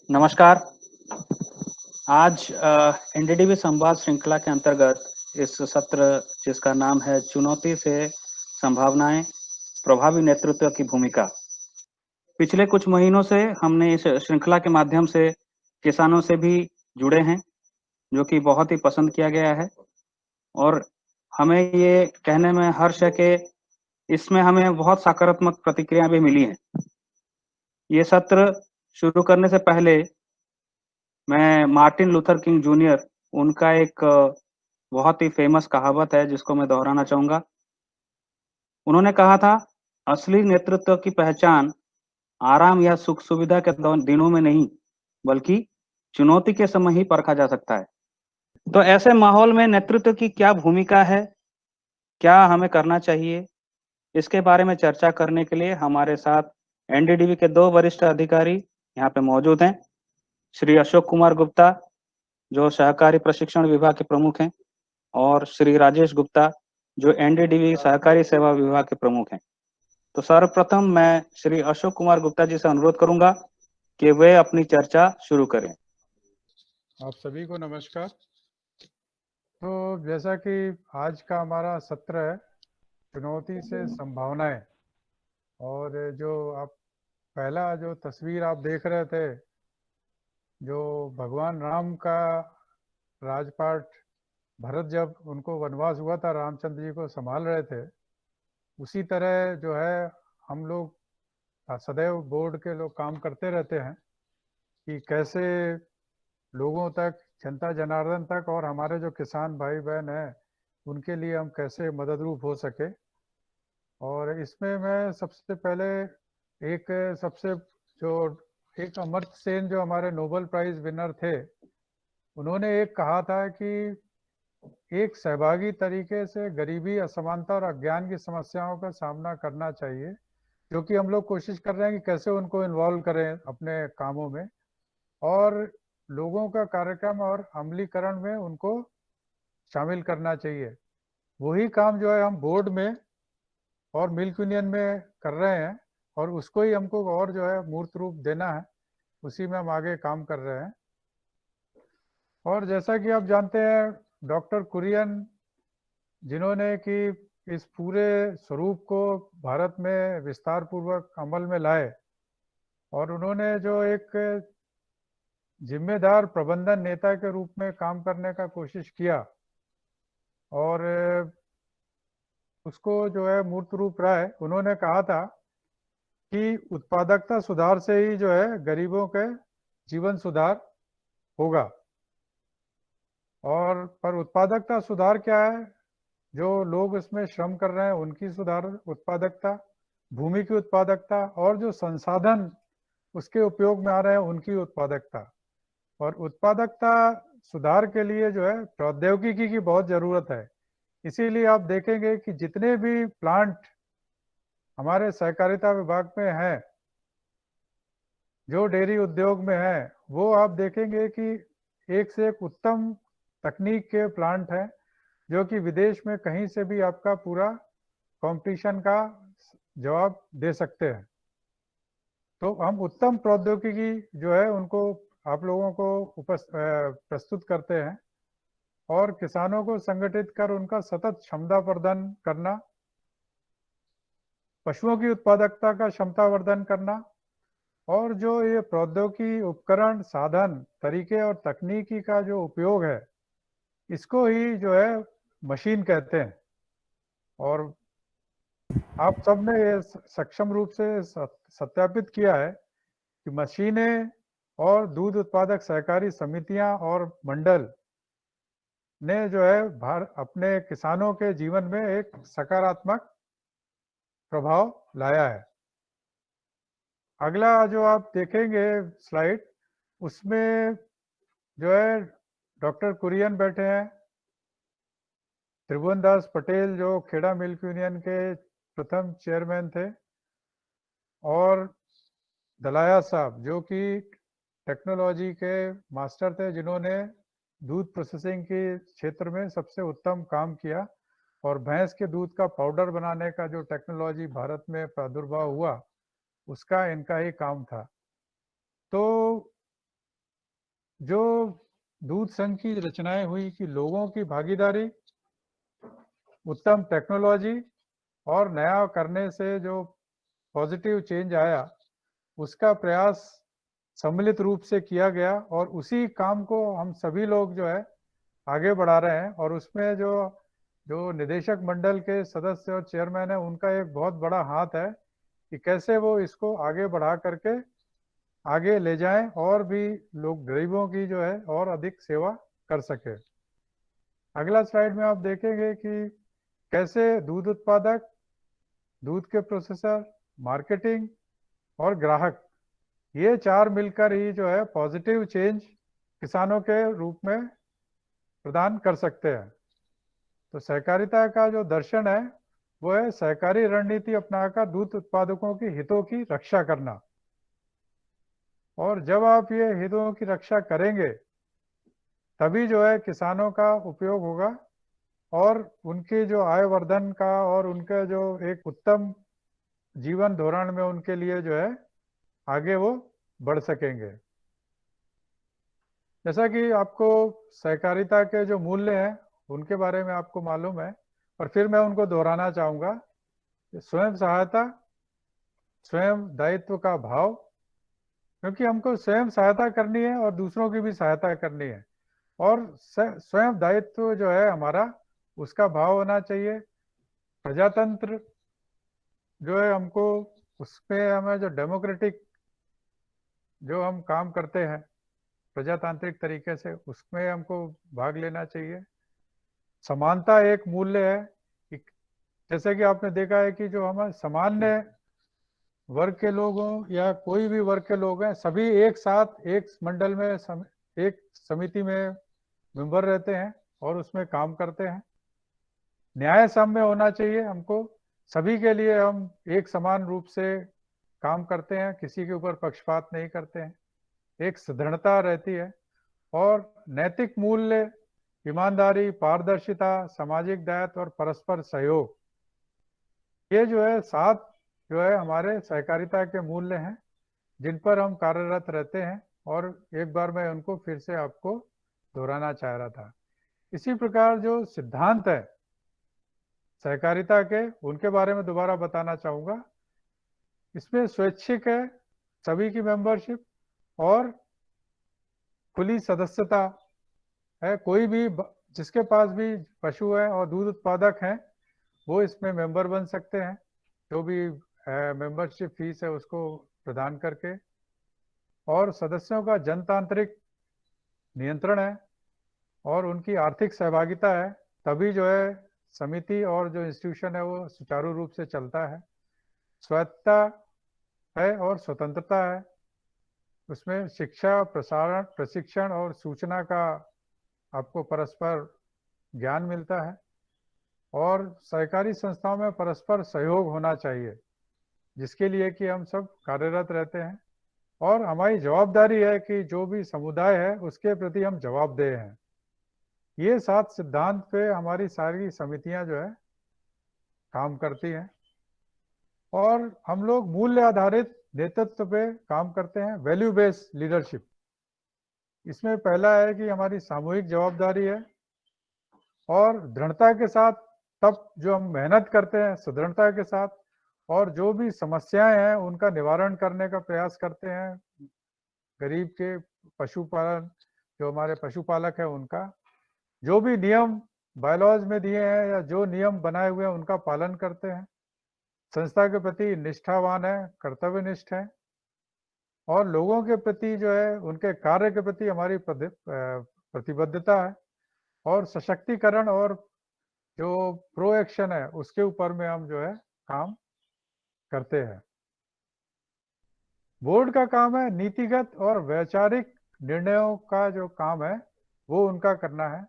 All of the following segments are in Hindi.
नमस्कार। आज एनडीडीबी संवाद श्रृंखला के अंतर्गत इस सत्र जिसका नाम है चुनौती से संभावनाएं, प्रभावी नेतृत्व की भूमिका। पिछले कुछ महीनों से हमने इस श्रृंखला के माध्यम से किसानों से भी जुड़े हैं, जो कि बहुत ही पसंद किया गया है और हमें ये कहने में हर्ष है कि इसमें हमें बहुत सकारात्मक प्रतिक्रिया भी मिली है। ये सत्र शुरू करने से पहले मैं मार्टिन लूथर किंग जूनियर उनका एक बहुत ही फेमस कहावत है जिसको मैं दोहराना चाहूँगा। उन्होंने कहा था, "असली नेतृत्व की पहचान आराम या सुख-सुविधा के दिनों में नहीं, बल्कि चुनौती के समय ही परखा जा सकता है।" तो ऐसे माहौल में नेतृत्व की क्या भूमिका है? क्या हमें करना चाहिए? इसके बारे में चर्चा करने के लिए हमारे साथ एनडीडीबी के 2 वरिष्ठ अधिकारी यहाँ पे मौजूद हैं। श्री अशोक कुमार गुप्ता, जो सहकारी प्रशिक्षण विभाग के प्रमुख हैं, और श्री राजेश गुप्ता, जो एनडीडीबी सहकारी सेवा विभाग के प्रमुख हैं। तो सर्वप्रथम मैं श्री अशोक कुमार गुप्ता जी से अनुरोध करूंगा कि वे अपनी चर्चा शुरू करें। आप सभी को नमस्कार। तो जैसा कि आज का हमारा सत्र है चुनौती से संभावनाएं, और जो आप पहला जो तस्वीर आप देख रहे थे, जो भगवान राम का राजपाट भरत जब उनको वनवास हुआ था, रामचंद्र जी को संभाल रहे थे, उसी तरह जो है हम लोग सदैव बोर्ड के लोग काम करते रहते हैं कि कैसे लोगों तक, जनता जनार्दन तक और हमारे जो किसान भाई बहन हैं उनके लिए हम कैसे मदद रूप हो सके। और इसमें मैं सबसे पहले एक सबसे जो एक अमर्त्य सेन जो हमारे नोबेल प्राइज विनर थे, उन्होंने एक कहा था कि एक सहभागी तरीके से गरीबी, असमानता और अज्ञान की समस्याओं का सामना करना चाहिए, जो कि हम लोग कोशिश कर रहे हैं कि कैसे उनको इन्वॉल्व करें अपने कामों में, और लोगों का कार्यक्रम और अमलीकरण में उनको शामिल करना चाहिए। वही काम जो है हम बोर्ड में और मिल्क यूनियन में कर रहे हैं, और उसको ही हमको और जो है मूर्त रूप देना है, उसी में हम आगे काम कर रहे हैं। और जैसा कि आप जानते हैं, डॉक्टर कुरियन जिन्होंने कि इस पूरे स्वरूप को भारत में विस्तार पूर्वक अमल में लाए, और उन्होंने जो एक जिम्मेदार प्रबंधन नेता के रूप में काम करने का कोशिश किया, और उसको जो है मूर्त रूप रहा है। उन्होंने कहा था कि उत्पादकता सुधार से ही जो है गरीबों के जीवन सुधार होगा। और पर उत्पादकता सुधार क्या है? जो लोग इसमें श्रम कर रहे हैं उनकी सुधार उत्पादकता, भूमि की उत्पादकता, और जो संसाधन उसके उपयोग में आ रहे हैं उनकी उत्पादकता। और उत्पादकता सुधार के लिए जो है प्रौद्योगिकी की बहुत ज़रूरत है। इसीलिए आप देखेंगे कि जितने भी प्लांट हमारे सहकारिता विभाग में हैं, जो डेयरी उद्योग में हैं, वो आप देखेंगे कि एक से एक उत्तम तकनीक के प्लांट हैं, जो कि विदेश में कहीं से भी आपका पूरा कंपटीशन का जवाब दे सकते हैं। तो हम उत्तम प्रौद्योगिकी जो है उनको आप लोगों को प्रस्तुत करते हैं, और किसानों को संगठित कर उनका सतत क्षमता वर्धन करना, पशुओं की उत्पादकता का क्षमता वर्धन करना, और जो ये प्रौद्योगिकी उपकरण, साधन, तरीके और तकनीकी का जो उपयोग है, इसको ही जो है मशीन कहते हैं। और आप सब ने ये सक्षम रूप से सत्यापित किया है कि मशीनें और दूध उत्पादक सहकारी समितियां और मंडल ने जो है अपने किसानों के जीवन में एक सकारात्मक प्रभाव लाया है। अगला जो आप देखेंगे स्लाइड, उसमें जो है डॉक्टर कुरियन बैठे हैं, त्रिभुवन दास पटेल जो खेड़ा मिल्क यूनियन के प्रथम चेयरमैन थे, और दलाया साहब जो कि टेक्नोलॉजी के मास्टर थे, जिन्होंने दूध प्रोसेसिंग के क्षेत्र में सबसे उत्तम काम किया, और भैंस के दूध का पाउडर बनाने का जो टेक्नोलॉजी भारत में प्रादुर्भाव हुआ, उसका इनका ही काम था। तो जो दूध संघ की रचनाएं हुई कि लोगों की भागीदारी, उत्तम टेक्नोलॉजी और नया करने से जो पॉजिटिव चेंज आया, उसका प्रयास सम्मिलित रूप से किया गया और उसी काम को हम सभी लोग जो है आगे बढ़ा रहे हैं। और उसमें जो जो निदेशक मंडल के सदस्य और चेयरमैन है, उनका एक बहुत बड़ा हाथ है कि कैसे वो इसको आगे बढ़ा करके आगे ले जाएं और भी लोग गरीबों की जो है और अधिक सेवा कर सके। अगला स्लाइड में आप देखेंगे कि कैसे दूध उत्पादक, दूध के प्रोसेसर, मार्केटिंग और ग्राहक, ये चार मिलकर ही जो है पॉजिटिव चेंज किसानों के रूप में प्रदान कर सकते हैं। तो सहकारिता का जो दर्शन है वो है सहकारी रणनीति अपनाकर दूध उत्पादकों की हितों की रक्षा करना। और जब आप ये हितों की रक्षा करेंगे तभी जो है किसानों का उपयोग होगा और उनकी जो आय वर्धन का और उनका जो एक उत्तम जीवन धोरण में उनके लिए जो है आगे वो बढ़ सकेंगे। जैसा कि आपको सहकारिता के जो मूल्य हैं उनके बारे में आपको मालूम है, और फिर मैं उनको दोहराना चाहूँगा। स्वयं सहायता, स्वयं दायित्व का भाव, क्योंकि हमको स्वयं सहायता करनी है और दूसरों की भी सहायता करनी है, और स्वयं दायित्व जो है हमारा, उसका भाव होना चाहिए। प्रजातंत्र जो है हमको, उसमें हमें जो डेमोक्रेटिक जो हम काम करते हैं प्रजातांत्रिक तरीके से, उसमें हमको भाग लेना चाहिए। समानता एक मूल्य है कि जैसे कि आपने देखा है कि जो हमारे सामान्य वर्ग के लोग हों या कोई भी वर्ग के लोग हैं, सभी एक साथ एक मंडल में एक समिति में मेंबर रहते हैं और उसमें काम करते हैं। न्याय साम्य होना चाहिए हमको, सभी के लिए हम एक समान रूप से काम करते हैं, किसी के ऊपर पक्षपात नहीं करते हैं, एक सदृढ़ता रहती है। और नैतिक मूल्य, ईमानदारी, पारदर्शिता, सामाजिक दायित्व और परस्पर सहयोग, ये जो है सात जो है हमारे सहकारिता के मूल्य हैं जिन पर हम कार्यरत रहते हैं। और एक बार मैं उनको फिर से आपको दोहराना चाह रहा था। इसी प्रकार जो सिद्धांत है सहकारिता के, उनके बारे में दोबारा बताना चाहूँगा। इसमें स्वैच्छिक है सभी की मेंबरशिप, और खुली सदस्यता है। कोई भी जिसके पास भी पशु है और दूध उत्पादक हैं वो इसमें मेंबर बन सकते हैं, जो भी मेंबरशिप फीस है उसको प्रदान करके। और सदस्यों का जनतांत्रिक नियंत्रण है और उनकी आर्थिक सहभागिता है, तभी जो है समिति और जो इंस्टीट्यूशन है वो सुचारू रूप से चलता है। स्वायत्तता है और स्वतंत्रता है, उसमें शिक्षा, प्रसारण, प्रशिक्षण और सूचना का आपको परस्पर ज्ञान मिलता है। और सहकारी संस्थाओं में परस्पर सहयोग होना चाहिए, जिसके लिए कि हम सब कार्यरत रहते हैं। और हमारी जवाबदारी है कि जो भी समुदाय है उसके प्रति हम जवाबदेह हैं। ये सात सिद्धांत पे हमारी सारी समितियां जो है काम करती हैं। और हम लोग मूल्य आधारित नेतृत्व पे काम करते हैं, वैल्यू बेस्ड लीडरशिप। इसमें पहला है कि हमारी सामूहिक जवाबदारी है और दृढ़ता के साथ, तब जो हम मेहनत करते हैं सुदृढ़ता के साथ, और जो भी समस्याएं हैं उनका निवारण करने का प्रयास करते हैं। गरीब के पशुपालन, जो हमारे पशुपालक है उनका, जो भी नियम बायलॉज में दिए हैं या जो नियम बनाए हुए हैं उनका पालन करते हैं। संस्था के प्रति निष्ठावान है, कर्तव्यनिष्ठ है, और लोगों के प्रति जो है उनके कार्य के प्रति हमारी प्रतिबद्धता है। और सशक्तिकरण और जो प्रो एक्शन है उसके ऊपर में हम जो है काम करते हैं। बोर्ड का काम है नीतिगत और वैचारिक निर्णयों का जो काम है वो उनका करना है,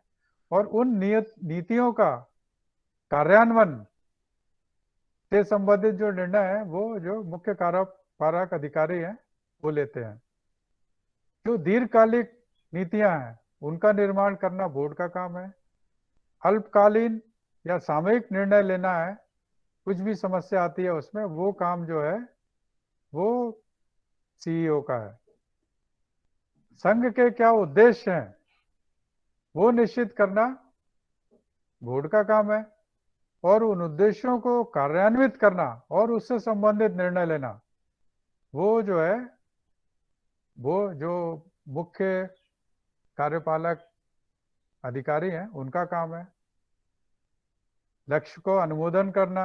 और उन नीतियों का कार्यान्वयन से संबंधित जो निर्णय है वो जो मुख्य कार्यपालक अधिकारी हैं वो लेते हैं। जो दीर्घकालिक नीतियां हैं उनका निर्माण करना बोर्ड का काम है। अल्पकालीन या सामयिक निर्णय लेना है, कुछ भी समस्या आती है उसमें, वो काम जो है वो सीईओ का है। संघ के क्या उद्देश्य हैं वो निश्चित करना बोर्ड का काम है, और उन उद्देश्यों को कार्यान्वित करना और उससे संबंधित निर्णय लेना वो जो है वो जो मुख्य कार्यपालक अधिकारी हैं उनका काम है। लक्ष्य को अनुमोदन करना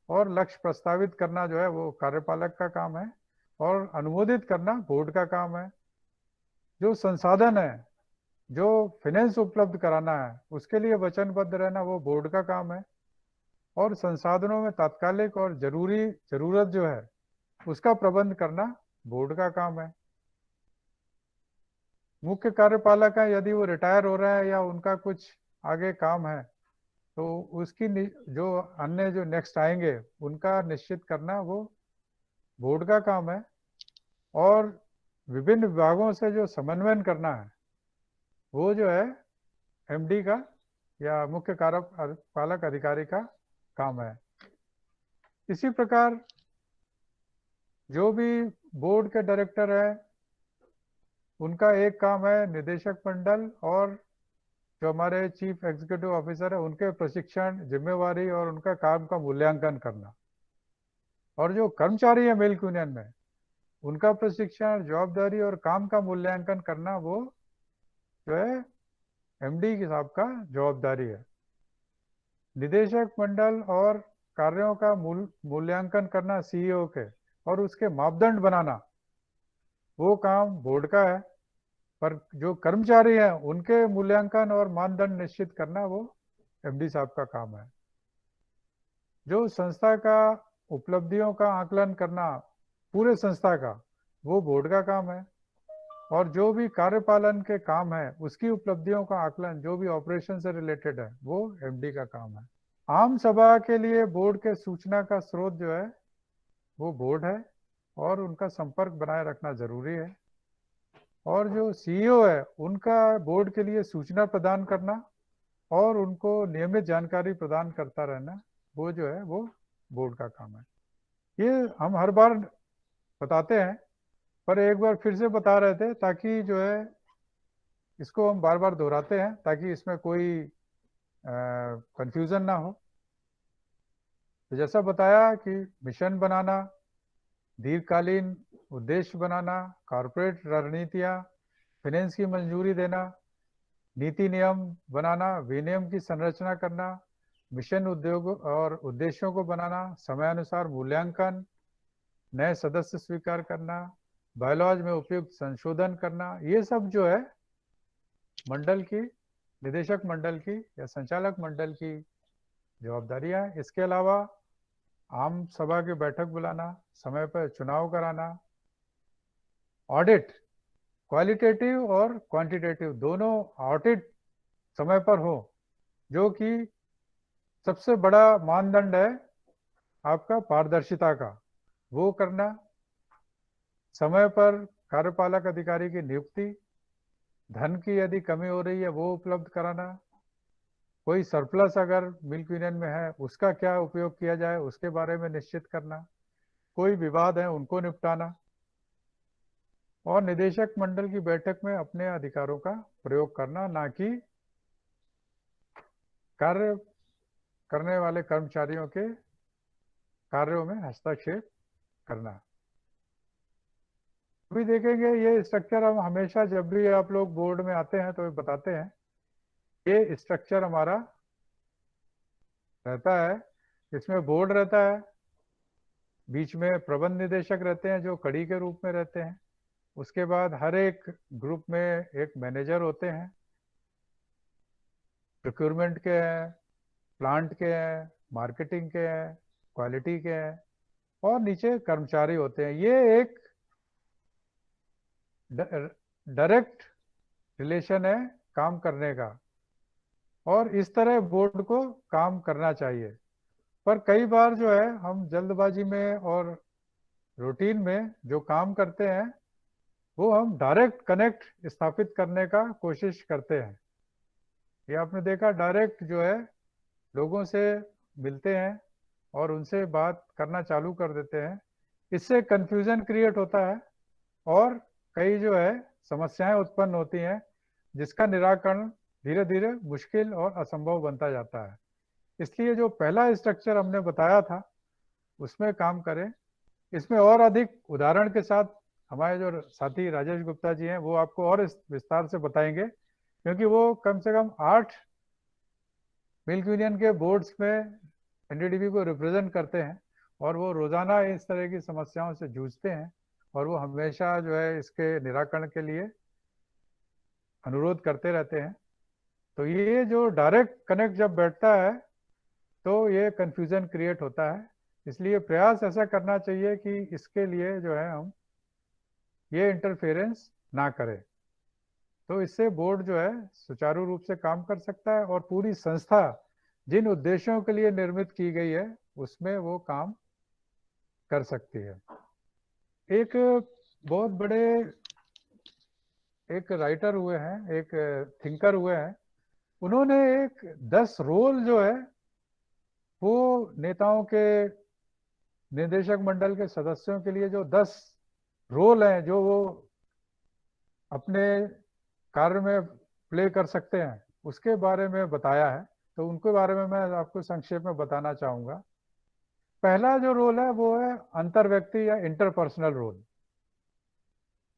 और लक्ष्य प्रस्तावित करना जो है वो कार्यपालक का काम है, और अनुमोदित करना बोर्ड का काम है। जो संसाधन है, जो फाइनेंस उपलब्ध कराना है, उसके लिए वचनबद्ध रहना वो बोर्ड का काम है, और संसाधनों में तात्कालिक और जरूरत जो है उसका प्रबंध करना बोर्ड का काम है। मुख्य कार्यपालक है, यदि वो रिटायर हो रहा है या उनका कुछ आगे काम है तो उसकी जो अन्य जो नेक्स्ट आएंगे उनका निश्चित करना वो बोर्ड का काम है, और विभिन्न विभागों से जो समन्वयन करना है वो जो है एमडी का या मुख्य कार्यपालक अधिकारी का काम है। इसी प्रकार जो भी बोर्ड के डायरेक्टर है उनका एक काम है निदेशक मंडल और जो हमारे चीफ एग्जीक्यूटिव ऑफिसर है उनके प्रशिक्षण, जिम्मेवारी और उनका काम का मूल्यांकन करना। और जो कर्मचारी है मिल्क यूनियन में उनका प्रशिक्षण, जवाबदारी और काम का मूल्यांकन करना वो जो है एमडी के साहब का जवाबदारी है। निदेशक मंडल और कार्यों का मूल्यांकन करना सीईओ के और उसके मापदंड बनाना वो काम बोर्ड का है, पर जो कर्मचारी हैं उनके मूल्यांकन और मानदंड निश्चित करना वो एमडी साहब का काम है। जो संस्था का उपलब्धियों का आकलन करना पूरे संस्था का वो बोर्ड का काम है, और जो भी कार्यपालन के काम है उसकी उपलब्धियों का आकलन जो भी ऑपरेशन से रिलेटेड है वो एमडी का काम है। आम सभा के लिए बोर्ड के सूचना का स्रोत जो है वो बोर्ड है, और उनका संपर्क बनाए रखना जरूरी है। और जो सीईओ है उनका बोर्ड के लिए सूचना प्रदान करना और उनको नियमित जानकारी प्रदान करता रहना वो जो है वो बोर्ड का काम है। ये हम हर बार बताते हैं, पर एक बार फिर से बता रहे थे ताकि जो है इसको हम बार बार दोहराते हैं ताकि इसमें कोई कंफ्यूजन ना हो। तो जैसा बताया कि मिशन बनाना, दीर्घकालीन उद्देश्य बनाना, कॉर्पोरेट रणनीतियाँ, फाइनेंस की मंजूरी देना, नीति नियम बनाना, विनियम की संरचना करना, मिशन उद्योग और उद्देश्यों को बनाना, समयानुसार मूल्यांकन, नए सदस्य स्वीकार करना, बायोलॉज में उपयुक्त संशोधन करना, ये सब जो है मंडल की, निदेशक मंडल की या संचालक मंडल की जवाबदारियां है। इसके अलावा आम सभा की बैठक बुलाना, समय पर चुनाव कराना, ऑडिट क्वालिटेटिव और क्वांटिटेटिव दोनों ऑडिट समय पर हो, जो कि सबसे बड़ा मानदंड है आपका पारदर्शिता का, वो करना। समय पर कार्यपालक अधिकारी की नियुक्ति, धन की यदि कमी हो रही है वो उपलब्ध कराना, कोई सरप्लस अगर मिल्क यूनियन में है उसका क्या उपयोग किया जाए उसके बारे में निश्चित करना, कोई विवाद है उनको निपटाना, और निदेशक मंडल की बैठक में अपने अधिकारों का प्रयोग करना, ना कि कार्य करने वाले कर्मचारियों के कार्यों में हस्तक्षेप करना। अभी देखेंगे ये स्ट्रक्चर हम हमेशा जब भी आप लोग बोर्ड में आते हैं तो बताते हैं, ये स्ट्रक्चर हमारा रहता है। इसमें बोर्ड रहता है, बीच में प्रबंध निदेशक रहते हैं जो कड़ी के रूप में रहते हैं, उसके बाद हर एक ग्रुप में एक मैनेजर होते हैं, प्रोक्योरमेंट के हैं, प्लांट के हैं, मार्केटिंग के हैं, क्वालिटी के हैं, और नीचे कर्मचारी होते हैं। ये एक डायरेक्ट रिलेशन है काम करने का, और इस तरह बोर्ड को काम करना चाहिए। पर कई बार जो है हम जल्दबाजी में और रूटीन में जो काम करते हैं वो हम डायरेक्ट कनेक्ट स्थापित करने का कोशिश करते हैं। ये आपने देखा, डायरेक्ट जो है लोगों से मिलते हैं और उनसे बात करना चालू कर देते हैं। इससे कंफ्यूजन क्रिएट होता है और कई जो है समस्याएं उत्पन्न होती हैं जिसका निराकरण धीरे धीरे मुश्किल और असंभव बनता जाता है। इसलिए जो पहला स्ट्रक्चर हमने बताया था उसमें काम करें। इसमें और अधिक उदाहरण के साथ हमारे जो साथी राजेश गुप्ता जी हैं वो आपको और इस विस्तार से बताएंगे, क्योंकि वो कम से कम 8 मिल्क यूनियन के बोर्ड्स में एनडीडीबी को रिप्रेजेंट करते हैं और वो रोजाना इस तरह की समस्याओं से जूझते हैं और वो हमेशा जो है इसके निराकरण के लिए अनुरोध करते रहते हैं। तो ये जो डायरेक्ट कनेक्ट जब बैठता है तो ये कंफ्यूजन क्रिएट होता है, इसलिए प्रयास ऐसा करना चाहिए कि इसके लिए जो है हम ये इंटरफेरेंस ना करें। तो इससे बोर्ड जो है सुचारू रूप से काम कर सकता है और पूरी संस्था जिन उद्देश्यों के लिए निर्मित की गई है उसमें वो काम कर सकती है। एक बहुत बड़े एक राइटर हुए हैं, एक थिंकर हुए हैं, उन्होंने एक 10 रोल जो है वो नेताओं के, निदेशक मंडल के सदस्यों के लिए जो 10 रोल हैं जो वो अपने कार्य में प्ले कर सकते हैं उसके बारे में बताया है। तो उनके बारे में मैं आपको संक्षेप में बताना चाहूँगा। पहला जो रोल है वो है अंतर व्यक्ति या इंटरपर्सनल रोल।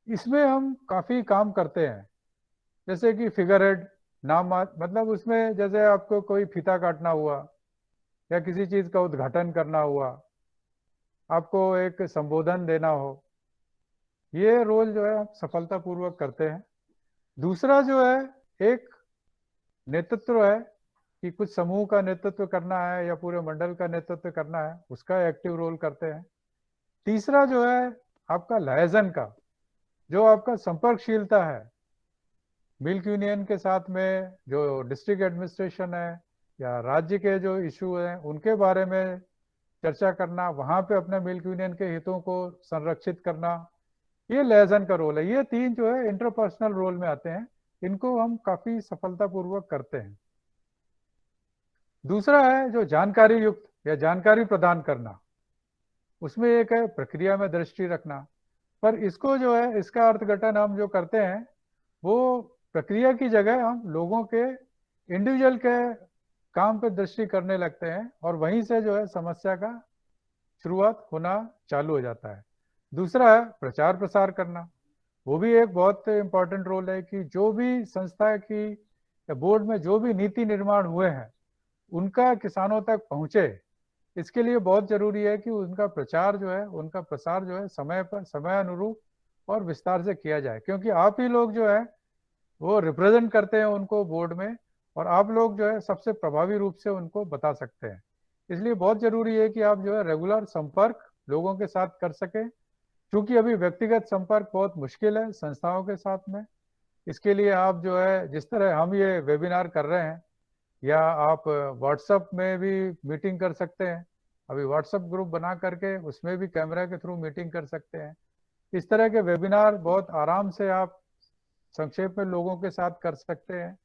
इसमें हम काफ़ी काम करते हैं, जैसे कि फिगर हेड नाम, मतलब उसमें जैसे आपको कोई फीता काटना हुआ या किसी चीज़ का उद्घाटन करना हुआ, आपको एक संबोधन देना हो, ये रोल जो है हम सफलतापूर्वक करते हैं। दूसरा जो है एक नेतृत्व है कि कुछ समूह का नेतृत्व करना है या पूरे मंडल का नेतृत्व करना है, उसका एक्टिव रोल करते हैं। तीसरा जो है आपका लायजन का, जो आपका संपर्कशीलता है मिल्क यूनियन के साथ में, जो डिस्ट्रिक्ट एडमिनिस्ट्रेशन है या राज्य के जो इशू हैं उनके बारे में चर्चा करना, वहां पे अपने मिल्क यूनियन के हितों को संरक्षित करना, ये लायजन का रोल है। ये 3 जो है इंटरपर्सनल रोल में आते हैं, इनको हम काफी सफलतापूर्वक करते हैं। दूसरा है जो जानकारी युक्त या जानकारी प्रदान करना, उसमें एक है प्रक्रिया में दृष्टि रखना, पर इसको जो है इसका अर्थघटन हम जो करते हैं वो प्रक्रिया की जगह हम लोगों के इंडिविजुअल के काम पर दृष्टि करने लगते हैं और वहीं से जो है समस्या का शुरुआत होना चालू हो जाता है। दूसरा है प्रचार प्रसार करना, वो भी एक बहुत इंपॉर्टेंट रोल है कि जो भी संस्था की या बोर्ड में जो भी नीति निर्माण हुए हैं उनका किसानों तक पहुंचे। इसके लिए बहुत जरूरी है कि उनका प्रचार जो है, उनका प्रसार जो है समय पर, समय अनुरूप और विस्तार से किया जाए, क्योंकि आप ही लोग जो है वो रिप्रेजेंट करते हैं उनको बोर्ड में और आप लोग जो है सबसे प्रभावी रूप से उनको बता सकते हैं। इसलिए बहुत जरूरी है कि आप जो है रेगुलर संपर्क लोगों के साथ कर सकें, क्योंकि अभी व्यक्तिगत संपर्क बहुत मुश्किल है संस्थाओं के साथ में। इसके लिए आप जो है जिस तरह हम ये वेबिनार कर रहे हैं या आप व्हाट्सएप में भी मीटिंग कर सकते हैं, अभी व्हाट्सएप ग्रुप बना करके उसमें भी कैमरा के थ्रू मीटिंग कर सकते हैं। इस तरह के वेबिनार बहुत आराम से आप संक्षेप में लोगों के साथ कर सकते हैं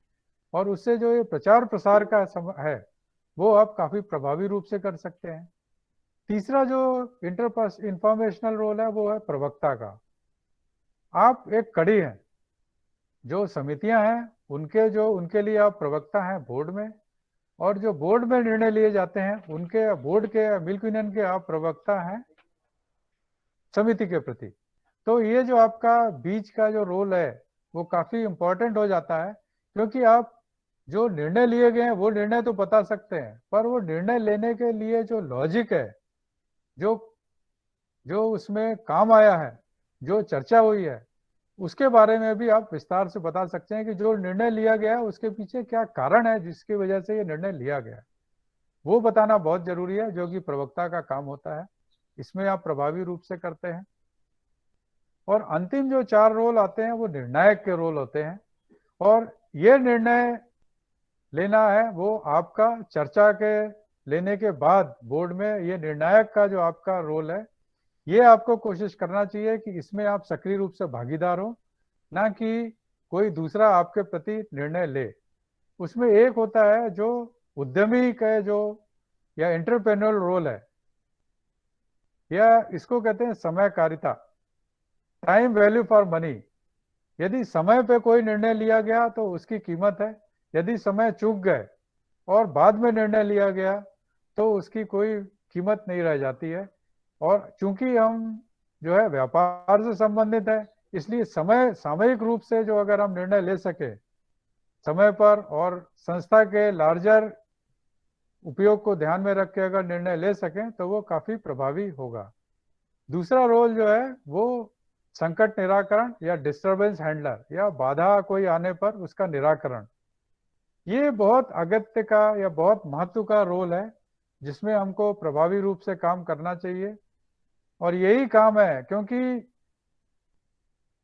और उससे जो ये प्रचार प्रसार का है वो आप काफी प्रभावी रूप से कर सकते हैं। तीसरा जो इंटरपर्स इंफॉर्मेशनल रोल है वो है प्रवक्ता का। आप एक कड़ी हैं, जो समितियां हैं उनके लिए आप प्रवक्ता हैं बोर्ड में, और जो बोर्ड में निर्णय लिए जाते हैं उनके बोर्ड के मिल्क यूनियन के आप प्रवक्ता हैं समिति के प्रति। तो ये जो आपका बीच का जो रोल है वो काफी इंपॉर्टेंट हो जाता है, क्योंकि आप जो निर्णय लिए गए हैं वो निर्णय तो बता सकते हैं, पर वो निर्णय लेने के लिए जो लॉजिक है, जो जो उसमें काम आया है, जो चर्चा हुई है, उसके बारे में भी आप विस्तार से बता सकते हैं कि जो निर्णय लिया गया है उसके पीछे क्या कारण है जिसकी वजह से ये निर्णय लिया गया है, वो बताना बहुत जरूरी है, जो कि प्रवक्ता का काम होता है। इसमें आप प्रभावी रूप से करते हैं। और अंतिम जो 4 रोल आते हैं वो निर्णायक के रोल होते हैं, और ये निर्णय लेना है वो आपका चर्चा के लेने के बाद बोर्ड में, ये निर्णायक का जो आपका रोल है ये आपको कोशिश करना चाहिए कि इसमें आप सक्रिय रूप से भागीदार हो, ना कि कोई दूसरा आपके प्रति निर्णय ले। उसमें एक होता है जो उद्यमी का जो या एंटरप्रेन्योरल रोल है, या इसको कहते हैं समयकारिता, टाइम वैल्यू फॉर मनी। यदि समय पे कोई निर्णय लिया गया तो उसकी कीमत है, यदि समय चूक गए और बाद में निर्णय लिया गया तो उसकी कोई कीमत नहीं रह जाती है। और चूंकि हम जो है व्यापार से संबंधित है, इसलिए समय सामयिक रूप से जो अगर हम निर्णय ले सके समय पर और संस्था के लार्जर उपयोग को ध्यान में रख के अगर निर्णय ले सकें तो वो काफी प्रभावी होगा। दूसरा रोल जो है वो संकट निराकरण या डिस्टरबेंस हैंडलर, या बाधा कोई आने पर उसका निराकरण। ये बहुत अगत्य का या बहुत महत्व का रोल है जिसमें हमको प्रभावी रूप से काम करना चाहिए। और यही काम है, क्योंकि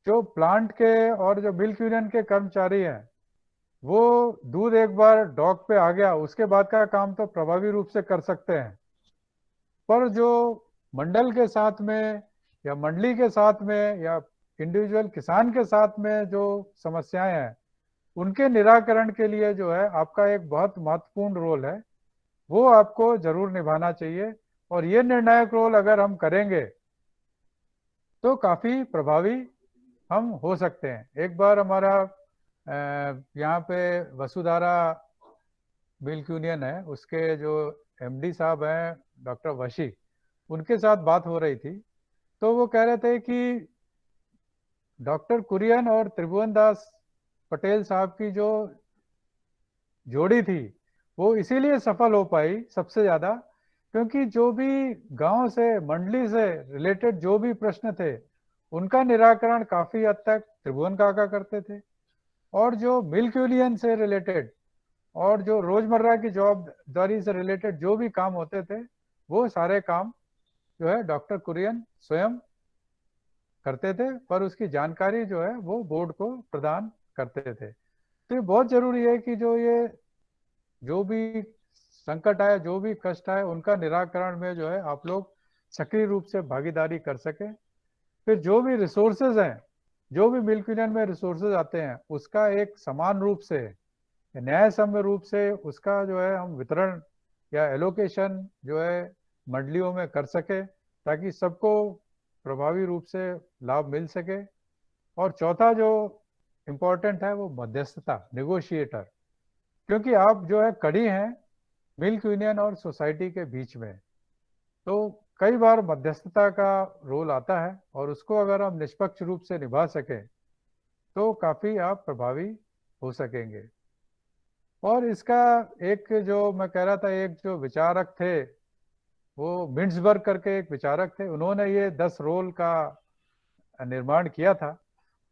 जो प्लांट के और जो मिल्क यूनियन के कर्मचारी हैं वो दूध एक बार डॉक पे आ गया उसके बाद का काम तो प्रभावी रूप से कर सकते हैं, पर जो मंडल के साथ में या मंडली के साथ में या इंडिविजुअल किसान के साथ में जो समस्याएं हैं उनके निराकरण के लिए जो है आपका एक बहुत महत्वपूर्ण रोल है, वो आपको जरूर निभाना चाहिए। और ये निर्णायक रोल अगर हम करेंगे तो काफी प्रभावी हम हो सकते हैं। एक बार हमारा यहाँ पे वसुधारा मिल्क यूनियन है, उसके जो एमडी साहब हैं डॉक्टर वशी, उनके साथ बात हो रही थी तो वो कह रहे थे कि डॉक्टर कुरियन और त्रिभुवन दास पटेल साहब की जो जोड़ी थी वो इसीलिए सफल हो पाई सबसे ज्यादा, क्योंकि जो भी गांव से मंडली से रिलेटेड जो भी प्रश्न थे उनका निराकरण काफी हद तक त्रिभुवन काका करते थे, और जो मिल्क यूनियन से रिलेटेड और जो रोजमर्रा की जॉबदारी से रिलेटेड जो भी काम होते थे वो सारे काम जो है डॉक्टर कुरियन स्वयं करते थे, पर उसकी जानकारी जो है वो बोर्ड को प्रदान करते थे। तो ये बहुत जरूरी है कि जो भी संकट आए, जो भी कष्ट आए, उनका निराकरण में जो है आप लोग सक्रिय रूप से भागीदारी कर सके। फिर जो भी रिसोर्सेज हैं, जो भी मिल्क यूनियन में रिसोर्सेज आते हैं उसका एक समान रूप से न्याय सम्य रूप से उसका जो है हम वितरण या एलोकेशन जो है मंडलियों में कर सके, ताकि सबको प्रभावी रूप से लाभ मिल सके। और चौथा जो इम्पोर्टेंट है वो मध्यस्थता, नेगोशिएटर, क्योंकि आप जो है कड़ी हैं मिल्क यूनियन और सोसाइटी के बीच में, तो कई बार मध्यस्थता का रोल आता है और उसको अगर हम निष्पक्ष रूप से निभा सकें तो काफी आप प्रभावी हो सकेंगे। और इसका एक जो मैं कह रहा था, एक जो विचारक थे वो मिन्सबर्ग करके एक विचारक थे, उन्होंने ये 10 रोल का निर्माण किया था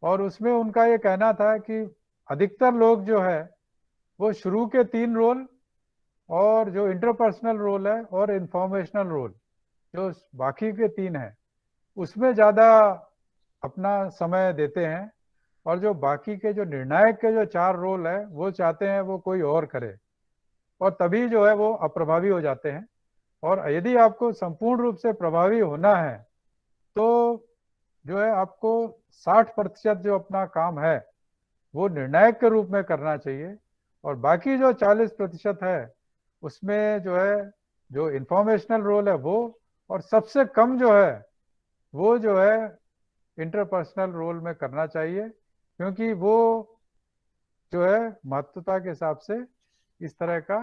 और उसमें उनका ये कहना था कि अधिकतर लोग जो है वो शुरू के 3 रोल और जो इंटरपर्सनल रोल है और इंफॉर्मेशनल रोल जो बाकी के 3 हैं उसमें ज़्यादा अपना समय देते हैं, और जो बाकी के जो निर्णायक के जो 4 रोल है वो चाहते हैं वो कोई और करे, और तभी जो है वो अप्रभावी हो जाते हैं। और यदि आपको संपूर्ण रूप से प्रभावी होना है तो जो है आपको 60% जो अपना काम है वो निर्णायक के रूप में करना चाहिए, और बाकी जो 40% है उसमें जो है जो इंफॉर्मेशनल रोल है वो, और सबसे कम जो है वो जो है इंटरपर्सनल रोल में करना चाहिए, क्योंकि वो जो है महत्वता के हिसाब से इस तरह का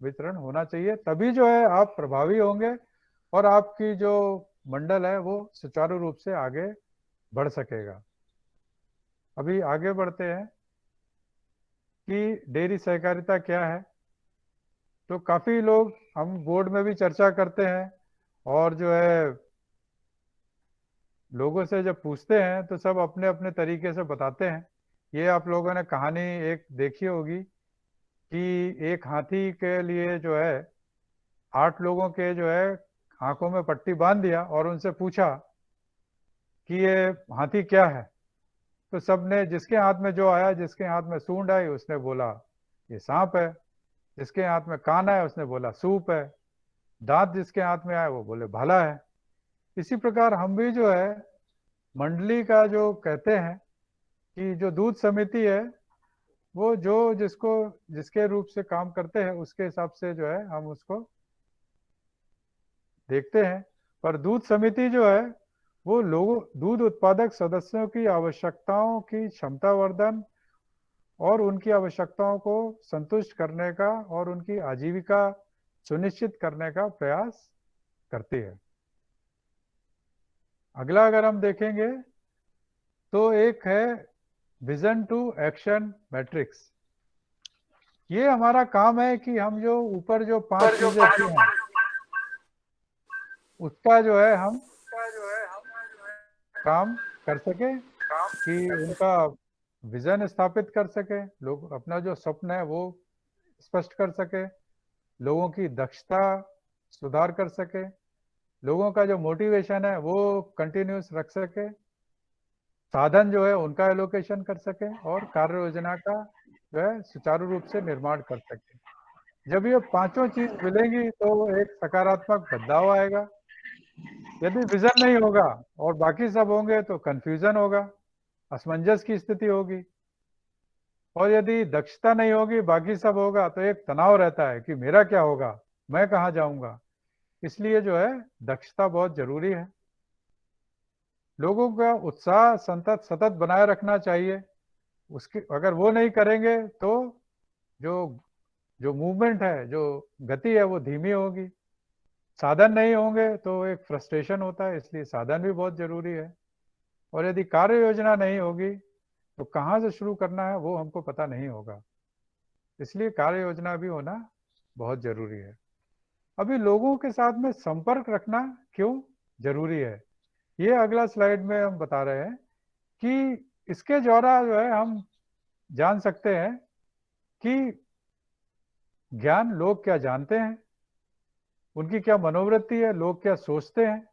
वितरण होना चाहिए, तभी जो है आप प्रभावी होंगे और आपकी जो मंडल है वो सुचारू रूप से आगे बढ़ सकेगा। अभी आगे बढ़ते हैं कि डेयरी सहकारिता क्या है। तो काफी लोग हम बोर्ड में भी चर्चा करते हैं और जो है लोगों से जब पूछते हैं तो सब अपने अपने तरीके से बताते हैं। ये आप लोगों ने कहानी एक देखी होगी कि एक हाथी के लिए जो है 8 लोगों के जो है आंखों में पट्टी बांध दिया और उनसे पूछा कि ये हाथी क्या है, तो सबने जिसके हाथ में जो आया, जिसके हाथ में सूंड आई उसने बोला ये सांप है, जिसके हाथ में कान आया उसने बोला सूप है, दांत जिसके हाथ में आया वो बोले भाला है। इसी प्रकार हम भी जो है मंडली का जो कहते हैं कि जो दूध समिति है वो जो जिसको जिसके रूप से काम करते हैं उसके हिसाब से जो है हम उसको देखते हैं। पर दूध समिति जो है वो लोगों दूध उत्पादक सदस्यों की आवश्यकताओं की क्षमता वर्धन और उनकी आवश्यकताओं को संतुष्ट करने का और उनकी आजीविका सुनिश्चित करने का प्रयास करती है। अगला अगर हम देखेंगे तो एक है विजन टू एक्शन मैट्रिक्स। ये हमारा काम है कि हम जो ऊपर जो 5 चीजें दी हैं उसका जो है हम काम कर सके, कि उनका विजन स्थापित कर सके, लोग अपना जो स्वप्न है वो स्पष्ट कर सके, लोगों की दक्षता सुधार कर सके, लोगों का जो मोटिवेशन है वो कंटिन्यूस रख सके, साधन जो है उनका एलोकेशन कर सके और कार्य योजना का जो है सुचारू रूप से निर्माण कर सके। जब ये पांचों चीज मिलेंगी तो एक सकारात्मक बदलाव आएगा। यदि विजन नहीं होगा और बाकी सब होंगे तो कंफ्यूजन होगा, असमंजस की स्थिति होगी। और यदि दक्षता नहीं होगी, बाकी सब होगा, तो एक तनाव रहता है कि मेरा क्या होगा, मैं कहाँ जाऊंगा। इसलिए जो है दक्षता बहुत जरूरी है। लोगों का उत्साह सतत सतत बनाए रखना चाहिए। उसके अगर वो नहीं करेंगे तो जो जो मूवमेंट है, जो गति है, वो धीमी होगी। साधन नहीं होंगे तो एक फ्रस्ट्रेशन होता है, इसलिए साधन भी बहुत जरूरी है। और यदि कार्य योजना नहीं होगी तो कहाँ से शुरू करना है वो हमको पता नहीं होगा, इसलिए कार्य योजना भी होना बहुत जरूरी है। अभी लोगों के साथ में संपर्क रखना क्यों जरूरी है, ये अगला स्लाइड में हम बता रहे हैं कि इसके द्वारा जो है हम जान सकते हैं कि ज्ञान लोग क्या जानते हैं, उनकी क्या मनोवृत्ति है, लोग क्या सोचते हैं,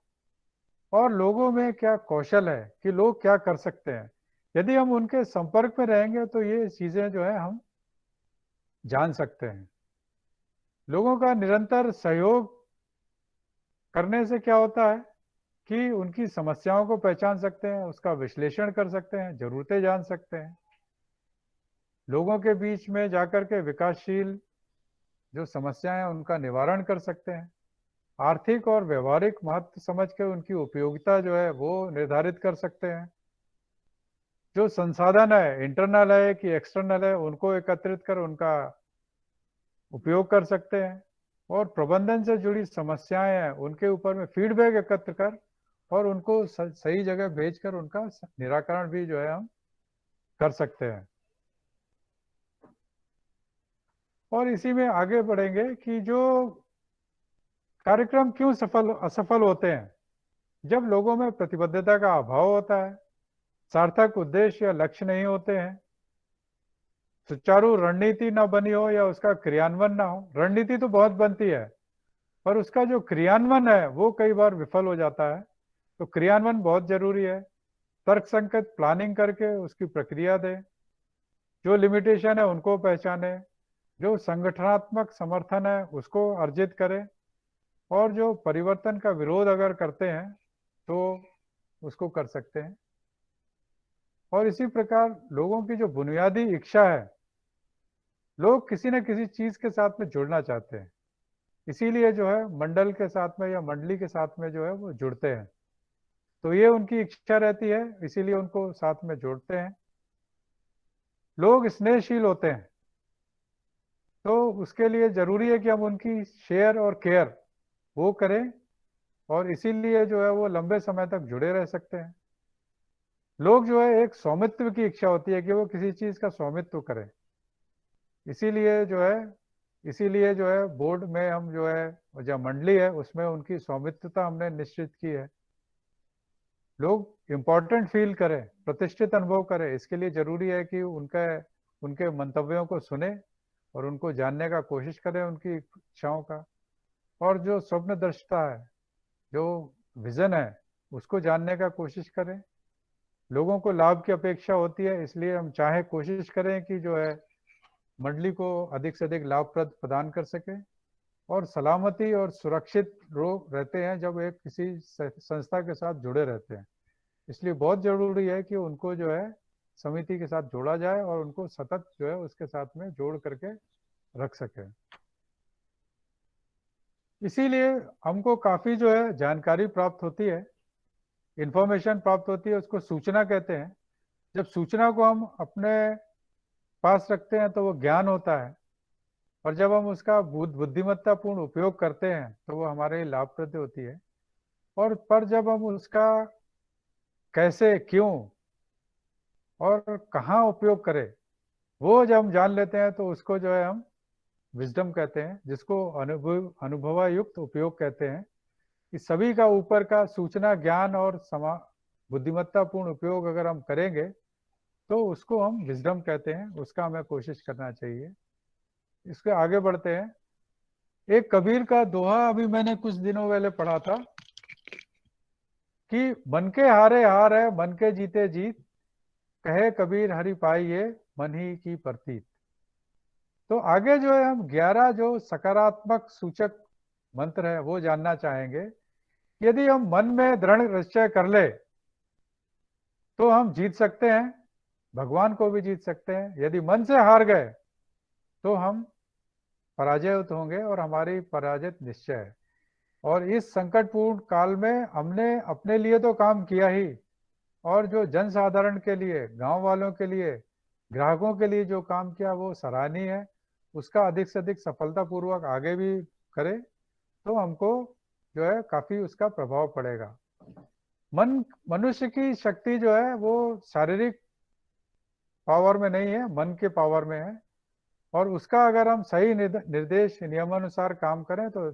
और लोगों में क्या कौशल है कि लोग क्या कर सकते हैं। यदि हम उनके संपर्क में रहेंगे तो ये चीजें जो है हम जान सकते हैं। लोगों का निरंतर सहयोग करने से क्या होता है कि उनकी समस्याओं को पहचान सकते हैं, उसका विश्लेषण कर सकते हैं, जरूरतें जान सकते हैं, लोगों के बीच में जाकर के विकासशील जो समस्याएं हैं उनका निवारण कर सकते हैं, आर्थिक और व्यवहारिक महत्व समझ के उनकी उपयोगिता जो है वो निर्धारित कर सकते हैं, जो संसाधन है इंटरनल है कि एक्सटर्नल है उनको एकत्रित कर उनका उपयोग कर सकते हैं, और प्रबंधन से जुड़ी समस्याएं हैं उनके ऊपर में फीडबैक एकत्र कर और उनको सही जगह भेजकर उनका निराकरण भी जो है हम कर सकते हैं। और इसी में आगे बढ़ेंगे कि जो कार्यक्रम क्यों सफल असफल होते हैं, जब लोगों में प्रतिबद्धता का अभाव होता है, सार्थक उद्देश्य या लक्ष्य नहीं होते हैं, सुचारू रणनीति ना बनी हो या उसका क्रियान्वयन ना हो। रणनीति तो बहुत बनती है पर उसका जो क्रियान्वयन है वो कई बार विफल हो जाता है, तो क्रियान्वयन बहुत जरूरी है। तर्क संगत प्लानिंग करके उसकी प्रक्रिया दे, जो लिमिटेशन है उनको पहचाने, जो संगठनात्मक समर्थन है उसको अर्जित करे, और जो परिवर्तन का विरोध अगर करते हैं तो उसको कर सकते हैं। और इसी प्रकार लोगों की जो बुनियादी इच्छा है, लोग किसी न किसी चीज के साथ में जुड़ना चाहते हैं, इसीलिए जो है मंडल के साथ में या मंडली के साथ में जो है वो जुड़ते हैं। तो ये उनकी इच्छा रहती है, इसीलिए उनको साथ में जोड़ते हैं। लोग स्नेहशील होते हैं, तो उसके लिए जरूरी है कि हम उनकी शेयर और केयर वो करें, और इसीलिए जो है वो लंबे समय तक जुड़े रह सकते हैं। लोग जो है एक स्वामित्व की इच्छा होती है कि वो किसी चीज का स्वामित्व करें, इसीलिए जो है बोर्ड में हम जो है जो मंडली है उसमें उनकी स्वामित्वता हमने निश्चित की है। लोग इम्पोर्टेंट फील करें, प्रतिष्ठित अनुभव करें, इसके लिए जरूरी है कि उनके मंतव्यों को सुने और उनको जानने का कोशिश करें, उनकी इच्छाओं का। और जो स्वप्न दृष्टा है, जो विजन है, उसको जानने का कोशिश करें। लोगों को लाभ की अपेक्षा होती है, इसलिए हम चाहे कोशिश करें कि जो है मंडली को अधिक से अधिक लाभप्रद प्रदान कर सके। और सलामती और सुरक्षित लोग रहते हैं जब एक किसी संस्था के साथ जुड़े रहते हैं, इसलिए बहुत जरूरी है कि उनको जो है समिति के साथ जोड़ा जाए और उनको सतत जो है उसके साथ में जोड़ करके रख सके। इसीलिए हमको काफी जो है जानकारी प्राप्त होती है। इंफॉर्मेशन प्राप्त होती है उसको सूचना कहते हैं। जब सूचना को हम अपने पास रखते हैं तो वो ज्ञान होता है, और जब हम उसका बुद्धिमत्तापूर्ण उपयोग करते हैं तो वो हमारे लिए लाभप्रद होती है। और पर जब हम उसका कैसे, क्यों और कहाँ उपयोग करें, वो जब हम जान लेते हैं तो उसको जो है हम विजडम कहते हैं, जिसको अनुभवायुक्त उपयोग कहते हैं। कि सभी का ऊपर का सूचना, ज्ञान और बुद्धिमत्तापूर्ण उपयोग अगर हम करेंगे तो उसको हम विजडम कहते हैं, उसका हमें कोशिश करना चाहिए। इसके आगे बढ़ते हैं। एक कबीर का दोहा अभी मैंने कुछ दिनों पहले पढ़ा था कि मन के हारे हार है, मन के जीते जीत, कहे कबीर हरि पाइये, मन ही की प्रतीत। तो आगे जो है हम 11 जो सकारात्मक सूचक मंत्र है वो जानना चाहेंगे। यदि हम मन में दृढ़ निश्चय कर ले तो हम जीत सकते हैं, भगवान को भी जीत सकते हैं। यदि मन से हार गए तो हम पराजित होंगे, और हमारी पराजित निश्चय है। और इस संकटपूर्ण काल में हमने अपने लिए तो काम किया ही, और जो जनसाधारण के लिए, गांव वालों के लिए, ग्राहकों के लिए जो काम किया वो सराहनीय है। उसका अधिक से अधिक सफलतापूर्वक आगे भी करें तो हमको जो है काफी उसका प्रभाव पड़ेगा। मनुष्य की शक्ति जो है वो शारीरिक पावर में नहीं है, मन के पावर में है। और उसका अगर हम सही निर्देश नियमानुसार काम करें तो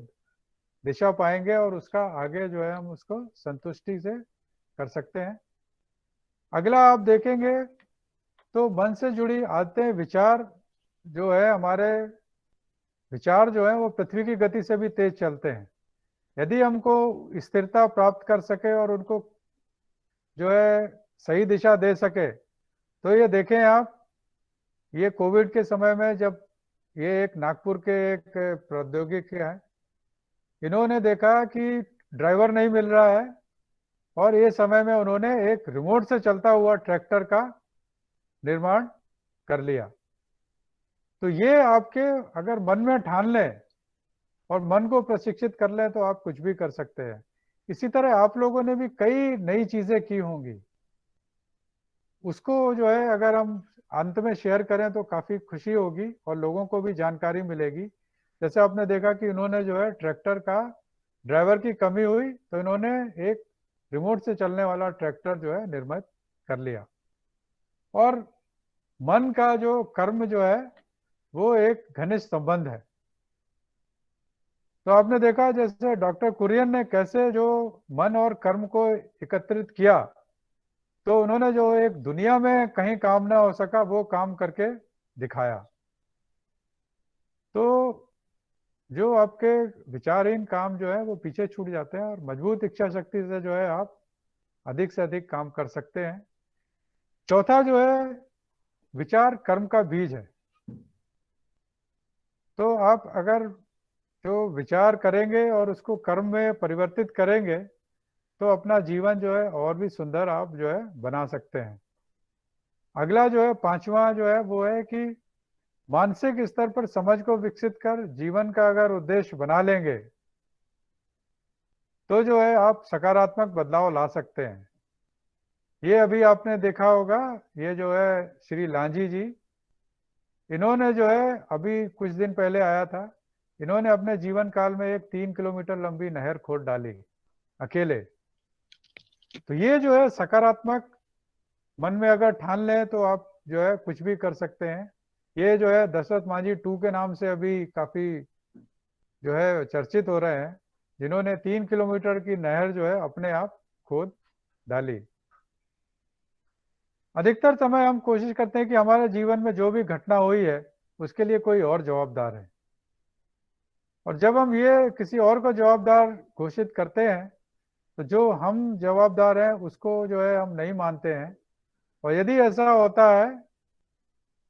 दिशा पाएंगे, और उसका आगे जो है हम उसको संतुष्टि से कर सकते हैं। अगला आप देखेंगे तो मन से जुड़ी आदतें, विचार जो है, हमारे विचार जो है वो पृथ्वी की गति से भी तेज चलते हैं। यदि हमको स्थिरता प्राप्त कर सके और उनको जो है सही दिशा दे सके, तो ये देखें आप, ये कोविड के समय में जब ये एक नागपुर के एक प्रौद्योगिक है, इन्होंने देखा कि ड्राइवर नहीं मिल रहा है, और ये समय में उन्होंने एक रिमोट से चलता हुआ ट्रैक्टर का निर्माण कर लिया। तो ये आपके अगर मन में ठान लें और मन को प्रशिक्षित कर लें तो आप कुछ भी कर सकते हैं। इसी तरह आप लोगों ने भी कई नई चीजें की होंगी, उसको जो है अगर हम अंत में शेयर करें तो काफी खुशी होगी और लोगों को भी जानकारी मिलेगी। जैसे आपने देखा कि इन्होंने जो है ट्रैक्टर का ड्राइवर की कमी हुई तो इन्होंने एक रिमोट से चलने वाला ट्रैक्टर जो है निर्मित कर लिया। और मन का जो कर्म जो है वो एक घनिष्ठ संबंध है। तो आपने देखा जैसे डॉक्टर कुरियन ने कैसे जो मन और कर्म को एकत्रित किया, तो उन्होंने जो एक दुनिया में कहीं काम ना हो सका वो काम करके दिखाया। तो जो आपके विचारहीन काम जो है वो पीछे छूट जाते हैं, और मजबूत इच्छा शक्ति से जो है आप अधिक से अधिक काम कर सकते हैं। चौथा जो है विचार कर्म का बीज है। तो आप अगर जो विचार करेंगे और उसको कर्म में परिवर्तित करेंगे तो अपना जीवन जो है और भी सुंदर आप जो है बना सकते हैं। अगला जो है पांचवा जो है वो है कि मानसिक स्तर पर समझ को विकसित कर जीवन का अगर उद्देश्य बना लेंगे तो जो है आप सकारात्मक बदलाव ला सकते हैं। ये अभी आपने देखा होगा, ये जो है श्री लांजी जी, इन्होंने जो है अभी कुछ दिन पहले आया था, इन्होंने अपने जीवन काल में एक 3 किलोमीटर लंबी नहर खोद डाली अकेले। तो ये जो है सकारात्मक मन में अगर ठान लें तो आप जो है कुछ भी कर सकते हैं। ये जो है दशरथ मांझी 2 के नाम से अभी काफी जो है चर्चित हो रहे हैं, जिन्होंने 3 किलोमीटर की नहर जो है अपने आप खोद डाली। अधिकतर समय हम कोशिश करते हैं कि हमारे जीवन में जो भी घटना हुई है उसके लिए कोई और जवाबदार है, और जब हम ये किसी और को जवाबदार घोषित करते हैं तो जो हम जवाबदार हैं उसको जो है हम नहीं मानते हैं। और यदि ऐसा होता है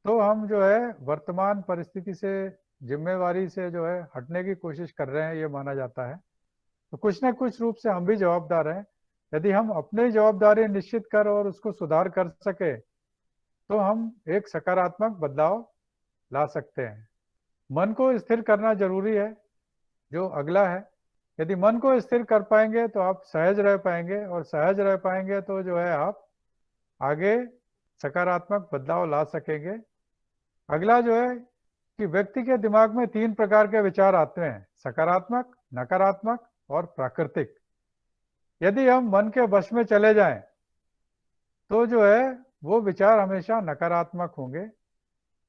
तो हम जो है वर्तमान परिस्थिति से, जिम्मेवारी से जो है हटने की कोशिश कर रहे हैं, ये माना जाता है। तो कुछ न कुछ रूप से हम भी जवाबदार हैं। यदि हम अपनी जवाबदारी निश्चित कर और उसको सुधार कर सके तो हम एक सकारात्मक बदलाव ला सकते हैं। मन को स्थिर करना जरूरी है। जो अगला है यदि मन को स्थिर कर पाएंगे तो आप सहज रह पाएंगे, और सहज रह पाएंगे तो जो है आप आगे सकारात्मक बदलाव ला सकेंगे। अगला जो है कि व्यक्ति के दिमाग में 3 प्रकार के विचार आते हैं, सकारात्मक, नकारात्मक और प्राकृतिक। यदि हम मन के वश में चले जाएं तो जो है वो विचार हमेशा नकारात्मक होंगे।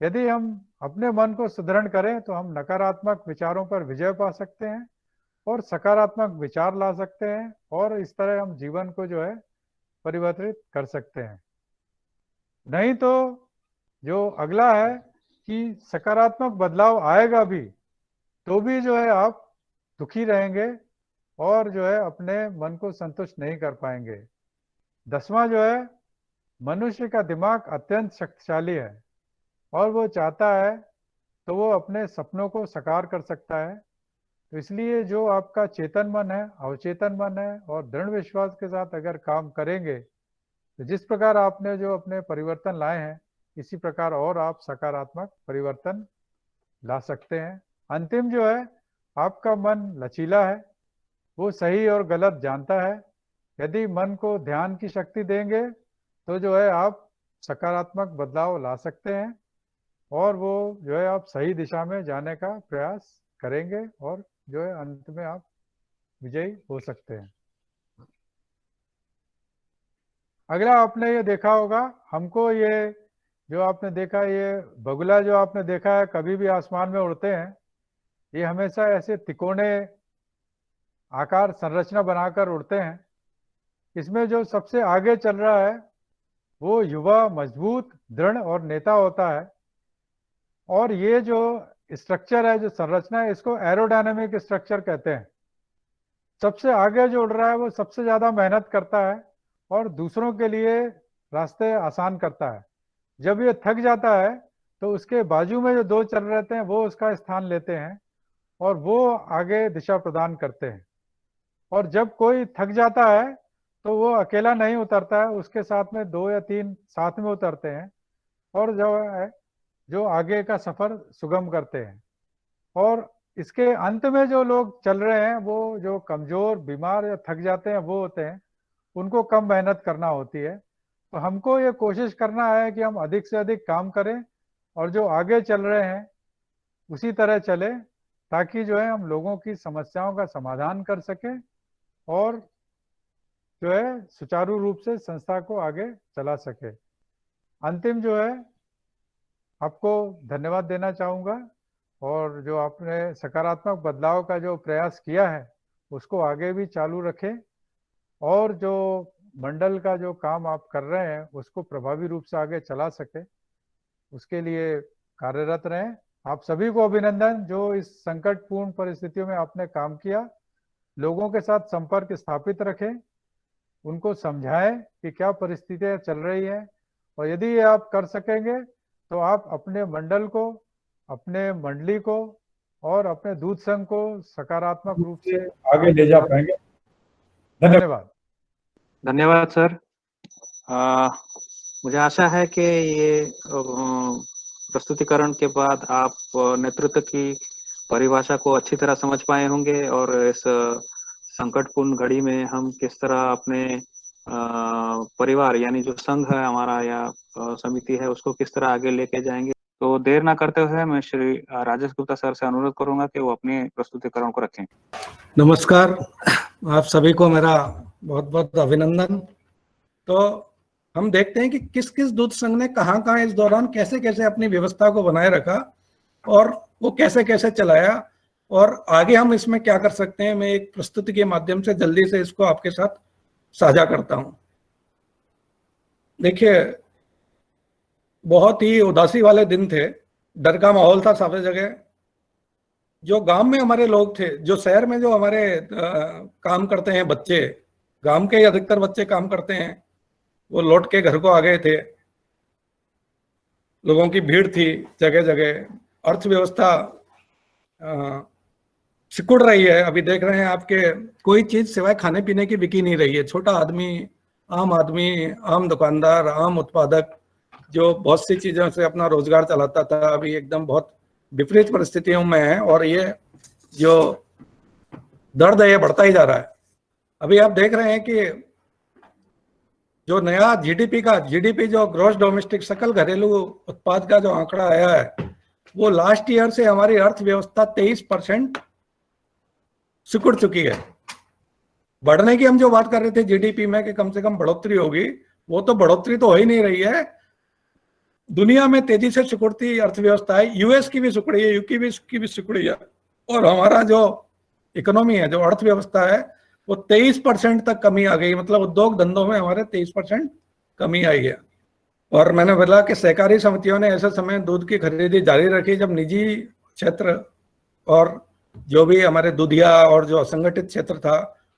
यदि हम अपने मन को सुदृढ़ करें तो हम नकारात्मक विचारों पर विजय पा सकते हैं और सकारात्मक विचार ला सकते हैं, और इस तरह हम जीवन को जो है परिवर्तित कर सकते हैं। नहीं तो जो अगला है कि सकारात्मक बदलाव आएगा भी तो भी जो है आप दुखी रहेंगे और जो है अपने मन को संतुष्ट नहीं कर पाएंगे। 10वां जो है, मनुष्य का दिमाग अत्यंत शक्तिशाली है और वो चाहता है तो वो अपने सपनों को साकार कर सकता है। तो इसलिए जो आपका चेतन मन है, अवचेतन मन है, और दृढ़ विश्वास के साथ अगर काम करेंगे तो जिस प्रकार आपने जो अपने परिवर्तन लाए हैं इसी प्रकार और आप सकारात्मक परिवर्तन ला सकते हैं। अंतिम जो है, आपका मन लचीला है, वो सही और गलत जानता है। यदि मन को ध्यान की शक्ति देंगे तो जो है आप सकारात्मक बदलाव ला सकते हैं और वो जो है आप सही दिशा में जाने का प्रयास करेंगे और जो है अंत में आप विजयी हो सकते हैं। अगला आपने ये देखा होगा, हमको ये जो आपने देखा, ये बगुला जो आपने देखा है कभी भी आसमान में उड़ते हैं, ये हमेशा ऐसे तिकोने आकार संरचना बनाकर उड़ते हैं। इसमें जो सबसे आगे चल रहा है वो युवा, मजबूत, दृढ़ और नेता होता है। और ये जो स्ट्रक्चर है, जो संरचना है, इसको एरोडायनामिक स्ट्रक्चर कहते हैं। सबसे आगे जो उड़ रहा है वो सबसे ज्यादा मेहनत करता है और दूसरों के लिए रास्ते आसान करता है। जब ये थक जाता है तो उसके बाजू में जो 2 चल रहते हैं वो उसका स्थान लेते हैं और वो आगे दिशा प्रदान करते हैं। और जब कोई थक जाता है तो वो अकेला नहीं उतरता है, उसके साथ में 2 या 3 साथ में उतरते हैं और जो आगे का सफर सुगम करते हैं। और इसके अंत में जो लोग चल रहे हैं वो जो कमजोर, बीमार या थक जाते हैं वो होते हैं, उनको कम मेहनत करना होती है। तो हमको ये कोशिश करना है कि हम अधिक से अधिक काम करें और जो आगे चल रहे हैं उसी तरह चले, ताकि जो है हम लोगों की समस्याओं का समाधान कर सकें और जो है सुचारू रूप से संस्था को आगे चला सके। अंतिम जो है, आपको धन्यवाद देना चाहूँगा और जो आपने सकारात्मक बदलाव का जो प्रयास किया है उसको आगे भी चालू रखें और जो मंडल का जो काम आप कर रहे हैं उसको प्रभावी रूप से आगे चला सके, उसके लिए कार्यरत रहें। आप सभी को अभिनंदन जो इस संकटपूर्ण परिस्थितियों में आपने काम किया। लोगों के साथ संपर्क स्थापित रखें, उनको समझाएं कि क्या परिस्थितियां चल रही हैं, और यदि ये आप कर सकेंगे तो आप अपने मंडल को, अपने मंडली को और अपने दूध संघ को सकारात्मक रूप से आगे ले जा पाएंगे। धन्यवाद। धन्यवाद सर। मुझे आशा है कि ये प्रस्तुतिकरण के बाद आप नेतृत्व की परिभाषा को अच्छी तरह समझ पाए होंगे और इस संकटपूर्ण घड़ी में हम किस तरह अपने परिवार यानी जो संघ है हमारा या समिति है उसको किस तरह आगे लेके जाएंगे। तो देर ना करते हुए मैं श्री राजेश गुप्ता सर से अनुरोध करूंगा कि वो अपने प्रस्तुतिकरण को रखें। नमस्कार, आप सभी को मेरा बहुत बहुत अभिनंदन। तो हम देखते हैं कि किस किस दूध संघ ने कहाँ कहाँ इस दौरान कैसे कैसे अपनी व्यवस्था को बनाए रखा और वो कैसे कैसे चलाया, और आगे हम इसमें क्या कर सकते हैं। मैं एक प्रस्तुति के माध्यम से जल्दी से इसको आपके साथ साझा करता हूं। देखिए, बहुत ही उदासी वाले दिन थे, डर का माहौल था सब जगह। जो गांव में हमारे लोग थे, जो शहर में जो हमारे काम करते हैं बच्चे, गांव के अधिकतर बच्चे काम करते हैं, वो लौट के घर को आ गए थे। लोगों की भीड़ थी जगह जगह, अर्थव्यवस्था सिकुड़ रही है। अभी देख रहे हैं आपके कोई चीज सिवाय खाने पीने की बिकी नहीं रही है। छोटा आदमी, आम दुकानदार, आम उत्पादक जो बहुत सी चीजों से अपना रोजगार चलाता था, अभी एकदम बहुत विपरीत परिस्थितियों में है। और ये जो दर्द है, ये बढ़ता ही जा रहा है। अभी आप देख रहे हैं कि जो नया जीडीपी जो ग्रॉस डोमेस्टिक सकल घरेलू उत्पाद का जो आंकड़ा आया है, वो लास्ट ईयर से हमारी अर्थव्यवस्था 23% सिकुड़ चुकी है। बढ़ने की हम जो बात कर रहे थे जीडीपी में कि कम से कम बढ़ोतरी होगी, वो तो बढ़ोतरी तो हो ही नहीं रही है। दुनिया में तेजी से सिकुड़ती अर्थव्यवस्था है, यूएस की भी सिकुड़ी है, यूके की भी सिकुड़ी है, और हमारा जो इकोनॉमी है, जो अर्थव्यवस्था है, वो 23% तक कमी आ गई। मतलब उद्योग धंधों में हमारे 23% कमी आई है। और मैंने बोला कि सहकारी समितियों ने ऐसे समय दूध की खरीदी जारी रखी जब निजी क्षेत्र और जो भी हमारे दूधिया और जो असंगठित क्षेत्र था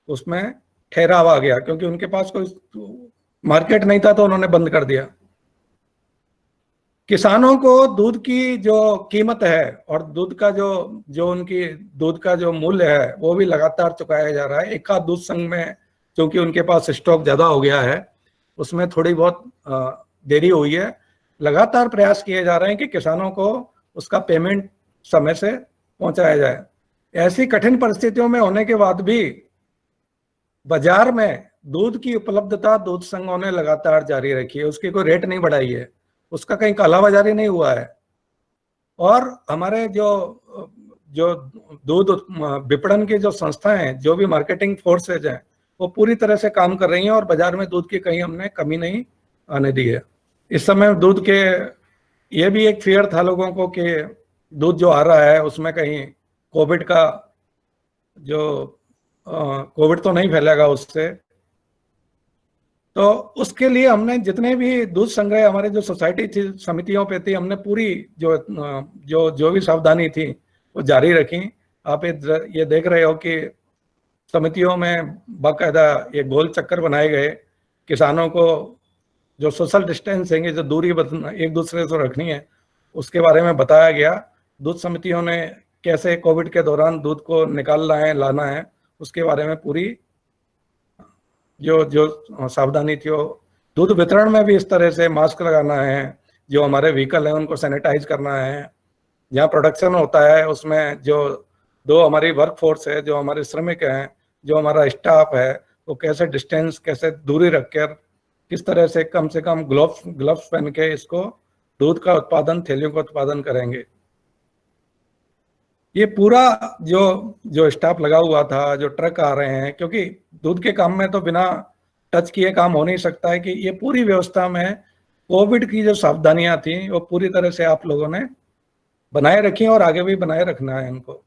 उसमें ठहराव आ गया, क्योंकि उनके पास कोई मार्केट नहीं था तो उन्होंने बंद कर दिया। किसानों को दूध की जो कीमत है और दूध का जो उनकी दूध का जो मूल्य है वो भी लगातार चुकाया जा रहा है। एक आध दूध संघ में क्योंकि उनके पास स्टॉक ज्यादा हो गया है, उसमें थोड़ी बहुत देरी हुई है। लगातार प्रयास किए जा रहे हैं कि किसानों को उसका पेमेंट समय से पहुंचाया जाए। ऐसी कठिन परिस्थितियों में होने के बाद भी बाजार में दूध की उपलब्धता दूध संघों ने लगातार जारी रखी है, उसकी कोई रेट नहीं बढ़ाई है, उसका कहीं कालाबाजारी नहीं हुआ है। और हमारे जो दूध विपणन की जो संस्थाएं हैं, जो भी मार्केटिंग फोर्सेज हैं, वो पूरी तरह से काम कर रही हैं और बाजार में दूध की कहीं हमने कमी नहीं आने दी है। इस समय दूध के ये भी एक फियर था लोगों को कि दूध जो आ रहा है उसमें कहीं कोविड का जो कोविड तो नहीं फैलेगा उससे। तो उसके लिए हमने जितने भी दूध संग्रह हमारे जो सोसाइटी थी, समितियों पे थी, हमने पूरी जो भी सावधानी थी वो जारी रखी। आप ये देख रहे हो कि समितियों में बाकायदा ये गोल चक्कर बनाए गए, किसानों को जो सोशल डिस्टेंसिंग है, जो दूरी एक दूसरे से रखनी है, उसके बारे में बताया गया। दूध समितियों ने कैसे कोविड के दौरान दूध को निकालना है, लाना है, उसके बारे में पूरी जो सावधानी थी। दूध वितरण में भी इस तरह से मास्क लगाना है, जो हमारे व्हीकल हैं उनको सैनिटाइज करना है, जहाँ प्रोडक्शन होता है उसमें जो हमारी वर्क फोर्स है, जो हमारे श्रमिक हैं, जो हमारा स्टाफ है, वो कैसे डिस्टेंस, कैसे दूरी रखकर, किस तरह से कम ग्लव्स पहन के इसको दूध का उत्पादन, थैलियों का उत्पादन करेंगे। ये पूरा जो स्टाफ लगा हुआ था, जो ट्रक आ रहे हैं, क्योंकि दूध के काम में तो बिना टच किए काम हो नहीं सकता है, कि ये पूरी व्यवस्था में कोविड की जो सावधानियां थी वो पूरी तरह से आप लोगों ने बनाए रखी और आगे भी बनाए रखना है इनको।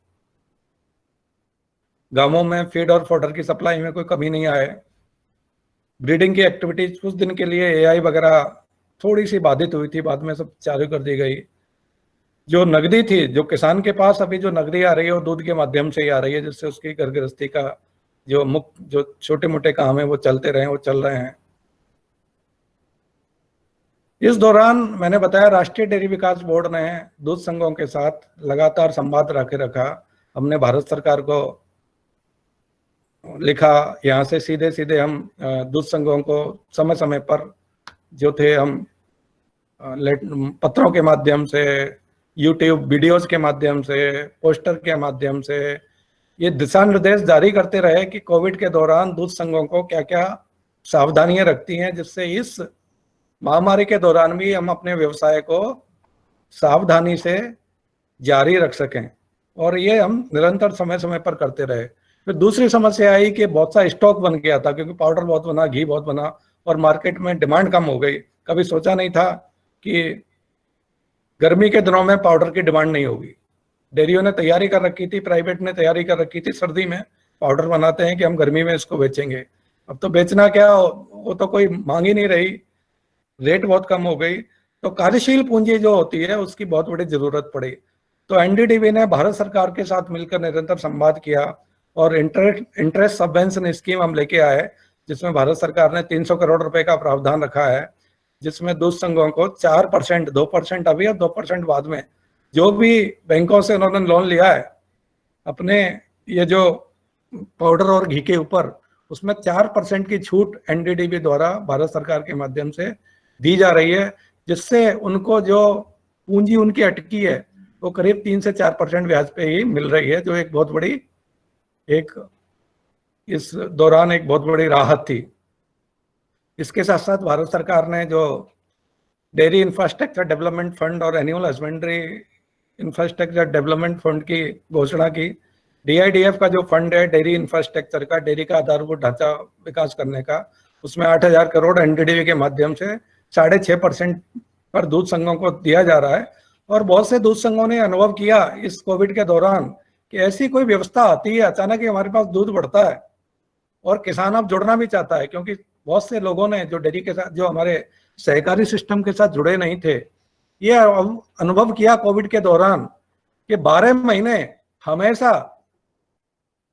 गांवों में फीड और फोडर की सप्लाई में कोई कमी नहीं आए। ब्रीडिंग की एक्टिविटीज कुछ दिन के लिए एआई वगैरह थोड़ी सी बाधित हुई थी, बाद में सब चालू कर दी गई। जो नकदी थी, जो किसान के पास अभी जो नकदी आ रही है वो दूध के माध्यम से ही आ रही है, जिससे उसकी घर गृहस्थी का जो छोटे मोटे काम है वो चलते रहे, वो चल रहे हैं। इस दौरान मैंने बताया राष्ट्रीय डेयरी विकास बोर्ड ने दूध संघों के साथ लगातार संवाद रखा। हमने भारत सरकार को लिखा, यहाँ से सीधे हम दूध संघों को समय समय पर जो थे हम पत्रों के माध्यम से, यूट्यूब वीडियोस के माध्यम से, पोस्टर के माध्यम से ये दिशा निर्देश जारी करते रहे कि कोविड के दौरान दूध संघों को क्या क्या सावधानियां रखती हैं, जिससे इस महामारी के दौरान भी हम अपने व्यवसाय को सावधानी से जारी रख सकें। और ये हम निरंतर समय समय पर करते रहे। फिर दूसरी समस्या आई कि बहुत सा स्टॉक बन गया था, क्योंकि पाउडर बहुत बना, घी बहुत बना और मार्केट में डिमांड कम हो गई। कभी सोचा नहीं था कि गर्मी के दिनों में पाउडर की डिमांड नहीं होगी। डेयरियों ने तैयारी कर रखी थी, प्राइवेट ने तैयारी कर रखी थी, सर्दी में पाउडर बनाते हैं कि हम गर्मी में इसको बेचेंगे। अब तो बेचना क्या, वो तो कोई मांग ही नहीं रही, रेट बहुत कम हो गई। तो कार्यशील पूंजी जो होती है उसकी बहुत बड़ी जरूरत पड़ी। तो एनडीडीबी ने भारत सरकार के साथ मिलकर निरंतर संवाद किया और इंटरेस्ट सबवेंशन स्कीम हम लेके आए, जिसमें भारत सरकार ने 300 करोड़ रुपए का प्रावधान रखा है, जिसमें दूध संघों को 4%, 2% अभी और 2% बाद में, जो भी बैंकों से उन्होंने लोन लिया है अपने ये जो पाउडर और घी के ऊपर, उसमें 4% की छूट एनडीडीबी द्वारा भारत सरकार के माध्यम से दी जा रही है, जिससे उनको जो पूंजी उनकी अटकी है वो करीब 3 से 4% ब्याज पे ही मिल रही है, जो एक बहुत बड़ी एक इस दौरान एक बहुत बड़ी राहत थी। इसके साथ साथ भारत सरकार ने जो डेयरी इंफ्रास्ट्रक्चर डेवलपमेंट फंड और annual husbandry infrastructure development fund की घोषणा की, DIDF का जो फंड है डेयरी इंफ्रास्ट्रक्चर का, डेयरी का आधारभूत ढांचा विकास करने का, उसमें 8,000 करोड़ NDDB के माध्यम से 6.5% पर दूध संघों को दिया जा रहा है। और बहुत से दूध संघों ने अनुभव किया इस कोविड के दौरान कि ऐसी कोई व्यवस्था आती है अचानक ही हमारे पास दूध बढ़ता है और किसान अब जुड़ना भी चाहता है, क्योंकि बहुत से लोगों ने जो डेयरी के साथ, जो हमारे सहकारी सिस्टम के साथ जुड़े नहीं थे, ये अनुभव किया कोविड के दौरान कि 12 महीने हमेशा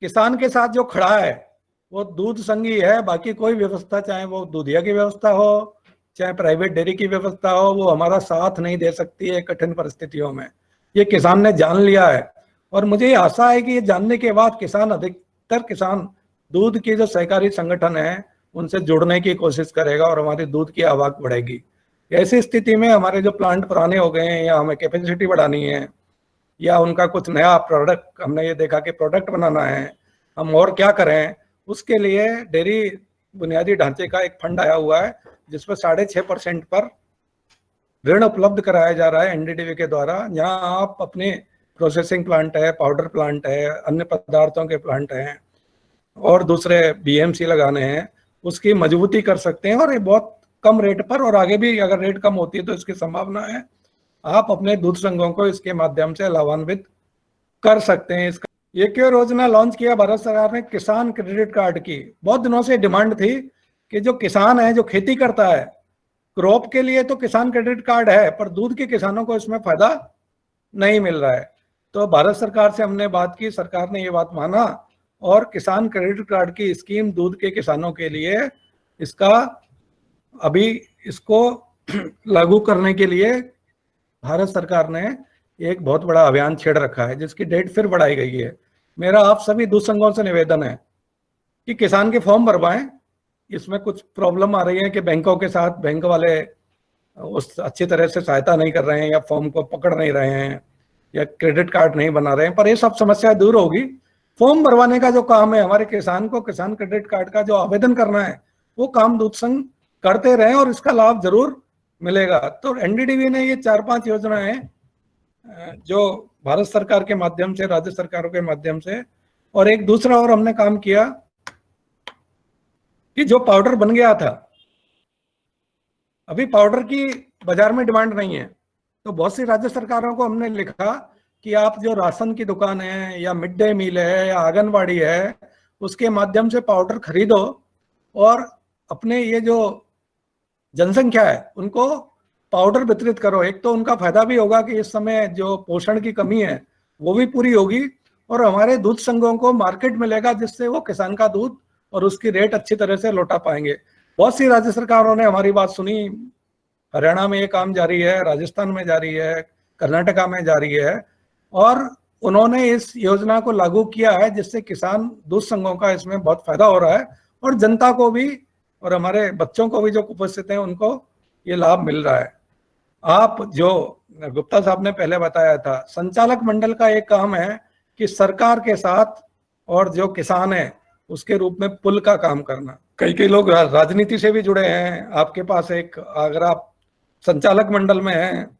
किसान के साथ जो खड़ा है वो दूध संघी है। बाकी कोई व्यवस्था, चाहे वो दूधिया की व्यवस्था हो, चाहे प्राइवेट डेयरी की व्यवस्था हो, वो हमारा साथ नहीं दे सकती है कठिन परिस्थितियों में। ये किसान ने जान लिया है और मुझे ये आशा है कि ये जानने के बाद अधिकतर किसान दूध के जो सहकारी संगठन है उनसे जुड़ने की कोशिश करेगा और हमारी दूध की आवक बढ़ेगी। ऐसी स्थिति में हमारे जो प्लांट पुराने हो गए हैं या हमें कैपेसिटी बढ़ानी है या उनका कुछ नया प्रोडक्ट, हमने ये देखा कि प्रोडक्ट बनाना है, हम और क्या करें, उसके लिए डेयरी बुनियादी ढांचे का एक फंड आया हुआ है जिसमें 6.5% पर ऋण उपलब्ध कराया जा रहा है NDDB के द्वारा। यहाँ आप अपने प्रोसेसिंग प्लांट है, पाउडर प्लांट है, अन्य पदार्थों के प्लांट हैं और दूसरे BMC लगाने हैं, उसकी मजबूती कर सकते हैं और ये बहुत कम रेट पर, और आगे भी अगर रेट कम होती है तो इसकी संभावना है आप अपने दूध संघों को इसके माध्यम से लाभान्वित कर सकते हैं। इसका एक और योजना लॉन्च किया भारत सरकार ने, किसान क्रेडिट कार्ड की। बहुत दिनों से डिमांड थी कि जो किसान है, जो खेती करता है, क्रॉप के लिए तो किसान क्रेडिट कार्ड है पर दूध के किसानों को इसमें फायदा नहीं मिल रहा है। तो भारत सरकार से हमने बात की, सरकार ने ये बात माना और किसान क्रेडिट कार्ड की स्कीम दूध के किसानों के लिए इसको लागू करने के लिए भारत सरकार ने एक बहुत बड़ा अभियान छेड़ रखा है जिसकी डेट फिर बढ़ाई गई है। मेरा आप सभी दूध संघों से निवेदन है कि किसान के फॉर्म भरवाएं। इसमें कुछ प्रॉब्लम आ रही है कि बैंकों के साथ बैंक वाले उस अच्छी तरह से सहायता नहीं कर रहे हैं या फॉर्म को पकड़ नहीं रहे हैं या क्रेडिट कार्ड नहीं बना रहे हैं, पर ये सब समस्या दूर होगी। फॉर्म भरवाने का जो काम है, हमारे किसान को किसान क्रेडिट कार्ड का जो आवेदन करना है, वो काम दूध संघ करते रहे और इसका लाभ जरूर मिलेगा। तो NDDB ने ये 4-5 योजनाएं जो भारत सरकार के माध्यम से, राज्य सरकारों के माध्यम से, और एक दूसरा और हमने काम किया कि जो पाउडर बन गया था, अभी पाउडर की बाजार में डिमांड नहीं है, तो बहुत सी राज्य सरकारों को हमने लिखा कि आप जो राशन की दुकान है या मिड डे मील है या आंगनबाड़ी है, उसके माध्यम से पाउडर खरीदो और अपने ये जो जनसंख्या है उनको पाउडर वितरित करो। एक तो उनका फायदा भी होगा कि इस समय जो पोषण की कमी है वो भी पूरी होगी और हमारे दूध संघों को मार्केट मिलेगा जिससे वो किसान का दूध और उसकी रेट अच्छी तरह से लौटा पाएंगे। बहुत सी राज्य सरकारों ने हमारी बात सुनी। हरियाणा में ये काम जारी है, राजस्थान में जारी है, कर्नाटका में जारी है और उन्होंने इस योजना को लागू किया है जिससे किसान दूध संघों का इसमें बहुत फायदा हो रहा है और जनता को भी और हमारे बच्चों को भी जो कुपोषित हैं उनको ये लाभ मिल रहा है। आप जो गुप्ता साहब ने पहले बताया था, संचालक मंडल का एक काम है कि सरकार के साथ और जो किसान है उसके रूप में पुल का काम करना। कई लोग राजनीति से भी जुड़े हैं। आपके पास एक, अगर आप संचालक मंडल में हैं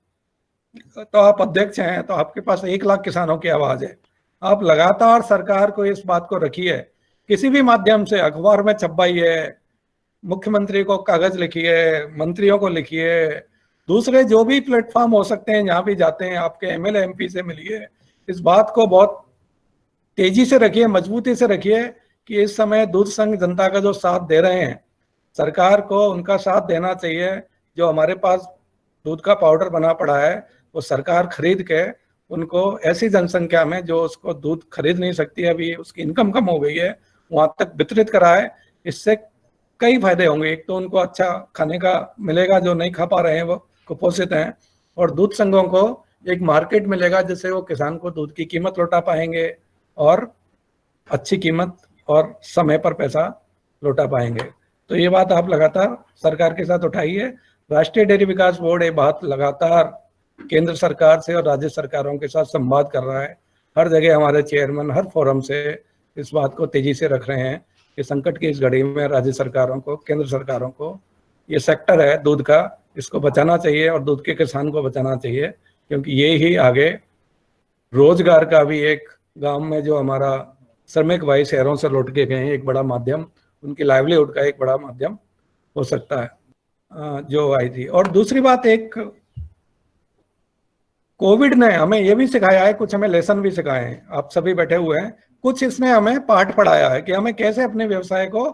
तो आप अध्यक्ष हैं तो आपके पास 1 लाख किसानों की आवाज है। आप लगातार सरकार को इस बात को रखिए, किसी भी माध्यम से अखबार में छपवाइए, मुख्यमंत्री को कागज लिखिए, मंत्रियों को लिखिए, दूसरे जो भी प्लेटफॉर्म हो सकते हैं जहां भी जाते हैं, आपके MLA MP से मिलिए। इस बात को बहुत तेजी से रखिए, मजबूती से रखिए कि इस समय दूध संघ जनता का जो साथ दे रहे हैं, सरकार को उनका साथ देना चाहिए। जो हमारे पास दूध का पाउडर बना पड़ा है वो सरकार खरीद के उनको ऐसी जनसंख्या में जो उसको दूध खरीद नहीं सकती, अभी उसकी इनकम कम हो गई है, वहां तक वितरित कराए। इससे कई फायदे होंगे। एक तो उनको अच्छा खाने का मिलेगा, जो नहीं खा पा रहे हैं वो कुपोषित हैं, और दूध संघों को एक मार्केट मिलेगा जिससे वो किसान को दूध की कीमत लौटा पाएंगे और अच्छी कीमत और समय पर पैसा लौटा पाएंगे। तो ये बात आप लगातार सरकार के साथ उठाइए। राष्ट्रीय डेयरी विकास बोर्ड ये बात लगातार केंद्र सरकार से और राज्य सरकारों के साथ संवाद कर रहा है। हर जगह हमारे चेयरमैन हर फोरम से इस बात को तेजी से रख रहे हैं कि संकट की इस घड़ी में राज्य सरकारों को, केंद्र सरकारों को ये सेक्टर है दूध का, इसको बचाना चाहिए और दूध के किसान को बचाना चाहिए, क्योंकि ये ही आगे रोजगार का भी एक, गांव में जो हमारा श्रमिक भाई शहरों से लौट के गए हैं, एक बड़ा माध्यम, उनकी लाइवलीहुड का एक बड़ा माध्यम हो सकता है जो आई थी। और दूसरी बात, एक कोविड ने हमें ये भी सिखाया है, कुछ हमें लेसन भी सिखाए हैं, आप सभी बैठे हुए हैं, कुछ इसने हमें पाठ पढ़ाया है कि हमें कैसे अपने व्यवसाय को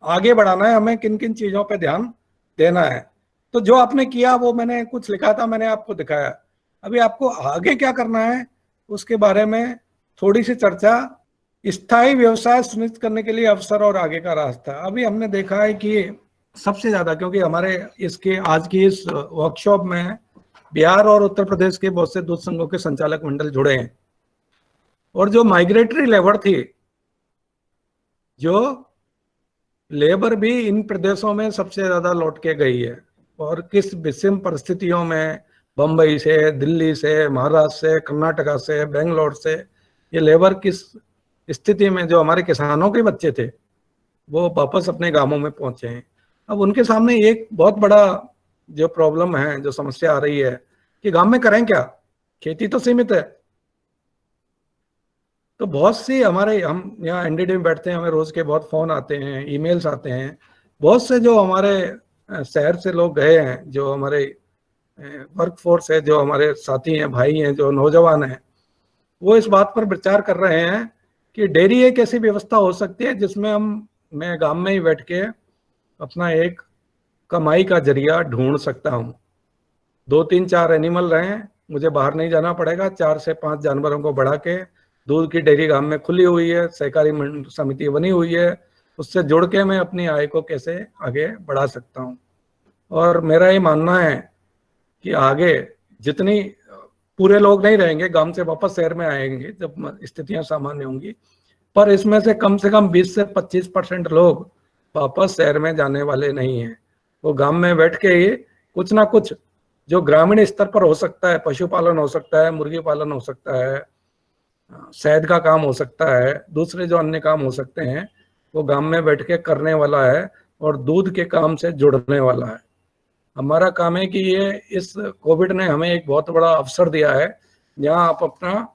आगे बढ़ाना है, हमें किन किन चीजों पे ध्यान देना है। तो जो आपने किया वो मैंने कुछ लिखा था, मैंने आपको दिखाया। अभी आपको आगे क्या करना है उसके बारे में थोड़ी सी चर्चा। स्थायी व्यवसाय सुनिश्चित करने के लिए अवसर और आगे का रास्ता। अभी हमने देखा है कि सबसे ज्यादा, क्योंकि हमारे इसके आज की इस वर्कशॉप में बिहार और उत्तर प्रदेश के बहुत से दूध संघों के संचालक मंडल जुड़े हैं, और जो माइग्रेटरी लेबर थी, जो लेबर भी इन प्रदेशों में सबसे ज्यादा लौट के गई है, और किस विषम परिस्थितियों में बंबई से, दिल्ली से, महाराष्ट्र से, कर्नाटका से, बेंगलोर से ये लेबर किस स्थिति में, जो हमारे किसानों के बच्चे थे वो वापस अपने गांवों में पहुंचे हैं। अब उनके सामने एक बहुत बड़ा जो प्रॉब्लम है, जो समस्या आ रही है कि गांव में करें क्या, खेती तो सीमित है। तो बहुत सी हमारे, हम यहाँ एनडीडी में बैठते हैं, हमें रोज के बहुत फोन आते हैं, ईमेल्स आते हैं, बहुत से जो हमारे शहर से लोग गए हैं, जो हमारे वर्कफोर्स है, जो हमारे साथी हैं, भाई हैं, जो नौजवान हैं, वो इस बात पर विचार कर रहे हैं कि डेयरी एक ऐसी व्यवस्था हो सकती है जिसमें मैं गांव में ही बैठ के अपना एक कमाई का जरिया ढूंढ सकता हूँ। 2-3-4 एनिमल रहें, मुझे बाहर नहीं जाना पड़ेगा, 4 से 5 जानवरों को बढ़ा के दूध की डेयरी गांव में खुली हुई है, सहकारी समिति बनी हुई है, उससे जुड़ के मैं अपनी आय को कैसे आगे बढ़ा सकता हूँ। और मेरा ये मानना है कि आगे जितनी, पूरे लोग नहीं रहेंगे, गांव से वापस शहर में आएंगे जब स्थितियां सामान्य होंगी, पर इसमें से कम 20 से 25% लोग वापस शहर में जाने वाले नहीं हैं। वो गांव में बैठ के ही कुछ ना कुछ जो ग्रामीण स्तर पर हो सकता है, पशुपालन हो सकता है, मुर्गी पालन हो सकता है, शहद का काम हो सकता है, दूसरे जो अन्य काम हो सकते हैं, वो गांव में बैठ के करने वाला है और दूध के काम से जुड़ने वाला है। हमारा काम है कि ये, इस कोविड ने हमें एक बहुत बड़ा अवसर दिया है जहां आप अपना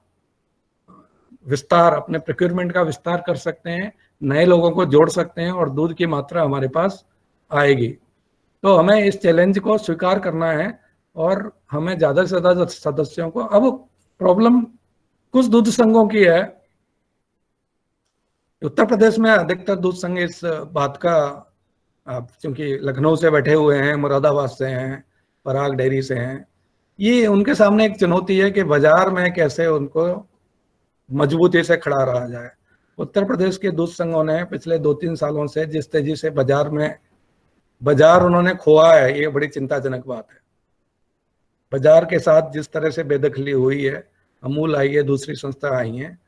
विस्तार, अपने प्रोक्योरमेंट का विस्तार कर सकते हैं, नए लोगों को जोड़ सकते हैं और दूध की मात्रा हमारे पास आएगी। तो हमें इस चैलेंज को स्वीकार करना है और हमें ज्यादा से ज्यादा सदस्यों को, अब प्रॉब्लम कुछ दूध संघों की है, उत्तर प्रदेश में अधिकतर दूध संघ इस बात का, आप क्योंकि लखनऊ से बैठे हुए हैं, मुरादाबाद से हैं, पराग डेयरी से हैं, ये उनके सामने एक चुनौती है कि बाजार में कैसे उनको मजबूती से खड़ा रहा जाए। उत्तर प्रदेश के दूध संघों ने पिछले 2-3 सालों से जिस तेजी से बाजार उन्होंने खोआ है, ये बड़ी चिंताजनक बात है। बाजार के साथ जिस तरह से बेदखली हुई है, अमूल आई है, दूसरी संस्था आई हैं,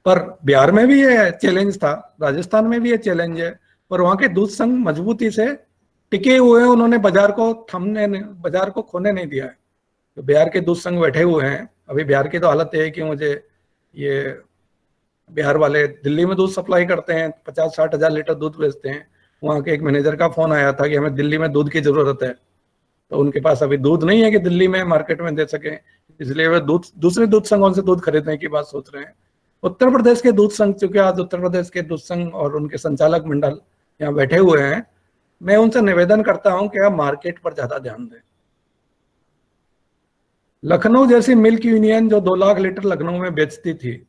पर बिहार में भी ये चैलेंज था, राजस्थान में भी ये चैलेंज है, पर वहां के दूध संघ मजबूती से टिके हुए हैं, उन्होंने बाजार को खोने नहीं दिया है। तो बिहार के दूध संघ बैठे हुए हैं। अभी बिहार की तो हालत है कि मुझे ये बिहार वाले दिल्ली में दूध सप्लाई करते हैं, 50-60 हजार लीटर दूध बेचते हैं। वहाँ के एक मैनेजर का फोन आया था कि हमें दिल्ली में दूध की जरूरत है, तो उनके पास अभी दूध नहीं है कि दिल्ली में मार्केट में दे सके, इसलिए वे दूसरे दूध संघों से दूध खरीदने की बात सोच रहे हैं। उत्तर प्रदेश के दूध संघ, चूंकि आज उत्तर प्रदेश के दूध संघ और उनके संचालक मंडल यहाँ बैठे हुए हैं, मैं उनसे निवेदन करता हूं कि आप मार्केट पर ज्यादा ध्यान दें। लखनऊ जैसी मिल्क यूनियन जो 2 लाख लीटर लखनऊ में बेचती थी,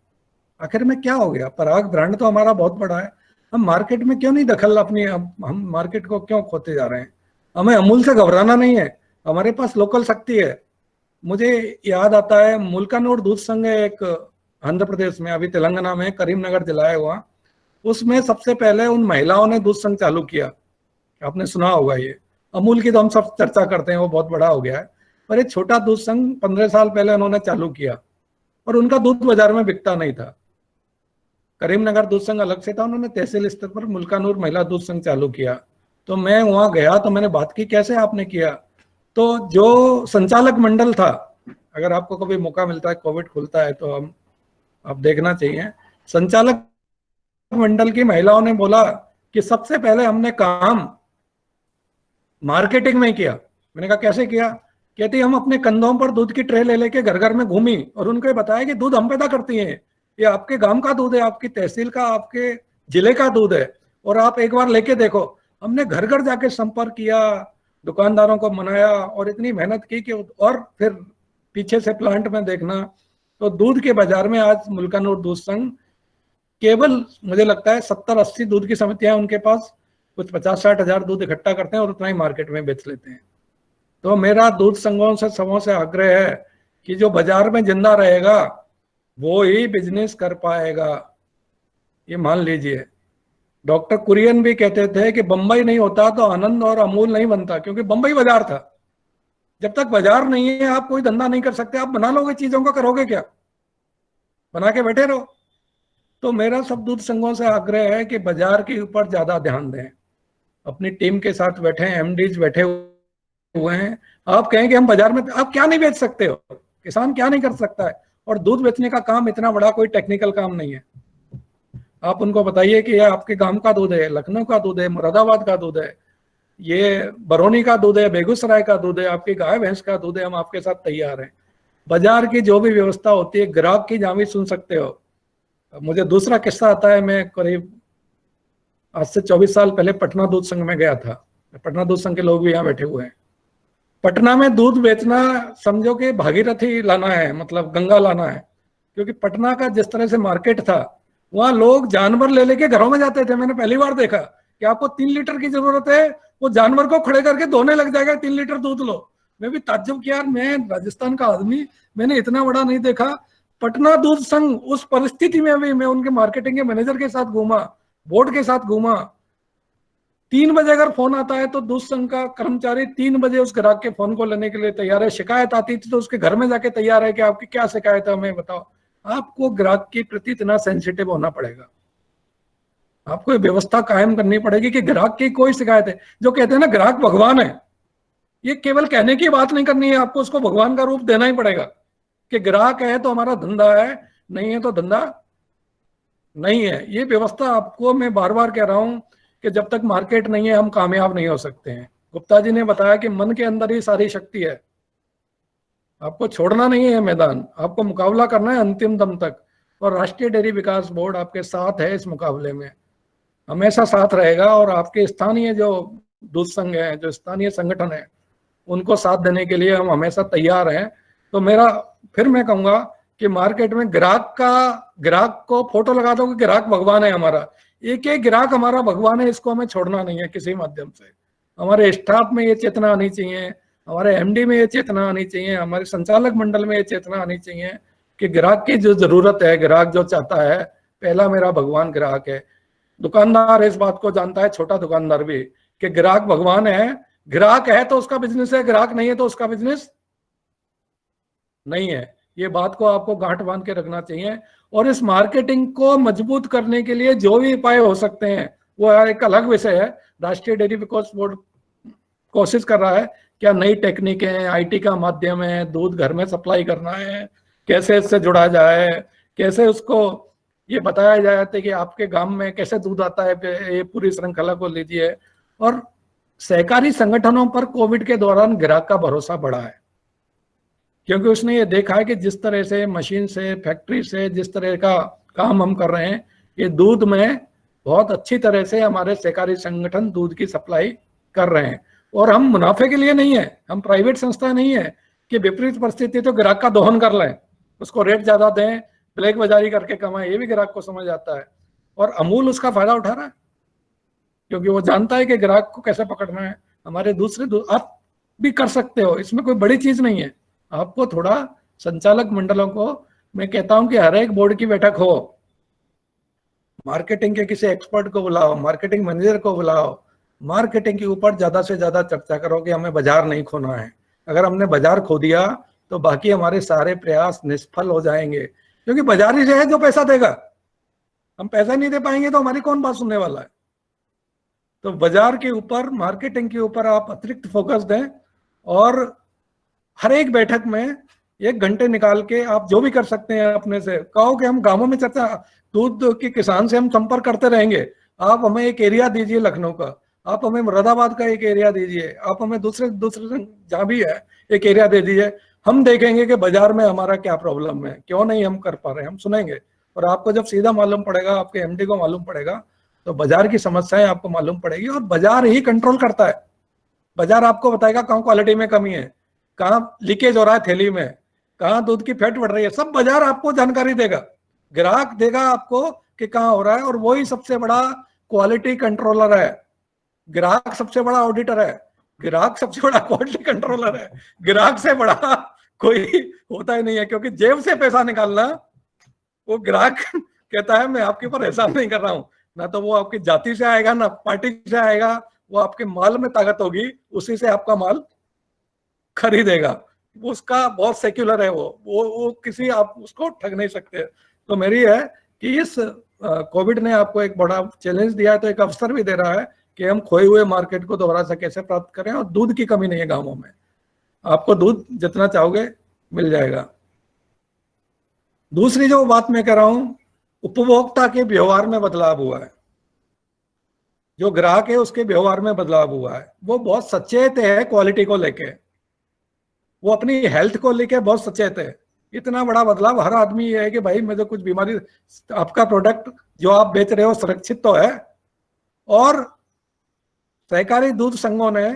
आखिर में क्या हो गया? पराग ब्रांड तो हमारा बहुत बड़ा है, हम मार्केट में क्यों नहीं दखल अपनी, हम मार्केट को क्यों खोते जा रहे हैं? हमें अमूल से घबराना नहीं है, हमारे पास लोकल शक्ति है। मुझे याद आता है मुल्कानूर दूध संघ है एक आंध्र प्रदेश में, अभी तेलंगाना में करीमनगर जिला है वहाँ, उसमें सबसे पहले उन महिलाओं ने दूध संघ चालू किया, आपने सुना होगा। ये अमूल की तो हम सब चर्चा करते हैं, वो बहुत बड़ा हो गया है, पर एक छोटा दूध संघ 15 साल पहले उन्होंने चालू किया और उनका दूध बाजार में बिकता नहीं था। करीमनगर दूध संघ अलग से था, उन्होंने तहसील स्तर पर मुल्कानूर महिला दूध संघ चालू किया। तो मैं वहां गया तो मैंने बात की, कैसे आपने किया? तो जो संचालक मंडल था, अगर आपको कभी मौका मिलता है, कोविड खुलता है तो आप देखना चाहिए, संचालक मंडल की महिलाओं ने बोला कि सबसे पहले हमने काम मार्केटिंग में किया। मैंने कहा कैसे किया? कहती हम अपने कंधों पर दूध की ट्रे ले लेके घर घर में घूमी और उनको ये बताया कि दूध हम पैदा करती हैं, ये आपके गांव का दूध है, आपकी तहसील का, आपके जिले का दूध है, और आप एक बार लेके देखो। हमने घर घर जाके संपर्क किया, दुकानदारों को मनाया और इतनी मेहनत की कि, और फिर पीछे से प्लांट में देखना तो दूध के बाजार में आज मुल्कानूर दूध संघ केवल मुझे लगता है 70-80 दूध की समितियां उनके पास, कुछ 50-60 हजार दूध इकट्ठा करते हैं और उतना ही मार्केट में बेच लेते हैं। तो मेरा दूध संघों से सबों से आग्रह है कि जो बाजार में जिंदा रहेगा वो ही बिजनेस कर पाएगा, ये मान लीजिए। डॉक्टर कुरियन भी कहते थे कि बंबई नहीं होता तो आनंद और अमूल नहीं बनता, क्योंकि बंबई बाजार था। जब तक बाजार नहीं है आप कोई धंधा नहीं कर सकते। आप बना लोगे चीजों को, करोगे क्या? बना के बैठे रहो। तो मेरा सब दूध संघों से आग्रह है कि बाजार के ऊपर ज्यादा ध्यान दें। अपनी टीम के साथ बैठे, एमडीज बैठे हुए हैं, आप कहें कि हम बाजार में, आप क्या नहीं बेच सकते हो? किसान क्या नहीं कर सकता है? और दूध बेचने का काम इतना बड़ा कोई टेक्निकल काम नहीं है। आप उनको बताइए कि यह आपके गांव का दूध है, लखनऊ का दूध है, मुरादाबाद का दूध है, ये बरौनी का दूध है, बेगूसराय का दूध है, आपकी गाय भैंस का दूध है, हम आपके साथ तैयार हैं। बाजार की जो भी व्यवस्था होती है, ग्राहक की जहां भी सुन सकते हो। मुझे दूसरा किस्सा आता है, मैं करीब आज से 24 साल पहले पटना दूध संघ में गया था। पटना दूध संघ के लोग भी यहाँ बैठे हुए हैं। पटना में दूध बेचना समझो कि भागीरथी लाना है, मतलब गंगा लाना है, क्योंकि पटना का जिस तरह से मार्केट था, वहां लोग जानवर ले लेके घरों में जाते थे। मैंने पहली बार देखा कि आपको 3 लीटर की जरूरत है, वो जानवर को खड़े करके धोने लग जाएगा, 3 लीटर दूध लो। मैं भी ताज्जुब किया, मैं राजस्थान का आदमी, मैंने इतना बड़ा नहीं देखा। पटना दूध संघ उस परिस्थिति में भी मैं उनके मार्केटिंग के मैनेजर के साथ घूमा, बोर्ड के साथ घूमा। 3 बजे अगर फोन आता है तो दूध संघ का कर्मचारी 3 बजे उस ग्राहक के फोन को लेने के लिए तैयार है। शिकायत आती थी तो उसके घर में जाके तैयार है कि आपकी क्या शिकायत है, हमें बताओ। आपको ग्राहक के प्रति इतना सेंसिटिव होना पड़ेगा, आपको ये व्यवस्था कायम करनी पड़ेगी कि ग्राहक की कोई शिकायत है। जो कहते हैं ना ग्राहक भगवान है, ये केवल कहने की बात नहीं करनी है, आपको उसको भगवान का रूप देना ही पड़ेगा कि ग्राहक है तो हमारा धंधा है, नहीं है तो धंधा नहीं है। ये व्यवस्था आपको मैं बार बार कह रहा हूं कि जब तक मार्केट नहीं है हम कामयाब नहीं हो सकते हैं। गुप्ता जी ने बताया कि मन के अंदर ही सारी शक्ति है, आपको छोड़ना नहीं है मैदान, आपको मुकाबला करना है अंतिम दम तक। और राष्ट्रीय डेयरी विकास बोर्ड आपके साथ है, इस मुकाबले में हमेशा साथ रहेगा। और आपके स्थानीय जो दूध संघ है, जो स्थानीय संगठन है, उनको साथ देने के लिए हम हमेशा तैयार हैं। तो मेरा फिर मैं कहूंगा कि मार्केट में ग्राहक को फोटो लगा दो कि ग्राहक भगवान है हमारा। एक एक ग्राहक हमारा भगवान है, इसको हमें छोड़ना नहीं है किसी माध्यम से। हमारे स्टाफ में ये चेतना आनी चाहिए, हमारे एमडी में ये चेतना आनी चाहिए, हमारे संचालक मंडल में ये चेतना आनी चाहिए कि ग्राहक की जो जरूरत है, ग्राहक जो चाहता है, पहला मेरा भगवान ग्राहक है। दुकानदार इस बात को जानता है, छोटा दुकानदार भी, कि ग्राहक भगवान है। ग्राहक है तो उसका बिजनेस है, ग्राहक नहीं है तो उसका बिजनेस नहीं है। ये बात को आपको गांठ बांध के रखना चाहिए। और इस मार्केटिंग को मजबूत करने के लिए जो भी उपाय हो सकते हैं वो एक अलग विषय है। राष्ट्रीय डेयरी विकास बोर्ड कोशिश कर रहा है, क्या नई टेक्निक है, आईटी का माध्यम है, दूध घर में सप्लाई करना है, कैसे इससे जुड़ा जाए, कैसे उसको ये बताया जाए कि आपके गांव में कैसे दूध आता है, ये पूरी श्रृंखला को लीजिए। और सहकारी संगठनों पर कोविड के दौरान ग्राहक का भरोसा बढ़ा है, क्योंकि उसने ये देखा है कि जिस तरह से मशीन से, फैक्ट्री से जिस तरह का काम हम कर रहे हैं, ये दूध में बहुत अच्छी तरह से हमारे सहकारी संगठन दूध की सप्लाई कर रहे हैं। और हम मुनाफे के लिए नहीं है, हम प्राइवेट संस्था नहीं है कि विपरीत परिस्थिति तो ग्राहक का दोहन कर लें, उसको रेट ज्यादा दें, ब्लैक बाजारी करके कमाएं, ये भी ग्राहक को समझ आता है। और अमूल उसका फायदा उठा रहा है, क्योंकि वो जानता है कि ग्राहक को कैसे पकड़ना है। हमारे दूसरे आप भी कर सकते हो, इसमें कोई बड़ी चीज नहीं है। आपको थोड़ा संचालक मंडलों को मैं कहता हूं कि हर एक बोर्ड की बैठक हो, मार्केटिंग के किसी एक्सपर्ट को बुलाओ, मार्केटिंग मैनेजर को बुलाओ, मार्केटिंग के ऊपर ज्यादा से ज्यादा चर्चा करो कि हमें बाजार नहीं खोना है। अगर हमने बाजार खो दिया तो बाकी हमारे सारे प्रयास निष्फल हो जाएंगे, क्योंकि बाजार ही है जो पैसा देगा। हम पैसा नहीं दे पाएंगे तो हमारी कौन बात सुनने वाला है। तो बाजार के ऊपर, मार्केटिंग के ऊपर आप अतिरिक्त फोकस दें। और हर एक बैठक में 1 घंटे निकाल के आप जो भी कर सकते हैं अपने से, कहो कि हम गांवों में चर्चा, दूध के किसान से हम संपर्क करते रहेंगे, आप हमें एक एरिया दीजिए लखनऊ का, आप हमें मुरादाबाद का एक एरिया दीजिए, आप हमें दूसरे दूसरे जहाँ भी है एक एरिया दे दीजिए, हम देखेंगे कि बाजार में हमारा क्या प्रॉब्लम है, क्यों नहीं हम कर पा रहे हैं, हम सुनेंगे। और आपको जब सीधा मालूम पड़ेगा, आपके एमडी को मालूम पड़ेगा, तो बाजार की समस्याएं आपको मालूम पड़ेगी और बाजार ही कंट्रोल करता है। बाजार आपको बताएगा कहाँ क्वालिटी में कमी है, कहाँ लीकेज हो रहा है थैली में, कहाँ दूध की फैट बढ़ रही है, सब बाजार आपको जानकारी देगा। ग्राहक देगा आपको कि कहाँ हो रहा है, और वही सबसे बड़ा क्वालिटी कंट्रोलर है। ग्राहक सबसे बड़ा ऑडिटर है, ग्राहक सबसे बड़ा क्वालिटी कंट्रोलर है। ग्राहक से बड़ा कोई होता ही नहीं है, क्योंकि जेब से पैसा निकालना, वो ग्राहक कहता है मैं आपके ऊपर एहसान नहीं कर रहा हूं, ना तो वो आपकी जाति से आएगा ना पार्टी से आएगा, वो आपके माल में ताकत होगी, उसी से आपका माल खरीदेगा। उसका बहुत सेक्युलर है, वो किसी आप उसको ठग नहीं सकते। तो मेरी है कि इस कोविड ने आपको एक बड़ा चैलेंज दिया है, तो एक अवसर भी दे रहा है कि हम खोए हुए मार्केट को दोबारा से कैसे प्राप्त करें। और दूध की कमी नहीं है गांवों में, आपको दूध जितना चाहोगे मिल जाएगा। दूसरी जो बात मैं कह रहा हूं, उपभोक्ता के व्यवहार में बदलाव हुआ है। जो ग्राहक है उसके व्यवहार में बदलाव हुआ है, वो बहुत सचेत है क्वालिटी को लेके, वो अपनी हेल्थ को लेके बहुत सचेत है। इतना बड़ा बदलाव, हर आदमी ये है कि भाई मुझे कुछ बीमारी, आपका प्रोडक्ट जो आप बेच रहे हो सुरक्षित तो है। और सहकारी दूध संघों ने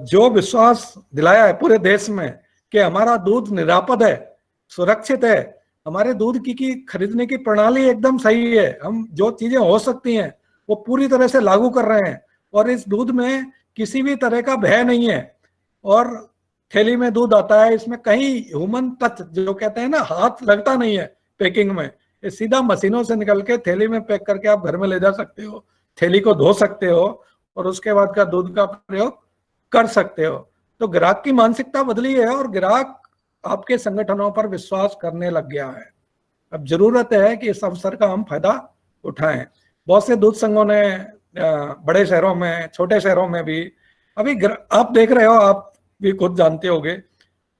जो विश्वास दिलाया है पूरे देश में कि हमारा दूध निरापद है, सुरक्षित है, हमारे दूध की खरीदने की प्रणाली एकदम सही है, हम जो चीजें हो सकती हैं वो पूरी तरह से लागू कर रहे हैं, और इस दूध में किसी भी तरह का भय नहीं है। और थैली में दूध आता है, इसमें कहीं ह्यूमन टच जो कहते हैं ना, हाथ लगता नहीं है पैकिंग में, ये सीधा मशीनों से निकल के थैली में पैक करके आप घर में ले जा सकते हो, थैली को धो सकते हो और उसके बाद का दूध का प्रयोग कर सकते हो। तो ग्राहक की मानसिकता बदली है और ग्राहक आपके संगठनों पर विश्वास करने लग गया है। अब जरूरत है कि इस अवसर का हम फायदा उठाएं। बहुत से दूध संघों ने बड़े शहरों में, छोटे शहरों में भी, अभी आप देख रहे हो, आप भी खुद जानते होंगे,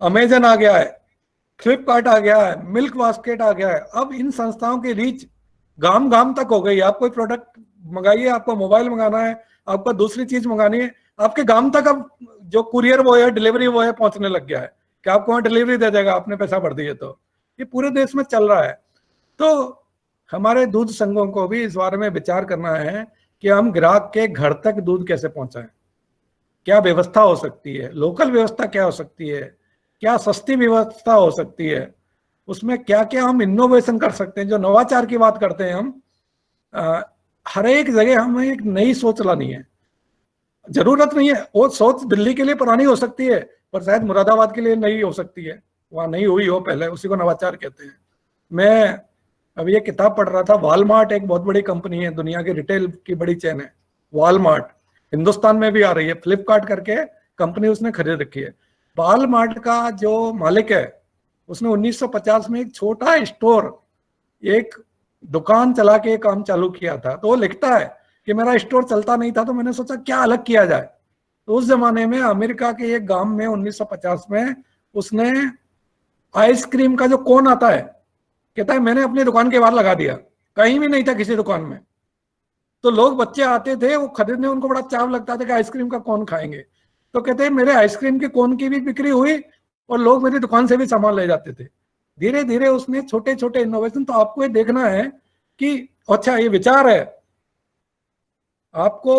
अमेजन आ गया है, फ्लिपकार्ट आ गया है, मिल्क बास्केट आ गया है। अब इन संस्थाओं की रीच गांव गांव तक हो गई। आप कोई प्रोडक्ट मंगाइए, आपको मोबाइल मंगाना है, आपको दूसरी चीज मंगानी है, आपके गांव तक अब जो कुरियर बॉय है, डिलीवरी बॉय है, पहुंचने लग गया है कि आपको वहां डिलीवरी दे देगा, आपने पैसा भर दिए। तो ये पूरे देश में चल रहा है। तो हमारे दूध संघों को भी इस बारे में विचार करना है कि हम ग्राहक के घर तक दूध कैसे पहुंचाएं, क्या व्यवस्था हो सकती है, लोकल व्यवस्था क्या हो सकती है, क्या सस्ती व्यवस्था हो सकती है, उसमें क्या क्या हम इनोवेशन कर सकते हैं। जो नवाचार की बात करते हैं हम, हर एक जगह हमें एक नई सोच लानी है। जरूरत नहीं है वो सोच दिल्ली के लिए पुरानी हो सकती है, पर शायद मुरादाबाद के लिए नई हो सकती है, वहां नहीं हुई हो पहले, उसी को नवाचार कहते हैं। मैं अभी ये किताब पढ़ रहा था, वॉलमार्ट एक बहुत बड़ी कंपनी है, दुनिया की रिटेल की बड़ी चेन है वॉलमार्ट, हिंदुस्तान में भी आ रही है, फ्लिपकार्ट करके कंपनी उसने खरीद रखी है। वॉलमार्ट का जो मालिक है उसने 1950 में एक छोटा स्टोर, एक दुकान चला के काम चालू किया था। तो वो लिखता है कि मेरा स्टोर चलता नहीं था, तो मैंने सोचा क्या अलग किया जाए। तो उस जमाने में अमेरिका के एक गांव में 1950 में उसने आइसक्रीम का जो कोन आता है, कहता है मैंने अपनी दुकान के बाहर लगा दिया, कहीं भी नहीं था किसी दुकान में। तो लोग बच्चे आते थे वो खरीदने, उनको बड़ा चाव लगता था कि आइसक्रीम का कोन खाएंगे। तो कहते हैं मेरे आइसक्रीम के कोन की भी बिक्री हुई और लोग मेरी दुकान से भी सामान ले जाते थे। धीरे धीरे उसने छोटे छोटे इनोवेशन, तो आपको ये देखना है कि अच्छा ये विचार है। आपको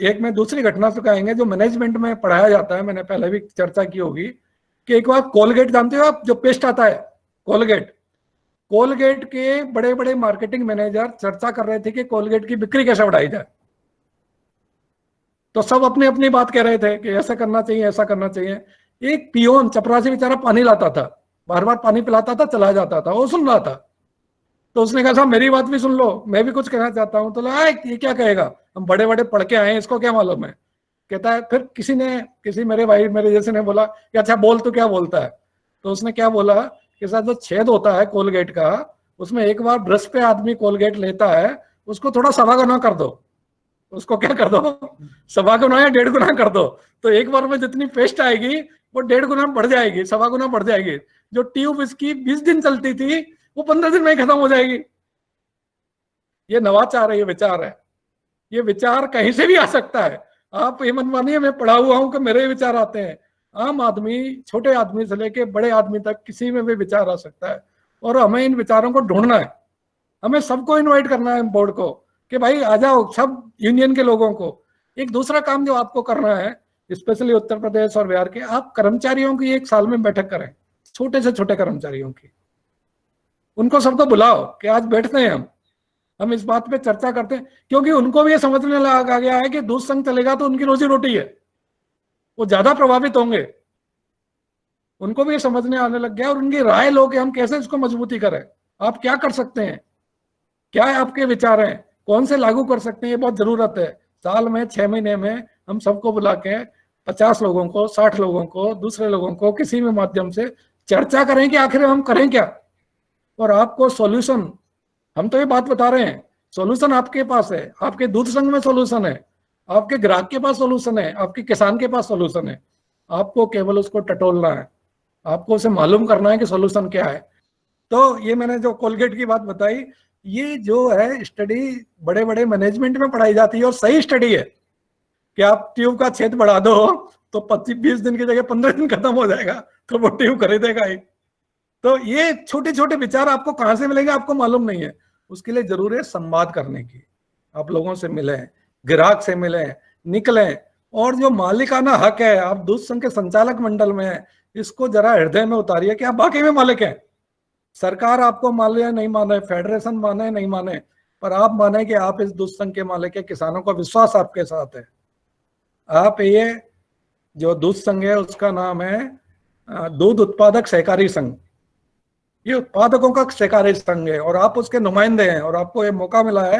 एक में दूसरी घटना सिखाएंगे जो मैनेजमेंट में पढ़ाया जाता है, मैंने पहले भी चर्चा की होगी, कि एक बार कोलगेट जानते हो आप, जो पेस्ट आता है कोलगेट, कोलगेट के बड़े बड़े मार्केटिंग मैनेजर चर्चा कर रहे थे कि कोलगेट की बिक्री कैसे बढ़ाई जाए। तो सब अपनी अपनी बात कह रहे थे कि ऐसा करना चाहिए, ऐसा करना चाहिए। एक पियोन चपरासी बेचारा पानी लाता था, बार बार पानी पिलाता था, चला जाता था, वो सुन रहा था। तो उसने कहा साहब मेरी बात भी सुन लो, मैं भी कुछ कहना चाहता हूं। तो लगा ये क्या कहेगा, हम बड़े बड़े पढ़ के आए हैं, इसको क्या मालूम है। कहता है फिर किसी मेरे भाई मेरे जैसे ने बोला कि अच्छा बोल, तो क्या बोलता है। तो उसने क्या बोला कि साथ जो छेद होता है कोलगेट का, उसमें एक बार ब्रश पे आदमी कोलगेट लेता है, उसको थोड़ा सवा गुना कर दो, उसको क्या कर दो, सवा गुना या 1.5 गुना कर दो। तो एक बार में जितनी पेस्ट आएगी वो 1.5 गुना बढ़ जाएगी, सवा गुना बढ़ जाएगी। जो ट्यूब इसकी 20 दिन चलती थी वो 15 दिन में ही खत्म हो जाएगी। ये नवाचार है, ये विचार है। ये विचार कहीं से भी आ सकता है। आप ये मत मानिए मैं पढ़ा हुआ हूं कि मेरे विचार आते हैं। आम आदमी, छोटे आदमी से लेके बड़े आदमी तक किसी में भी विचार आ सकता है, और हमें इन विचारों को ढूंढना है। हमें सबको इनवाइट करना है बोर्ड को कि भाई आ जाओ, सब यूनियन के लोगों को। एक दूसरा काम जो आपको करना है, स्पेशली उत्तर प्रदेश और बिहार के, आप कर्मचारियों की एक साल में बैठक करें, छोटे से छोटे कर्मचारियों की। उनको सबको बुलाओ कि आज बैठते हैं हम इस बात पे चर्चा करते हैं, क्योंकि उनको भी ये समझने लगा गया है कि दूध संघ चलेगा तो उनकी रोजी रोटी है, वो ज्यादा प्रभावित होंगे। उनको भी ये समझने आने लग गया, और उनकी राय लो कि हम कैसे इसको मजबूती करें, आप क्या कर सकते हैं, क्या आपके विचार हैं, कौन से लागू कर सकते हैं। ये बहुत जरूरत है। साल में 6 महीने में हम सबको बुला के 50 लोगों को, 60 लोगों को, दूसरे लोगों को किसी भी माध्यम से चर्चा करें कि आखिर हम करें क्या, और आपको सॉल्यूशन, हम तो ये बात बता रहे हैं, सॉल्यूशन आपके पास है। आपके दूध संघ में सॉल्यूशन है, आपके ग्राहक के पास सॉल्यूशन है, आपके किसान के पास सॉल्यूशन है। आपको केवल उसको टटोलना है, आपको उसे मालूम करना है कि सॉल्यूशन क्या है। तो ये मैंने जो कोलगेट की बात बताई, ये जो है स्टडी बड़े बड़े मैनेजमेंट में पढ़ाई जाती है, और सही स्टडी है कि आप ट्यूब का छेद बढ़ा दो तो 25-20 दिन की जगह 15 दिन खत्म हो जाएगा, तो वो ट्यूब खरीदेगा ही। तो ये छोटे छोटे विचार आपको कहां से मिलेंगे आपको मालूम नहीं है। उसके लिए जरूर है संवाद करने की, आप लोगों से मिलें, ग्राहक से मिलें, निकलें, और जो मालिकाना हक है, आप दूध संघ के संचालक मंडल में है, इसको जरा हृदय में उतारिए कि आप वाकई में मालिक हैं। सरकार आपको माने या नहीं माने, फेडरेशन माने नहीं माने, पर आप माने कि आप इस दूध संघ के मालिक है। किसानों का विश्वास आपके साथ है। आप ये जो दूध संघ है उसका नाम है दूध उत्पादक सहकारी संघ। ये उत्पादकों का सहकारी संघ है, और आप उसके नुमाइंदे हैं, और आपको ये मौका मिला है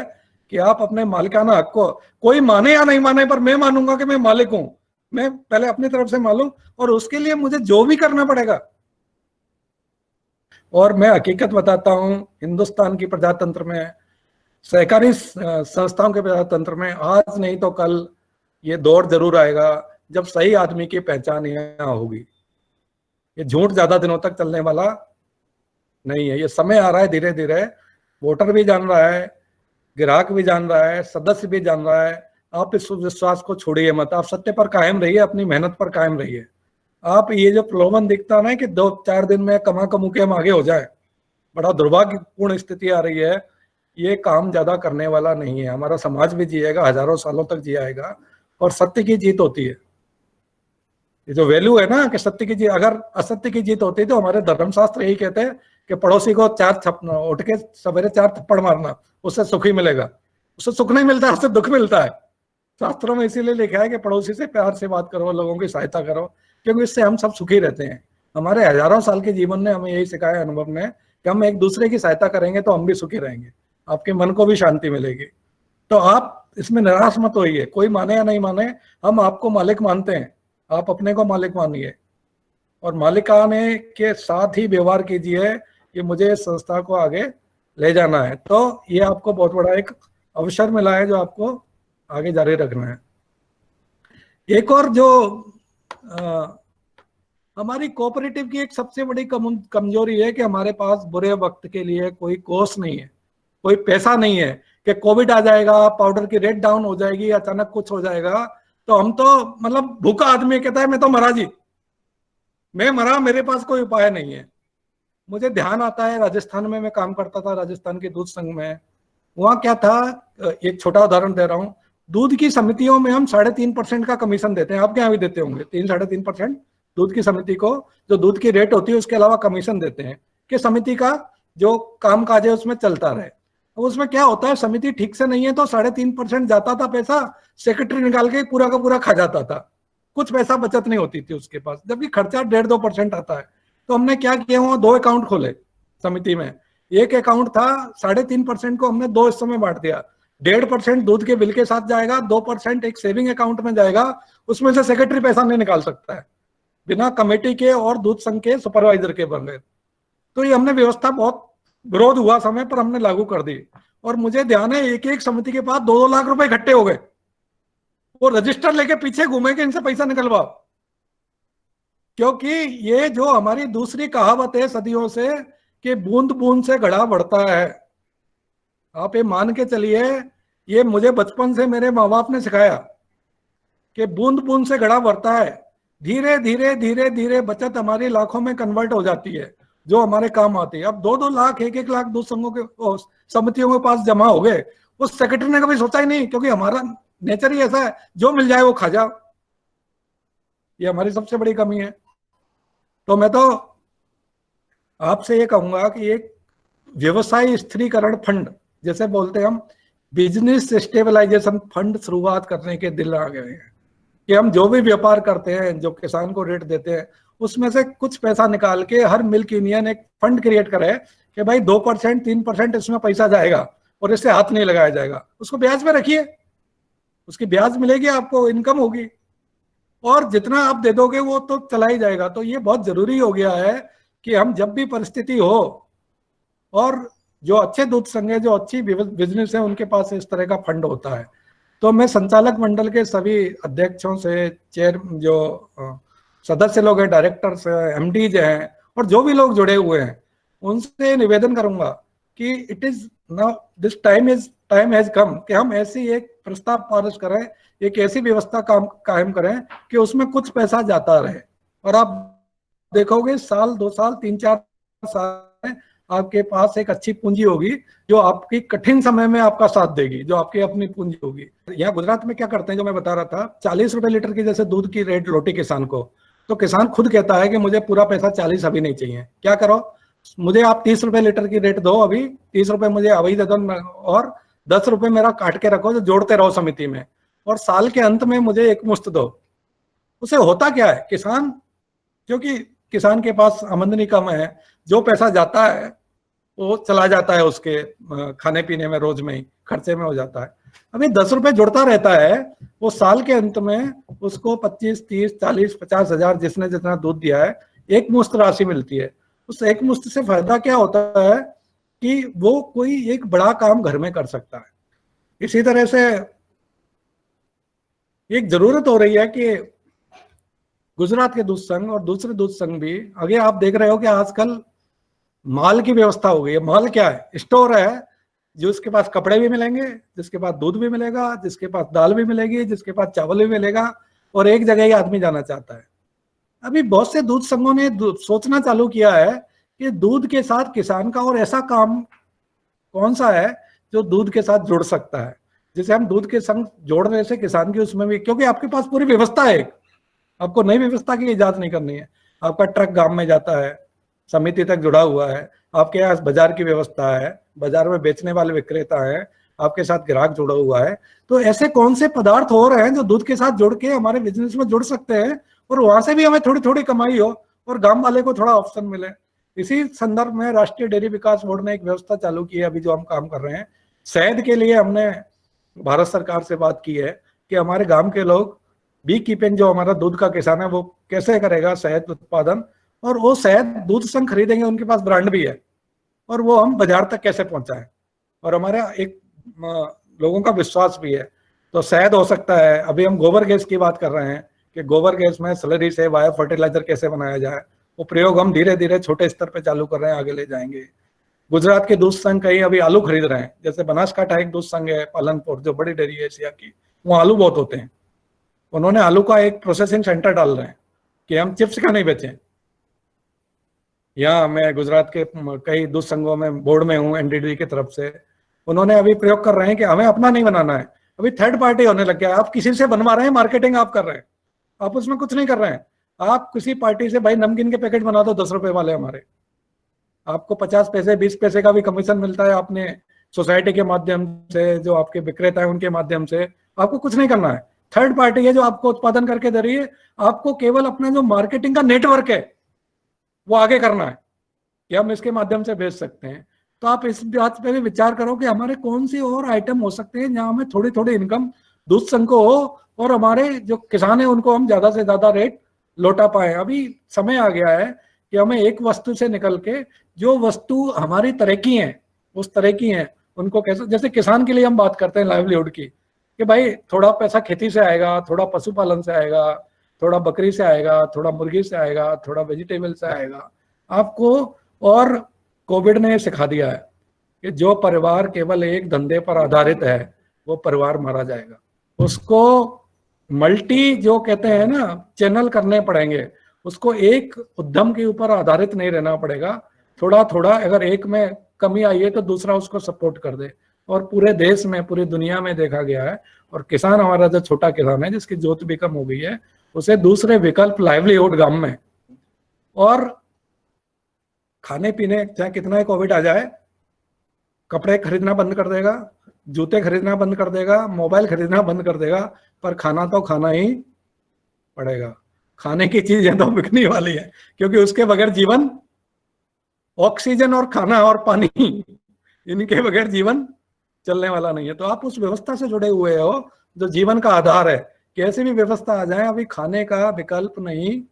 कि आप अपने मालिकाना हक को, कोई माने या नहीं माने, पर मैं मानूंगा कि मैं मालिक हूं। मैं पहले अपनी तरफ से मालूम, और उसके लिए मुझे जो भी करना पड़ेगा। और मैं हकीकत बताता हूं, हिंदुस्तान की प्रजातंत्र में, सहकारी संस्थाओं के प्रजातंत्र में आज नहीं तो कल ये दौर जरूर आएगा जब सही आदमी की पहचान यहाँ होगी। ये झूठ ज्यादा दिनों तक चलने वाला नहीं है। ये समय आ रहा है धीरे धीरे, वोटर भी जान रहा है, ग्राहक भी जान रहा है, सदस्य भी जान रहा है। आप इस विश्वास को छोड़िए मत, आप सत्य पर कायम रहिए, अपनी मेहनत पर कायम रहिए। आप ये जो प्रलोभन दिखता ना कि 2-4 दिन में कमा के हम आगे हो जाए, बड़ा दुर्भाग्यपूर्ण स्थिति आ रही है। ये काम ज्यादा करने वाला नहीं है। हमारा समाज भी जिएगा, हजारों सालों तक जिएगा, और सत्य की जीत होती है। ये जो वैल्यू है ना कि सत्य की जीत, अगर असत्य की जीत होती तो हमारे धर्मशास्त्र यही कहते हैं कि पड़ोसी को उठ के सवेरे 4 थप्पड़ मारना, उससे सुख ही मिलेगा। उससे सुख नहीं मिलता, उससे दुख मिलता है। शास्त्रों में इसीलिए लिखा है कि पड़ोसी से प्यार से बात करो, लोगों की सहायता करो, क्योंकि इससे हम सब सुखी रहते हैं। हमारे हजारों साल के जीवन ने हमें यही सिखाया, अनुभव ने, कि हम एक दूसरे की सहायता करेंगे तो हम भी सुखी रहेंगे, आपके मन को भी शांति मिलेगी। तो आप इसमें निराश मत होइए, कोई माने या नहीं माने, हम आपको मालिक मानते हैं, आप अपने को मालिक मानिए, और मालिकाने के साथ ही व्यवहार कीजिए कि मुझे इस संस्था को आगे ले जाना है। तो ये आपको बहुत बड़ा एक अवसर मिला है जो आपको आगे जारी रखना है। एक और जो हमारी कोऑपरेटिव की एक सबसे बड़ी कमजोरी है कि हमारे पास बुरे वक्त के लिए कोई कोष नहीं है, कोई पैसा नहीं है कि कोविड आ जाएगा, पाउडर की रेट डाउन हो जाएगी, अचानक कुछ हो जाएगा तो हम तो मतलब भूखा आदमी कहता है मैं तो मरा जी, मैं मरा, मेरे पास कोई उपाय नहीं है। मुझे ध्यान आता है राजस्थान में मैं काम करता था, राजस्थान के दूध संघ में। वहां क्या था, एक छोटा उदाहरण दे रहा हूँ। दूध की समितियों में हम 3.5% का कमीशन देते हैं, आपके यहाँ भी देते होंगे 3-3.5% दूध की समिति को, जो दूध की रेट होती है उसके अलावा कमीशन देते हैं कि समिति का जो काम काज है उसमें चलता रहे। तो उसमें क्या होता है, समिति ठीक से नहीं है तो 3.5% जाता था पैसा, सेक्रेटरी निकाल के पूरा का पूरा खा जाता था, कुछ पैसा बचत नहीं होती थी उसके पास, जबकि खर्चा 1.5-2% आता है। तो हमने क्या किया, वहां 2 अकाउंट खोले समिति में। एक अकाउंट था 3.5% को हमने 2 हिस्सों में बांट दिया। 1.5% दूध के बिल के साथ जाएगा, 2% एक सेविंग अकाउंट में जाएगा, उसमें से सेक्रेटरी पैसा नहीं निकाल सकता है बिना कमेटी के और दूध संघ के सुपरवाइजर के बगैर। तो ये हमने व्यवस्था, बहुत विरोध हुआ समय पर, हमने लागू कर दी। और मुझे ध्यान है एक समिति के पास 2-2 लाख रुपए इकट्ठे हो गए। वो रजिस्टर लेके पीछे घूमे कि इनसे पैसा निकलवाओ, क्योंकि ये जो हमारी दूसरी कहावत है सदियों से कि बूंद बूंद से घड़ा बढ़ता है, आप ये मान के चलिए, ये मुझे बचपन से मेरे माँ बाप ने सिखाया कि बूंद बूंद से घड़ा भरता है, धीरे धीरे धीरे धीरे बचत हमारी लाखों में कन्वर्ट हो जाती है, जो हमारे काम आती है। अब 2-2 लाख 1-1 लाख दूध संघों के समितियों के पास जमा हो गए, उस सेक्रेटरी ने कभी सोचा ही नहीं, क्योंकि हमारा नेचर ही ऐसा है, जो मिल जाए वो खा जाओ। ये हमारी सबसे बड़ी कमी है। तो मैं तो आपसे ये कहूंगा कि एक व्यवसाय स्थिरीकरण फंड, जैसे बोलते हैं हम, बिजनेस स्टेबलाइजेशन फंड शुरुआत करने के दिल आ गए हैं कि हम जो भी व्यापार करते हैं, जो किसान को रेट देते हैं, उसमें से कुछ पैसा निकाल के हर मिल्क यूनियन एक फंड क्रिएट करे कि भाई 2% 3% इसमें पैसा जाएगा और इससे हाथ नहीं लगाया जाएगा। उसको ब्याज में रखिए, उसकी ब्याज मिलेगी, आपको इनकम होगी, और जितना आप दे दोगे वो तो चला ही जाएगा। तो ये बहुत जरूरी हो गया है कि हम जब भी परिस्थिति हो, और जो अच्छे दूध संघ है, जो अच्छी बिजनेस है, उनके पास इस तरह का फंड होता है। तो मैं संचालक मंडल के सभी अध्यक्षों से, चेयर जो सदस्य लोग हैं, डायरेक्टर्स हैं, एमडीज हैं, और जो भी लोग जुड़े हुए हैं, उनसे निवेदन करूंगा कि it is now this time has come कि हम ऐसी एक प्रस्ताव पारित करें, एक ऐसी व्यवस्था कायम करें कि उसमें कुछ पैसा जाता रहे। और आप देखोगे साल 2 साल 3-4 साल में आपके पास एक अच्छी पूंजी होगी, जो आपकी कठिन समय में आपका साथ देगी, जो आपकी अपनी पूंजी होगी। यहाँ गुजरात में क्या करते हैं, जो मैं बता रहा था, 40 रुपए लीटर की जैसे दूध की रेट लोटी किसान को, तो किसान खुद कहता है कि मुझे पूरा पैसा 40 अभी नहीं चाहिए, क्या करो, मुझे आप 30 रुपए लीटर की रेट दो, अभी 30 रुपए मुझे अभी दे दो, और 10 रुपए मेरा काट के रखो, जो जोड़ते रहो समिति में, और साल के अंत में मुझे एक मुश्त दो। उसे होता क्या है, किसान, क्योंकि किसान के पास आमदनी कम है, जो पैसा जाता है वो चला जाता है उसके खाने पीने में, रोज में ही खर्चे में हो जाता है। अभी 10 रुपए जुड़ता रहता है, वो साल के अंत में उसको 25, 30, 40, 50 हजार, जिसने जितना दूध दिया है, एक मुश्त राशि मिलती है। उस एक मुश्त से फायदा क्या होता है कि वो कोई एक बड़ा काम घर में कर सकता है। इसी तरह से एक जरूरत हो रही है कि गुजरात के दूध संघ और दूसरे दूध संघ भी, आगे आप देख रहे हो कि आजकल माल की व्यवस्था हो गई है। माल क्या है, स्टोर है, जिसके पास कपड़े भी मिलेंगे, जिसके पास दूध भी मिलेगा, जिसके पास दाल भी मिलेगी, जिसके पास चावल भी मिलेगा, और एक जगह ही आदमी जाना चाहता है। अभी बहुत से दूध संघों ने सोचना चालू किया है कि दूध के साथ किसान का और ऐसा काम कौन सा है जो दूध के साथ जुड़ सकता है। जैसे हम दूध के संग जोड़ने से किसान की उसमें भी, क्योंकि आपके पास पूरी व्यवस्था है, आपको नई व्यवस्था की इजाजत नहीं करनी है। आपका ट्रक गांव में जाता है, समिति तक जुड़ा हुआ है, आपके यहाँ बाजार की व्यवस्था है, बाजार में बेचने वाले विक्रेता है, आपके साथ ग्राहक जुड़ा हुआ है। तो ऐसे कौन से पदार्थ हो रहे हैं जो दूध के साथ जुड़ के हमारे बिजनेस में जुड़ सकते हैं, और वहां से भी हमें थोड़ी थोड़ी कमाई हो और गांव वाले को थोड़ा ऑप्शन मिले। इसी संदर्भ में राष्ट्रीय डेयरी विकास बोर्ड ने एक व्यवस्था चालू की है, अभी जो हम काम कर रहे हैं। शहद के लिए हमने भारत सरकार से बात की है कि हमारे गांव के लोग बी कीपिंग, जो हमारा दूध का किसान है, वो कैसे करेगा शहद उत्पादन, और वो शहद दूध संघ खरीदेंगे, उनके पास ब्रांड भी है, और वो हम बाजार तक कैसे पहुंचाएं। और हमारा एक लोगों का विश्वास भी है। तो शहद हो सकता है, अभी हम गोबर गैस की बात कर रहे हैं कि गोबर गैस में स्लरी से बायो फर्टिलाइजर कैसे बनाया जाए, वो प्रयोग हम धीरे धीरे छोटे स्तर पे चालू कर रहे हैं, आगे ले जाएंगे। गुजरात के दूध संघ कहीं अभी आलू खरीद रहे हैं, जैसे बनासकांठा एक दूध संघ है पालनपुर, जो बड़ी डेयरी है एशिया की, वो आलू बहुत होते हैं। उन्होंने आलू का एक प्रोसेसिंग सेंटर डाल रहे हैं कि हम चिप्स का नहीं बेचें। यहाँ मैं गुजरात के कई दूध संघों में बोर्ड में हूँ, एनडीडी की तरफ से। उन्होंने अभी प्रयोग कर रहे हैं कि हमें अपना नहीं बनाना है, अभी थर्ड पार्टी होने लग गया। आप किसी से बनवा रहे हैं, मार्केटिंग आप कर रहे हैं, आप उसमें कुछ नहीं कर रहे हैं। आप किसी पार्टी से भाई नमकीन के पैकेट बना दो 10 रुपए वाले हमारे, आपको 50 पैसे 20 पैसे का भी कमीशन मिलता है अपने सोसाइटी के माध्यम से, जो आपके विक्रेता है उनके माध्यम से। आपको कुछ नहीं करना है, थर्ड पार्टी है जो आपको उत्पादन करके दे रही है। आपको केवल अपना जो मार्केटिंग का नेटवर्क है वो आगे करना है कि हम इसके माध्यम से बेच सकते हैं। तो आप इस बात पे भी विचार करो कि हमारे कौन सी और आइटम हो सकते हैं जहां हमें थोड़ी थोड़ी इनकम दूध संघ को हो, और हमारे जो किसान है उनको हम ज्यादा से ज्यादा रेट लौटा पाए। अभी समय आ गया है कि हमें एक वस्तु से निकल के जो वस्तु हमारी तरह की है, उस तरह की है, उनको कैसे, जैसे किसान के लिए हम बात करते हैं लाइवलीहुड की, कि भाई थोड़ा पैसा खेती से आएगा, थोड़ा पशुपालन से आएगा, थोड़ा बकरी से आएगा, थोड़ा मुर्गी से आएगा, थोड़ा वेजिटेबल से आएगा आपको। और कोविड ने सिखा दिया है कि जो परिवार केवल एक धंधे पर आधारित है वो परिवार मारा जाएगा। उसको मल्टी जो कहते हैं ना चैनल करने पड़ेंगे, उसको एक उद्यम के ऊपर आधारित नहीं रहना पड़ेगा। थोड़ा थोड़ा अगर एक में कमी आई है तो दूसरा उसको सपोर्ट कर दे। और पूरे देश में, पूरी दुनिया में देखा गया है, और किसान हमारा जो छोटा किसान है जिसकी जोत भी कम हो गई है, उसे दूसरे विकल्प लाइवलीहुड गांव में, और खाने पीने चाहे कितना ही कोविड आ जाए, कपड़े खरीदना बंद कर देगा, जूते खरीदना बंद कर देगा, मोबाइल खरीदना बंद कर देगा, पर खाना तो खाना ही पड़ेगा। खाने की चीजें तो बिकने वाली है, क्योंकि उसके बगैर जीवन, ऑक्सीजन और खाना और पानी, इनके बगैर जीवन चलने वाला नहीं है। तो आप उस व्यवस्था से जुड़े हुए हो जो जीवन का आधार है। कैसी भी व्यवस्था आ जाए, अभी खाने का विकल्प नहीं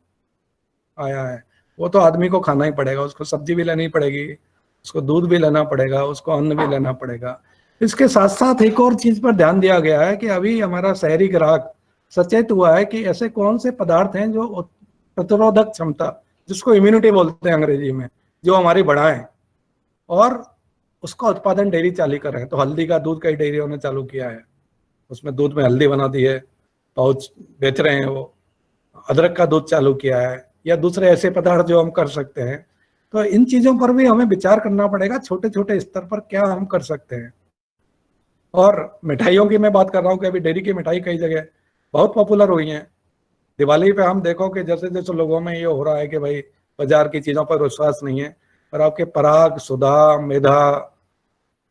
आया है, वो तो आदमी को खाना ही पड़ेगा। उसको सब्जी भी लेनी पड़ेगी, उसको दूध भी लेना पड़ेगा, उसको अन्न भी लेना पड़ेगा। इसके साथ साथ एक और चीज पर ध्यान दिया गया है कि अभी हमारा शहरी ग्राहक सचेत हुआ है कि ऐसे कौन से पदार्थ हैं जो प्रतिरोधक क्षमता, जिसको इम्यूनिटी बोलते हैं अंग्रेजी में, जो हमारी बढ़ाएं, और उसका उत्पादन डेयरी चालू कर रहे हैं। तो हल्दी का दूध कई डेयरियों ने चालू किया है, उसमें दूध में हल्दी बना दी है, पाउच बेच रहे हैं वो। अदरक का दूध चालू किया है, या दूसरे ऐसे पदार्थ जो हम कर सकते हैं। तो इन चीजों पर भी हमें विचार करना पड़ेगा, छोटे छोटे स्तर पर क्या हम कर सकते हैं। और मिठाइयों की मैं बात कर रहा हूँ कि अभी डेयरी की मिठाई कई जगह बहुत पॉपुलर हुई है। दिवाली पे हम देखो कि जैसे जैसे लोगों में ये हो रहा है कि भाई बाजार की चीजों पर विश्वास नहीं है, पर आपके पराग, सुधा, मेधा,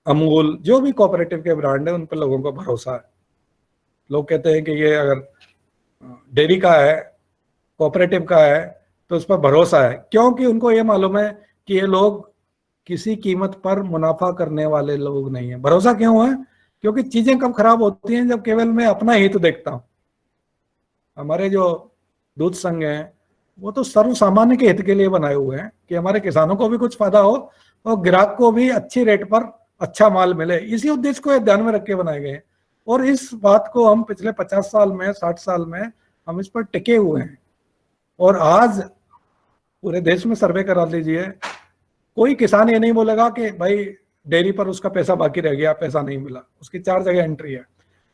अमूल, जो भी कोऑपरेटिव के ब्रांड है उन पर लोगों को भरोसा है। लोग कहते हैं कि ये अगर डेयरी का है, कोऑपरेटिव का है, तो उस पर भरोसा है, क्योंकि उनको ये मालूम है कि ये लोग किसी कीमत पर मुनाफा करने वाले लोग नहीं है। भरोसा क्यों है? क्योंकि चीजें कब खराब होती हैं, जब केवल मैं अपना हित देखता हूं। हमारे जो दूध संघ हैं वो तो सर्व सामान्य के हित के लिए बनाए हुए हैं कि हमारे किसानों को भी कुछ फायदा हो और ग्राहक को भी अच्छी रेट पर अच्छा माल मिले। इसी उद्देश्य को ध्यान में रख के बनाए गए हैं। और इस बात को हम पिछले 50 साल में, 60 साल में हम इस पर टिके हुए हैं। और आज पूरे देश में सर्वे करा लीजिए, कोई किसान ये नहीं बोलेगा कि भाई डेयरी पर उसका पैसा बाकी रह गया, पैसा नहीं मिला, उसकी 4 जगह एंट्री है।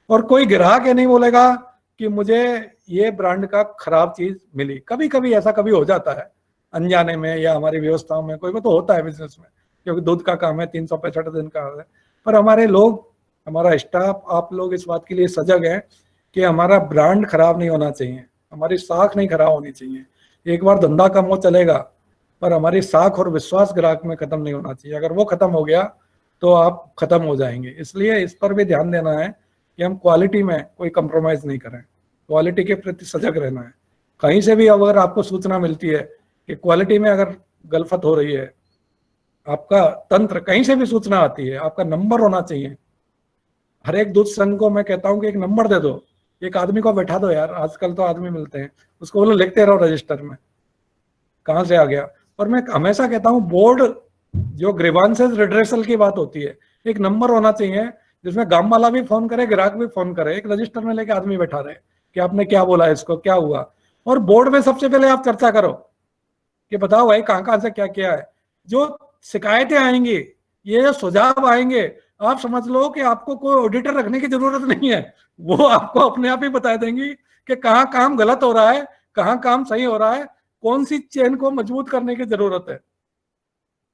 और कोई ग्राहक ये नहीं बोलेगा कि मुझे ये ब्रांड का खराब चीज मिली। कभी कभी ऐसा कभी हो जाता है अनजाने में, या हमारी व्यवस्थाओं में कोई तो होता है बिजनेस में, क्योंकि दूध का काम है, 365 दिन का है। पर हमारे लोग, हमारा स्टाफ, आप लोग इस बात के लिए सजग हैं कि हमारा ब्रांड खराब नहीं होना चाहिए, हमारी साख नहीं खराब होनी चाहिए। एक बार धंधा कम हो चलेगा, पर हमारी साख और विश्वास ग्राहक में खत्म नहीं होना चाहिए। अगर वो खत्म हो गया तो आप खत्म हो जाएंगे। इसलिए इस पर भी ध्यान देना है कि हम क्वालिटी में कोई कंप्रोमाइज नहीं करें, क्वालिटी के प्रति सजग रहना है। कहीं से भी अगर आपको सूचना मिलती है कि क्वालिटी में अगर गलफत हो रही है, आपका तंत्र, कहीं से भी सूचना आती है, आपका नंबर होना चाहिए। हर एक दूध संघ को मैं कहता हूं कि एक नंबर दे दो, एक आदमी को बैठा दो यार, आजकल तो आदमी मिलते हैं, उसको बोलो लिखते रहो रजिस्टर में कहां से आ गया। और मैं हमेशा कहता हूं बोर्ड, जो ग्रीवांसेस रिड्रेसल की बात होती है, एक नंबर होना चाहिए जिसमें गांव वाला भी फोन करे, ग्राहक भी फोन करे, एक रजिस्टर में लेके आदमी बैठा रहे कि आपने क्या बोला, इसको क्या हुआ। और बोर्ड में सबसे पहले आप चर्चा करो कि बताओ भाई कहां से क्या किया है। जो शिकायतें आएंगी, ये जो सुझाव आएंगे, आप समझ लो कि आपको कोई ऑडिटर रखने की जरूरत नहीं है, वो आपको अपने आप ही बता देंगी कि कहाँ काम गलत हो रहा है, कहाँ काम सही हो रहा है, कौन सी चेन को मजबूत करने की जरूरत है।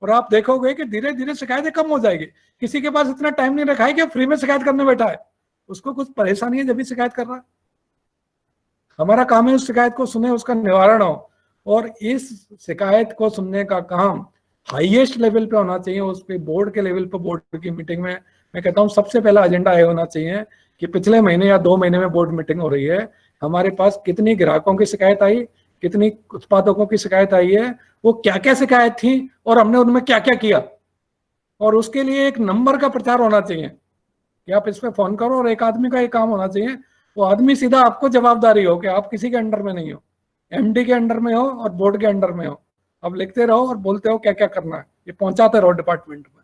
और आप देखोगे कि धीरे धीरे शिकायतें कम हो जाएगी। किसी के पास इतना टाइम नहीं रखा है कि फ्री में शिकायत करने बैठा है, उसको कुछ परेशानी है जब भी शिकायत कर रहा है। हमारा काम है उस शिकायत को सुने, उसका निवारण हो। और इस शिकायत को सुनने का काम हाईएस्ट लेवल पे होना चाहिए, उस पे बोर्ड के लेवल पे, बोर्ड की मीटिंग में मैं कहता हूँ सबसे पहला एजेंडा ये होना चाहिए कि पिछले महीने या 2 महीने में बोर्ड मीटिंग हो रही है, हमारे पास कितनी ग्राहकों की शिकायत आई, कितनी उत्पादकों की शिकायत आई है, वो क्या क्या शिकायत थी और हमने उनमें क्या क्या किया। और उसके लिए एक नंबर का प्रचार होना चाहिए कि आप इस पे फोन करो। और एक आदमी का एक काम होना चाहिए, वो आदमी सीधा आपको जवाबदारी हो कि आप किसी के अंडर में नहीं हो, एमडी के अंडर में हो और बोर्ड के अंडर में हो। अब लिखते रहो और बोलते हो क्या क्या करना है, ये पहुंचाते रहो डिपार्टमेंट में।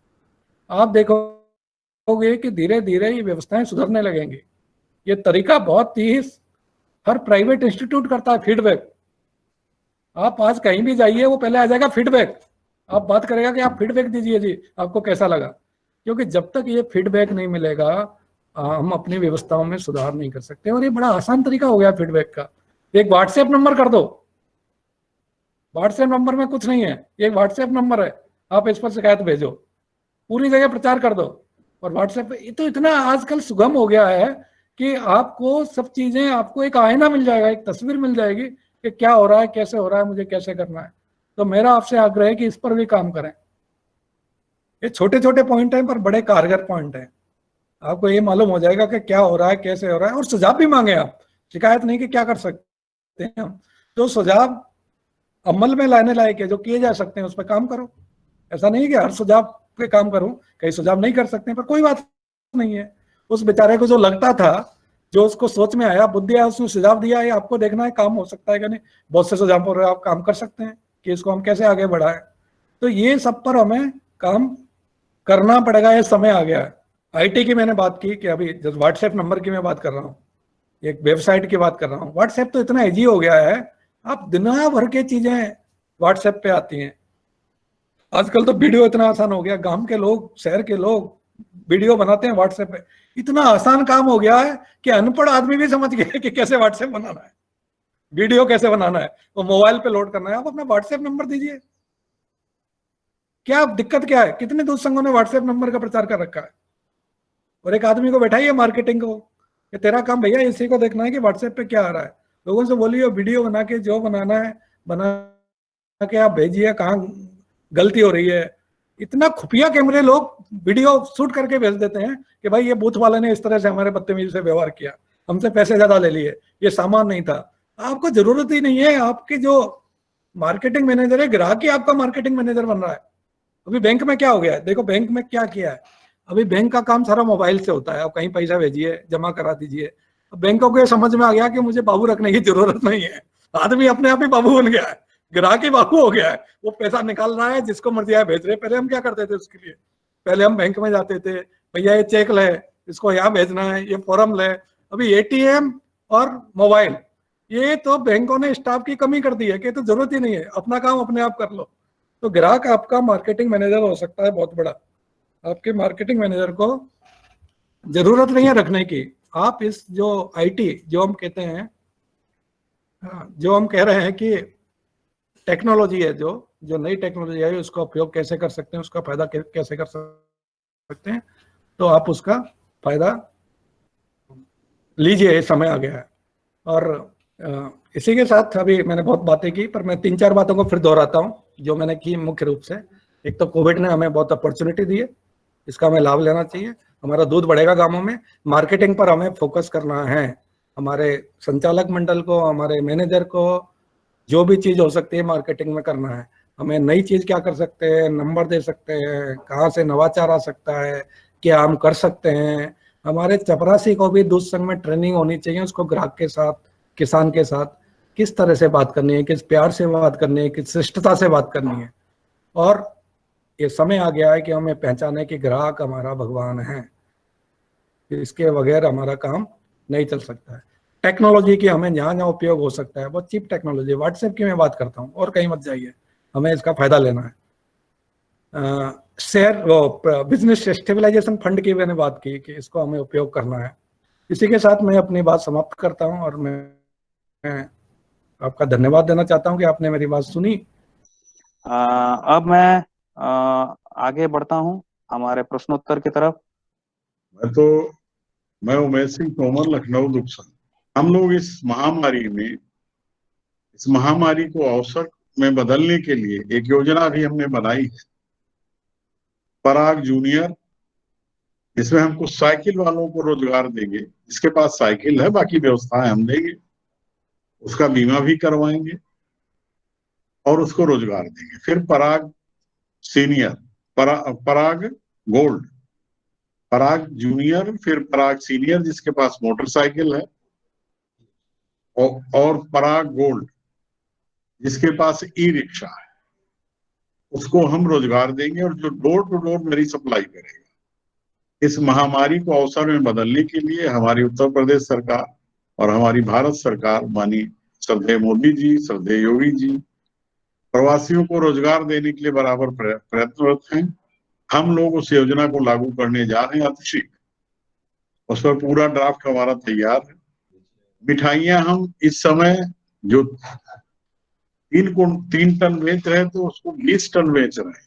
आप देखोगे कि धीरे धीरे ये व्यवस्थाएं सुधरने लगेंगी। ये तरीका बहुत तेज, हर प्राइवेट इंस्टीट्यूट करता है फीडबैक। आप आज कहीं भी जाइए, वो पहले आ जाएगा फीडबैक। आप बात करेगा कि आप फीडबैक दीजिए जी, आपको कैसा लगा। क्योंकि जब तक ये फीडबैक नहीं मिलेगा हम अपनी व्यवस्थाओं में सुधार नहीं कर सकते। और ये बड़ा आसान तरीका हो गया फीडबैक का, एक व्हाट्सएप नंबर कर दो। व्हाट्सएप नंबर में कुछ नहीं है, एक व्हाट्सएप नंबर है, आप इस पर शिकायत भेजो, पूरी जगह प्रचार कर दो। और व्हाट्सएप पे तो इतना आजकल सुगम हो गया है कि आपको सब चीजें, आपको एक आईना मिल जाएगा, एक तस्वीर मिल जाएगी कि क्या हो रहा है, कैसे हो रहा है, मुझे कैसे करना है। तो मेरा आपसे आग्रह है कि इस पर भी काम करें। ये छोटे छोटे पॉइंट हैं पर बड़े कारगर पॉइंट हैं। आपको ये मालूम हो जाएगा कि क्या हो रहा है, कैसे हो रहा है। और सुझाव भी मांगे आप, शिकायत नहीं कि क्या कर सकते हैं हम, जो सुझाव अमल में लाने लायक है, जो किए जा सकते हैं, उस पर काम करो। ऐसा नहीं कि हर सुझाव पे काम करूं, कई सुझाव नहीं कर सकते, पर कोई बात नहीं है। उस बेचारे को जो लगता था, जो उसको सोच में आया, बुद्धि आया, उसने सुझाव दिया, ये आपको देखना है काम हो सकता है कि नहीं। बहुत से सुझाव पर आप काम कर सकते हैं कि इसको हम कैसे आगे बढ़ाएं। तो ये सब पर हमें काम करना पड़ेगा, ये समय आ गया है। आईटी की मैंने बात की कि अभी जब व्हाट्सएप नंबर की मैं बात कर रहा हूँ, एक वेबसाइट की बात कर रहा हूँ। व्हाट्सएप तो इतना इजी हो गया है, आप दुनिया भर के चीजें व्हाट्सएप पे आती हैं। आजकल तो वीडियो इतना आसान हो गया, गांव के लोग, शहर के लोग वीडियो बनाते हैं व्हाट्सएप पे। इतना आसान काम हो गया है कि अनपढ़ आदमी भी समझ गया कि कैसे व्हाट्सएप बनाना है, वीडियो कैसे बनाना है, वो मोबाइल पे लोड करना है। आप अपना व्हाट्सएप नंबर दीजिए, क्या दिक्कत क्या है? कितने दूध संघों ने व्हाट्सएप नंबर का प्रचार कर रखा है। और एक आदमी को बैठाइए मार्केटिंग को कि तेरा काम भैया इसी को देखना है कि व्हाट्सएप पे क्या आ रहा है। लोगों से बोलिए वीडियो बना के जो बनाना है बना के आप भेजिए, कहाँ गलती हो रही है। इतना खुफिया कैमरे लोग वीडियो शूट करके भेज देते हैं कि भाई ये बूथ वाले ने इस तरह से हमारे बदतमीजी से व्यवहार किया, हमसे पैसे ज्यादा ले लिए, ये सामान नहीं था। आपको जरूरत ही नहीं है। आपके जो मार्केटिंग मैनेजर है, ग्राहक ही आपका मार्केटिंग मैनेजर बन रहा है। अभी बैंक में क्या हो गया है, देखो बैंक में क्या किया है। अभी बैंक का काम सारा मोबाइल से होता है। आप कहीं पैसा भेजिए, जमा करा दीजिए। बैंकों को ये समझ में आ गया कि मुझे बाबू रखने की जरूरत नहीं है। आदमी अपने आप ही बाबू बन गया है, ग्राहक ही बाबू हो गया है। वो पैसा निकाल रहा है, जिसको मर्जी आया भेज रहे। पहले हम क्या करते थे उसके लिए? पहले हम बैंक में जाते थे, भैया ये चेक ले, इसको यहाँ भेजना है, ये फॉर्म ले। अभी एटीएम और मोबाइल, ये तो बैंकों ने स्टाफ की कमी कर दी है कि तो जरूरत ही नहीं है, अपना काम अपने आप कर लो। तो ग्राहक आपका मार्केटिंग मैनेजर हो सकता है बहुत बड़ा। आपके मार्केटिंग मैनेजर को जरूरत नहीं है रखने की। आप इस जो आईटी जो हम कहते हैं, जो हम कह रहे हैं कि टेक्नोलॉजी है, जो नई टेक्नोलॉजी है, उसका उपयोग कैसे कर सकते हैं, उसका फायदा कैसे कर सकते हैं, तो आप उसका फायदा लीजिए, समय आ गया है। और इसी के साथ अभी मैंने बहुत बातें की, पर मैं 3-4 बातों को फिर दोहराता हूँ जो मैंने की मुख्य रूप से। एक तो कोविड ने हमें बहुत अपॉर्चुनिटी दी है, इसका हमें लाभ लेना चाहिए। हमारा दूध बढ़ेगा गांवों में। मार्केटिंग पर हमें फोकस करना है, हमारे संचालक मंडल को, हमारे मैनेजर को जो भी चीज हो सकती है मार्केटिंग में करना है। हमें नई चीज क्या कर सकते हैं, नंबर दे सकते हैं, कहाँ से नवाचार आ सकता है, क्या हम कर सकते हैं। हमारे चपरासी को भी दूध संघ में ट्रेनिंग होनी चाहिए, उसको ग्राहक के साथ, किसान के साथ किस तरह से बात करनी है, किस प्यार से बात करनी है, किस शिष्टता से बात करनी है। और ये समय आ गया है कि हमें पहचाने कि ग्राहक हमारा भगवान है, इसके बगैर हमारा काम नहीं चल सकता है। टेक्नोलॉजी की हमें जहाँ जहाँ उपयोग हो सकता है, बहुत चीप टेक्नोलॉजी, व्हाट्सएप की मैं बात करता हूँ, और कहीं मत जाइए, हमें इसका फायदा लेना है। शेयर वो बिजनेस स्टेबलाइजेशन फंड की मैंने बात की कि इसको हमें उपयोग करना है। इसी के साथ मैं अपनी बात समाप्त करता हूँ और मैं आपका धन्यवाद देना चाहता हूँ कि आपने मेरी बात सुनी। अब मैं आगे बढ़ता हूँ हमारे प्रश्नोत्तर की तरफ। मैं उमेश सिंह तोमर, लखनऊ दूध संघ। हम लोग इस महामारी को अवसर में बदलने के लिए एक योजना भी हमने बनाई है, पराग जूनियर। इसमें हम कुछ साइकिल वालों को रोजगार देंगे, जिसके पास साइकिल है, बाकी व्यवस्थाएं हम देंगे, उसका बीमा भी करवाएंगे और उसको रोजगार देंगे। फिर पराग सीनियर, पराग गोल्ड, पराग जूनियर, फिर पराग सीनियर जिसके पास मोटरसाइकिल है, और पराग गोल्ड जिसके पास ई रिक्शा है, उसको हम रोजगार देंगे और जो डोर टू डोर मेरी सप्लाई करेगा। इस महामारी को अवसर में बदलने के लिए हमारी उत्तर प्रदेश सरकार और हमारी भारत सरकार, माननीय श्रद्धेय मोदी जी, श्रद्धेय योगी जी, प्रवासियों को रोजगार देने के लिए बराबर प्रयत्नरत हैं। हम लोग उस योजना को लागू करने जा रहे हैं अतिशीघ्र। उस पर पूरा ड्राफ्ट हमारा तैयार है। मिठाइयां हम इस समय जो 3 टन बेच रहे हैं तो उसको 20 टन बेच रहे हैं।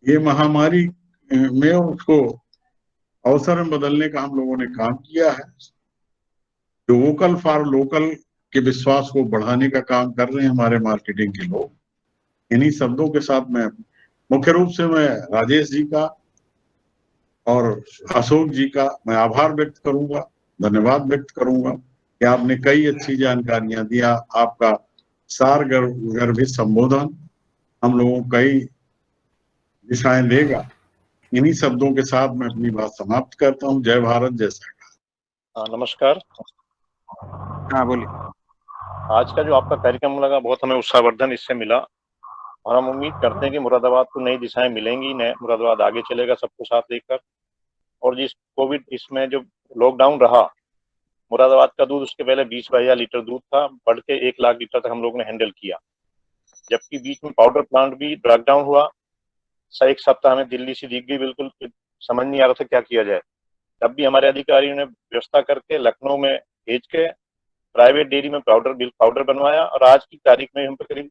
ये महामारी में उसको अवसर में बदलने का हम लोगों ने काम किया है। जो वोकल फॉर लोकल के विश्वास को बढ़ाने का काम कर रहे हैं हमारे मार्केटिंग के लोग। इन्हीं शब्दों के साथ मैं मुख्य रूप से मैं राजेश जी का और अशोक जी का मैं आभार व्यक्त करूंगा, धन्यवाद व्यक्त करूंगा कि आपने कई अच्छी जानकारियां दिया। आपका सार गर्भित संबोधन हम लोगों को कई दिशाएं देगा। इन्हीं शब्दों के साथ मैं अपनी बात समाप्त करता हूं। जय भारत, जय सरकार। नमस्कार। हाँ बोलिए। आज का जो आपका कार्यक्रम लगा, बहुत हमें उत्साहवर्धन इससे मिला और हम उम्मीद करते हैं कि मुरादाबाद को नई दिशाएं मिलेंगी, नए मुरादाबाद आगे चलेगा सबको साथ लेकर। और जिस कोविड इसमें जो लॉकडाउन रहा, मुरादाबाद का दूध उसके पहले 20,000 लीटर दूध था, बढ़ के 1 लाख लीटर तक हम लोग ने हैंडल किया। जबकि बीच में पाउडर प्लांट भी लॉकडाउन हुआ, 1 सप्ताह हमें दिल्ली से दिख गई, बिल्कुल समझ नहीं आ रहा था क्या किया जाए। तब भी हमारे अधिकारियों ने व्यवस्था करके लखनऊ में भेज के प्राइवेट डेयरी में पाउडर बनवाया और आज की तारीख में हम पे करीब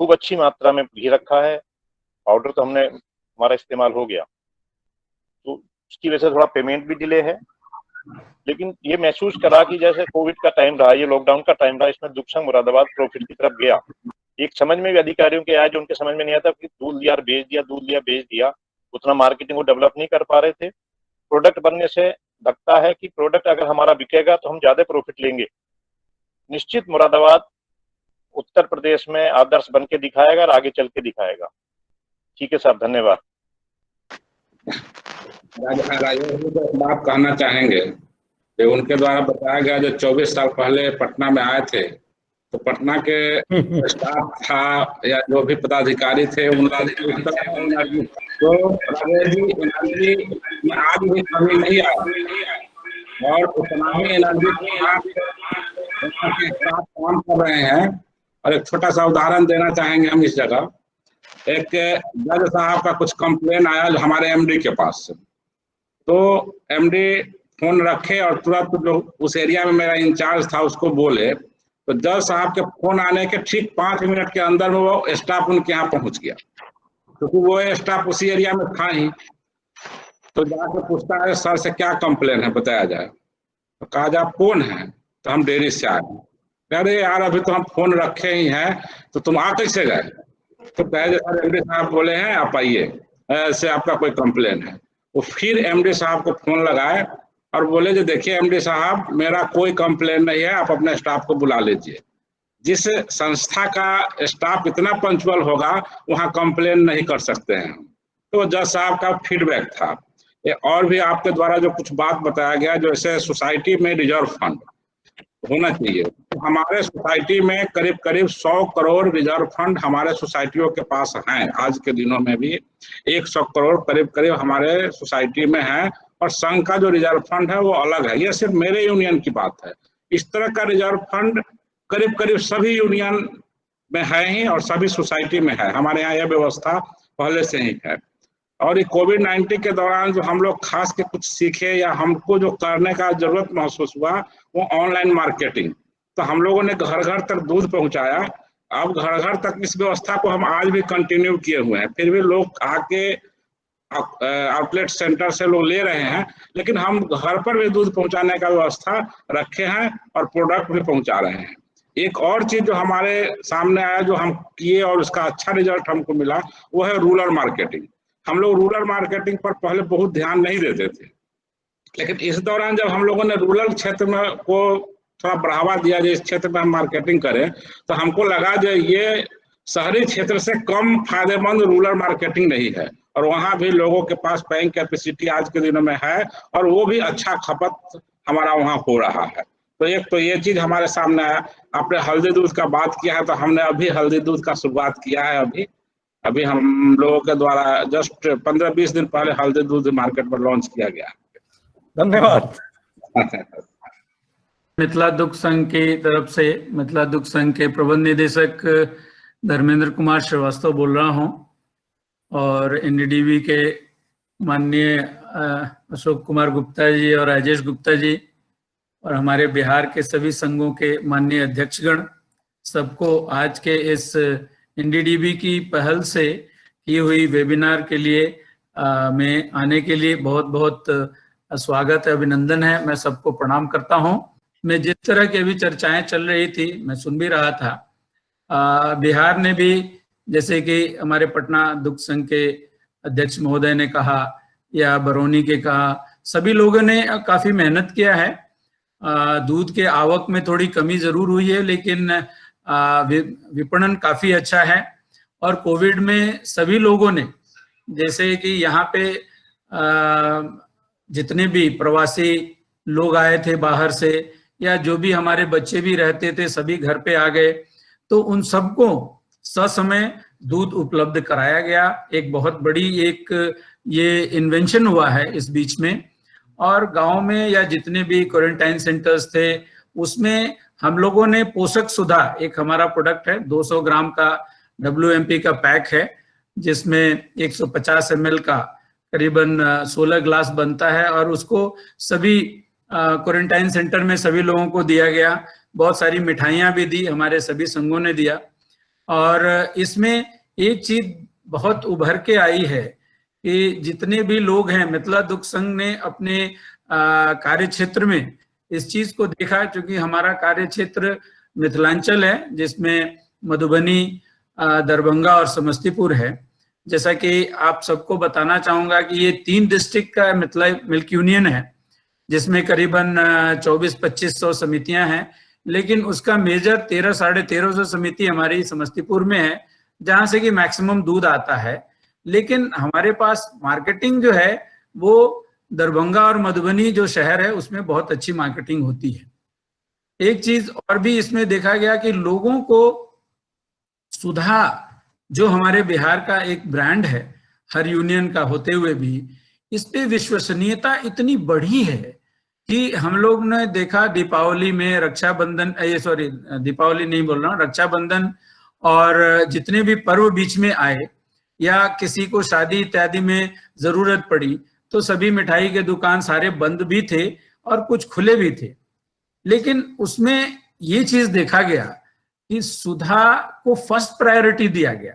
खूब अच्छी मात्रा में घी रखा है। पाउडर तो हमारा इस्तेमाल हो गया, तो उसकी वजह से थोड़ा पेमेंट भी डिले है। लेकिन ये महसूस करा कि जैसे कोविड का टाइम रहा, ये लॉकडाउन का टाइम रहा, इसमें दुख संग मुरादाबाद प्रॉफिट की तरफ गया। एक समझ में भी अधिकारियों के आया जो उनके समझ में नहीं आता कि दूध लिया बेच दिया, दूध लिया बेच दिया, उतना मार्केटिंग को डेवलप नहीं कर पा रहे थे। प्रोडक्ट बनने से लगता है कि प्रोडक्ट अगर हमारा बिकेगा तो हम ज्यादा प्रॉफिट लेंगे। निश्चित मुरादाबाद उत्तर प्रदेश में आदर्श बन के दिखाएगा और आगे चल के दिखाएगा। ठीक है साहब, धन्यवाद। बात कहना चाहेंगे कि उनके द्वारा बताया गया जो 24 साल पहले पटना में आए थे, तो पटना के स्टाफ था या जो भी पदाधिकारी थे उनका तो राजेश जी में आज भी कमी नहीं आया और उतना ही एनर्जी के साथ काम कर रहे हैं। और एक छोटा सा उदाहरण देना चाहेंगे हम इस जगह। एक जज साहब का कुछ कंप्लेन आया जो हमारे एमडी के पास से, तो एमडी फोन रखे और तुरंत जो उस एरिया में मेरा इंचार्ज था उसको बोले, तो जज साहब के फोन आने के ठीक 5 मिनट के अंदर में वो स्टाफ उनके यहाँ पहुंच गया, क्योंकि वो स्टाफ उसी एरिया में था ही। तो जाके पूछता है सर से क्या कंप्लेन है बताया जाए। तो कहा जाए कौन है, तो हम डेयरी से आए। अरे यार अभी तो हम फोन रखे ही हैं, तो तुम आ कैसे गए? तो कहे सर एमडी साहब बोले हैं आप आइए, ऐसे आपका कोई कंप्लेन है। वो फिर एमडी साहब को फोन लगाए और बोले जो देखिए एमडी साहब मेरा कोई कंप्लेन नहीं है, आप अपने स्टाफ को बुला लीजिए। जिस संस्था का स्टाफ इतना पंचुअल होगा वहाँ कंप्लेन नहीं कर सकते हैं। तो जज साहब का फीडबैक था। और भी आपके द्वारा जो कुछ बात बताया गया, जैसे सोसाइटी में रिजर्व फंड होना चाहिए, तो हमारे सोसाइटी में करीब करीब 100 करोड़ रिजर्व फंड हमारे सोसाइटियों के पास हैं। आज के दिनों में भी 100 करोड़ करीब करीब हमारे सोसाइटी में है और संघ का जो रिजर्व फंड है वो अलग है। ये सिर्फ मेरे यूनियन की बात है। इस तरह का रिजर्व फंड करीब करीब सभी यूनियन में है ही और सभी सोसाइटी में है। हमारे यहाँ यह व्यवस्था पहले से ही है। और ये कोविड-19 के दौरान जो हम लोग खास के कुछ सीखे या हमको जो करने का जरूरत महसूस हुआ वो ऑनलाइन मार्केटिंग। तो हम लोगों ने घर घर तक दूध पहुंचाया। अब घर घर तक इस व्यवस्था को हम आज भी कंटिन्यू किए हुए हैं। फिर भी लोग आके आउटलेट सेंटर से लोग ले रहे हैं, लेकिन हम घर पर भी दूध पहुंचाने का व्यवस्था रखे हैं और प्रोडक्ट भी पहुंचा रहे हैं। एक और चीज जो हमारे सामने आया जो हम किए और उसका अच्छा रिजल्ट हमको मिला वो है रूरल मार्केटिंग। हम लोग रूरल मार्केटिंग पर पहले बहुत ध्यान नहीं देते थे, लेकिन इस दौरान जब हम लोगों ने रूरल क्षेत्र में को थोड़ा बढ़ावा दिया, जिस क्षेत्र में हम मार्केटिंग करें, तो हमको लगा जो ये शहरी क्षेत्र से कम फायदेमंद रूरल मार्केटिंग नहीं है और वहाँ भी लोगों के पास बैंक कैपेसिटी आज के दिनों में है और वो भी अच्छा खपत हमारा वहाँ हो रहा है। तो एक तो ये चीज हमारे सामने आया। आपने हल्दी दूध का बात किया है, तो हमने अभी हल्दी दूध का शुरुआत किया है। अभी हम लोगों के द्वारा जस्ट 15-20 दिन पहले हल्दी दूध मार्केट पर लॉन्च किया गया। धन्यवाद। मिथिला दुग्ध संघ की तरफ से मिथिला दुग्ध संघ के प्रबंध निदेशक धर्मेंद्र कुमार श्रीवास्तव बोल रहा हूं। और एनडीडीबी के माननीय अशोक कुमार गुप्ता जी और राजेश गुप्ता जी और हमारे बिहार के सभी संघों के माननीय अध्यक्षगण, सबको आज के इस एनडीडीबी की पहल से की हुई वेबिनार के लिए में आने के लिए बहुत बहुत स्वागत है, अभिनंदन है। मैं सबको प्रणाम करता हूं। मैं जिस तरह की अभी चर्चाएं चल रही थी मैं सुन भी रहा था। बिहार ने भी, जैसे कि हमारे पटना दुग्ध संघ के अध्यक्ष महोदय ने कहा या बरौनी के कहा, सभी लोगों ने काफी मेहनत किया है। दूध के आवक में थोड़ी कमी जरूर हुई है, लेकिन विपणन काफी अच्छा है। और कोविड में सभी लोगों ने, जैसे कि यहाँ पे जितने भी प्रवासी लोग आए थे बाहर से या जो भी हमारे बच्चे भी रहते थे, सभी घर पे आ गए, तो उन सबको ससमय दूध उपलब्ध कराया गया। एक बहुत बड़ी ये इन्वेंशन हुआ है इस बीच में। और गांव में या जितने भी क्वारंटाइन सेंटर्स थे उसमें हम लोगों ने पोषक सुधा, एक हमारा प्रोडक्ट है 200 ग्राम का WMP का पैक है, जिसमें 150 ml का करीबन 16 ग्लास बनता है और उसको सभी क्वारंटाइन सेंटर में सभी लोगों को दिया गया। बहुत सारी मिठाइयाँ भी दी, हमारे सभी संघों ने दिया। और इसमें एक चीज बहुत उभर के आई है कि जितने भी लोग हैं, मिथिला दुग्ध संघ ने अपने कार्य क्षेत्र में इस चीज को देखा, क्योंकि हमारा कार्य क्षेत्र मिथिलांचल है, जिसमें मधुबनी, दरभंगा और समस्तीपुर है। जैसा कि आप सबको बताना चाहूंगा कि ये 3 डिस्ट्रिक्ट का मिथिला मिल्क यूनियन है, जिसमें करीबन 24-2500 समितियां हैं, लेकिन उसका मेजर 1300-1350 समिति हमारी समस्तीपुर में है, जहां से कि मैक्सिमम दूध आता है। लेकिन हमारे पास मार्केटिंग जो है वो दरभंगा और मधुबनी जो शहर है उसमें बहुत अच्छी मार्केटिंग होती है। एक चीज और भी इसमें देखा गया कि लोगों को सुधा, जो हमारे बिहार का एक ब्रांड है हर यूनियन का होते हुए भी, इस पे विश्वसनीयता इतनी बढ़ी है कि हम लोग ने देखा दीपावली में, रक्षाबंधन, दीपावली नहीं बोल रहा हूँ, रक्षाबंधन और जितने भी पर्व बीच में आए या किसी को शादी इत्यादि में जरूरत पड़ी, तो सभी मिठाई के दुकान सारे बंद भी थे और कुछ खुले भी थे। लेकिन उसमें ये चीज देखा गया कि सुधा को फर्स्ट प्रायोरिटी दिया गया।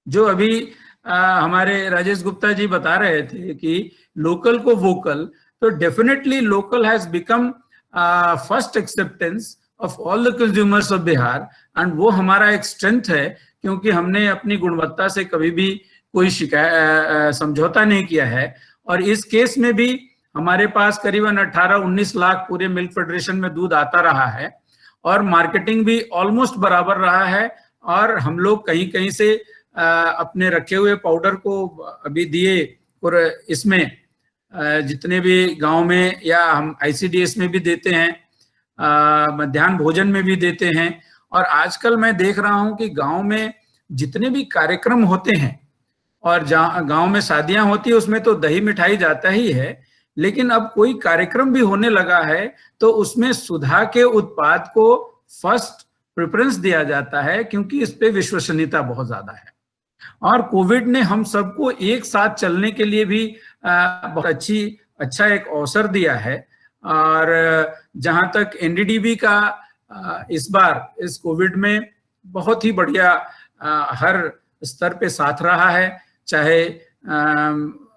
जो अभी हमारे राजेश गुप्ता जी बता रहे थे कि लोकल को वोकल, तो definitely local has become first acceptance of all the consumers of Bihar, and वो हमारा एक स्ट्रेंथ है, क्योंकि हमने अपनी गुणवत्ता से कभी भी कोई समझौता नहीं किया है। और इस केस में भी हमारे पास करीबन 18-19 लाख पूरे मिल्क फेडरेशन में दूध आता रहा है और मार्केटिंग भी ऑलमोस्ट बराबर रहा है। और हम लोग कहीं कहीं से अपने रखे हुए पाउडर को अभी दिए, और इसमें जितने भी गांव में या हम ICDS में भी देते हैं, मध्याह्न भोजन में भी देते हैं। और आजकल मैं देख रहा हूं कि गांव में जितने भी कार्यक्रम होते हैं और जहाँ गांव में शादियां होती है उसमें तो दही मिठाई जाता ही है, लेकिन अब कोई कार्यक्रम भी होने लगा है तो उसमें सुधा के उत्पाद को फर्स्ट प्रेफरेंस दिया जाता है, क्योंकि इस पे विश्वसनीयता बहुत ज्यादा है। और कोविड ने हम सबको एक साथ चलने के लिए भी बहुत अच्छा एक अवसर दिया है। और जहां तक एनडीडीबी का इस बार इस कोविड में बहुत ही बढ़िया हर स्तर पे साथ रहा है, चाहे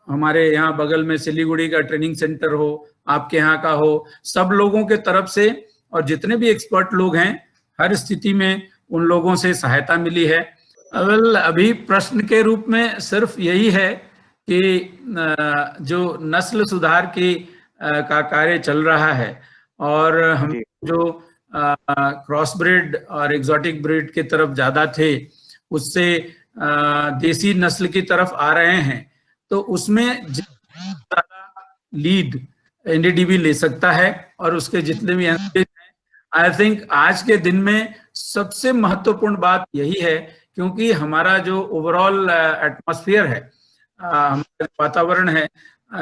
हमारे यहाँ बगल में सिलीगुड़ी का ट्रेनिंग सेंटर हो, आपके यहाँ का हो, सब लोगों के तरफ से और जितने भी एक्सपर्ट लोग हैं, हर स्थिति में उन लोगों से सहायता मिली है। अभी प्रश्न के रूप में सिर्फ यही है कि जो नस्ल सुधार की का कार्य चल रहा है और हम जो क्रॉस ब्रीड और एग्जॉटिक ब्रीड की तरफ ज्यादा थे उससे देसी नस्ल की तरफ आ रहे हैं, तो उसमें ज्यादा लीड एनडीडीबी ले सकता है। और उसके जितने भी आई थिंक आज के दिन में सबसे महत्वपूर्ण बात यही है, क्योंकि हमारा जो ओवरऑल एटमॉस्फेयर है, हमारा वातावरण है,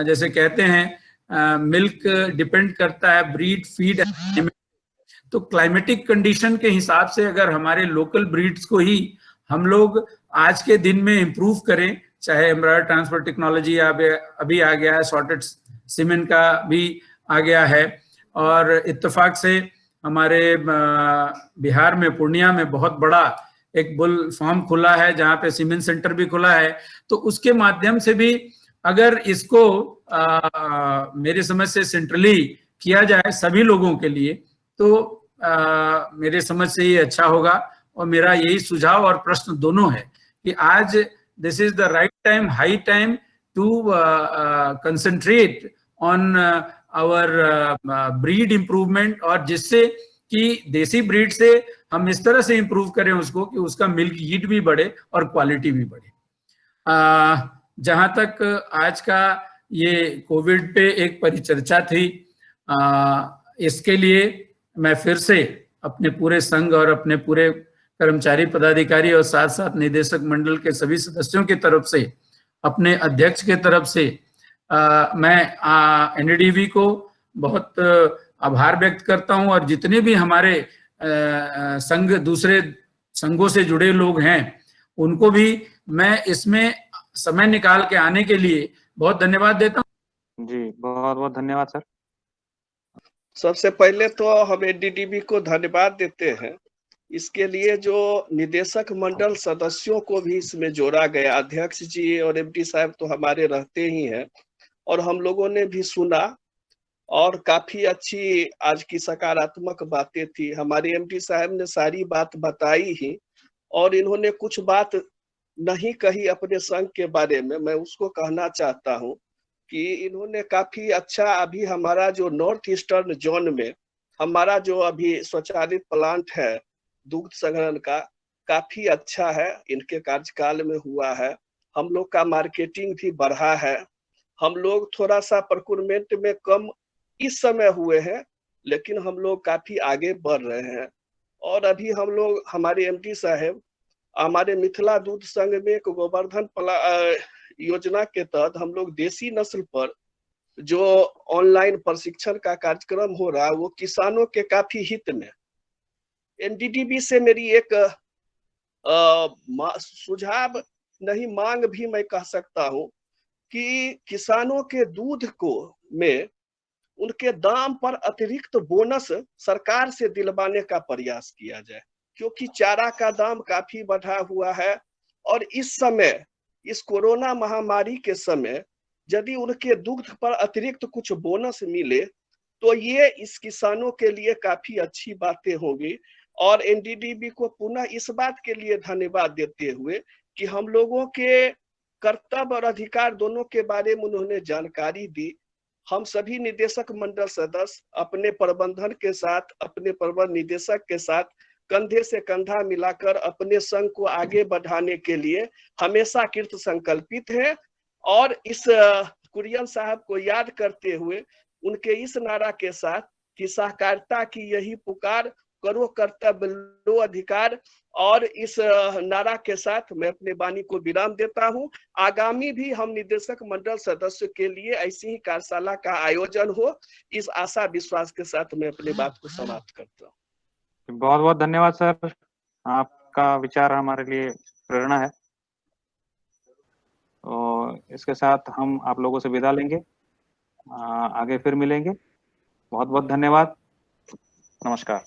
जैसे कहते हैं मिल्क डिपेंड करता है ब्रीड, फीड, तो क्लाइमेटिक कंडीशन के हिसाब से अगर हमारे लोकल ब्रीड्स को ही हम लोग आज के दिन में इम्प्रूव करें, चाहे एम्ब्रॉयडर ट्रांसफर टेक्नोलॉजी अभी आ गया है, सॉर्टेड सीमेंट का भी आ गया है। और इत्तेफाक से हमारे बिहार में पूर्णिया में बहुत बड़ा एक बुल फार्म खुला है जहाँ पे सीमेंट सेंटर भी खुला है। तो उसके माध्यम से भी अगर इसको मेरी समझ से सेंट्रली किया जाए सभी लोगों के लिए तो मेरे समझ से ये अच्छा होगा। और मेरा यही सुझाव और प्रश्न दोनों है कि आज this is the right time, high time to concentrate on our breed improvement, और जिससे कि देसी ब्रीड से हम इस तरह से इम्प्रूव करें उसको कि उसका मिल्क यील्ड भी बढ़े और क्वालिटी भी बढ़े। जहां तक आज का ये कोविड पे एक परिचर्चा थी, इसके लिए मैं फिर से अपने पूरे संघ और अपने पूरे कर्मचारी पदाधिकारी और साथ साथ निदेशक मंडल के सभी सदस्यों की तरफ से, अपने अध्यक्ष के तरफ से मैं एनडीडीबी को बहुत आभार व्यक्त करता हूं। और जितने भी हमारे संघ, दूसरे संघों से जुड़े लोग हैं, उनको भी मैं इसमें समय निकाल के आने के लिए बहुत धन्यवाद देता हूं। जी बहुत बहुत धन्यवाद सर। सबसे पहले तो हम एनडीडीबी को धन्यवाद देते हैं। इसके लिए जो निदेशक मंडल सदस्यों को भी इसमें जोड़ा गया, अध्यक्ष जी और एमडी साहब तो हमारे रहते ही हैं, और हम लोगों ने भी सुना और काफी अच्छी आज की सकारात्मक बातें थी। हमारे एमडी साहब ने सारी बात बताई ही, और इन्होंने कुछ बात नहीं कही अपने संघ के बारे में, मैं उसको कहना चाहता हूं कि इन्होंने काफी अच्छा, अभी हमारा जो नॉर्थ ईस्टर्न जोन में हमारा जो अभी स्वचालित प्लांट है दुग्ध संग्रहण का, काफी अच्छा है, इनके कार्यकाल में हुआ है। हम लोग का मार्केटिंग भी बढ़ा है। हम लोग थोड़ा सा प्रोक्योरमेंट में कम इस समय हुए हैं, लेकिन हम लोग काफी आगे बढ़ रहे हैं। और अभी हम लोग, हमारे एमडी साहब, हमारे मिथिला दूध संघ में एक गोवर्धन योजना के तहत हम लोग देसी नस्ल पर जो ऑनलाइन प्रशिक्षण का कार्यक्रम हो रहा है, वो किसानों के काफी हित में। एनडीडीबी से मेरी एक सुझाव नहीं, मांग भी मैं कह सकता हूं कि किसानों के दूध को में उनके दाम पर अतिरिक्त बोनस सरकार से दिलवाने का प्रयास किया जाए, क्योंकि चारा का दाम काफी बढ़ा हुआ है। और इस समय, इस कोरोना महामारी के समय, यदि उनके दुग्ध पर अतिरिक्त कुछ बोनस मिले तो ये इस किसानों के लिए काफी अच्छी बातें होंगी। और एनडीडीबी को पुनः इस बात के लिए धन्यवाद देते हुए कि हम लोगों के कर्तव्य और अधिकार दोनों के बारे में उन्होंने जानकारी दी। हम सभी निदेशक मंडल सदस्य अपने प्रबंधन के साथ, अपने प्रबंध निदेशक के साथ कंधे से कंधा मिलाकर अपने संघ को आगे बढ़ाने के लिए हमेशा कृत संकल्पित है। और इस कुरियन साहब को याद करते हुए उनके इस नारा के साथ कि सहकारिता की यही पुकार, करो कर्तव्य लो अधिकार, और इस नारा के साथ मैं अपने वाणी को विराम देता हूं। आगामी भी हम निदेशक मंडल सदस्य के लिए ऐसी ही कार्यशाला का आयोजन हो, इस आशा विश्वास के साथ मैं अपनी बात को समाप्त करता हूं। बहुत बहुत धन्यवाद सर, आपका विचार हमारे लिए प्रेरणा है। और इसके साथ हम आप लोगों से विदा लेंगे, आगे फिर मिलेंगे। बहुत बहुत धन्यवाद, नमस्कार।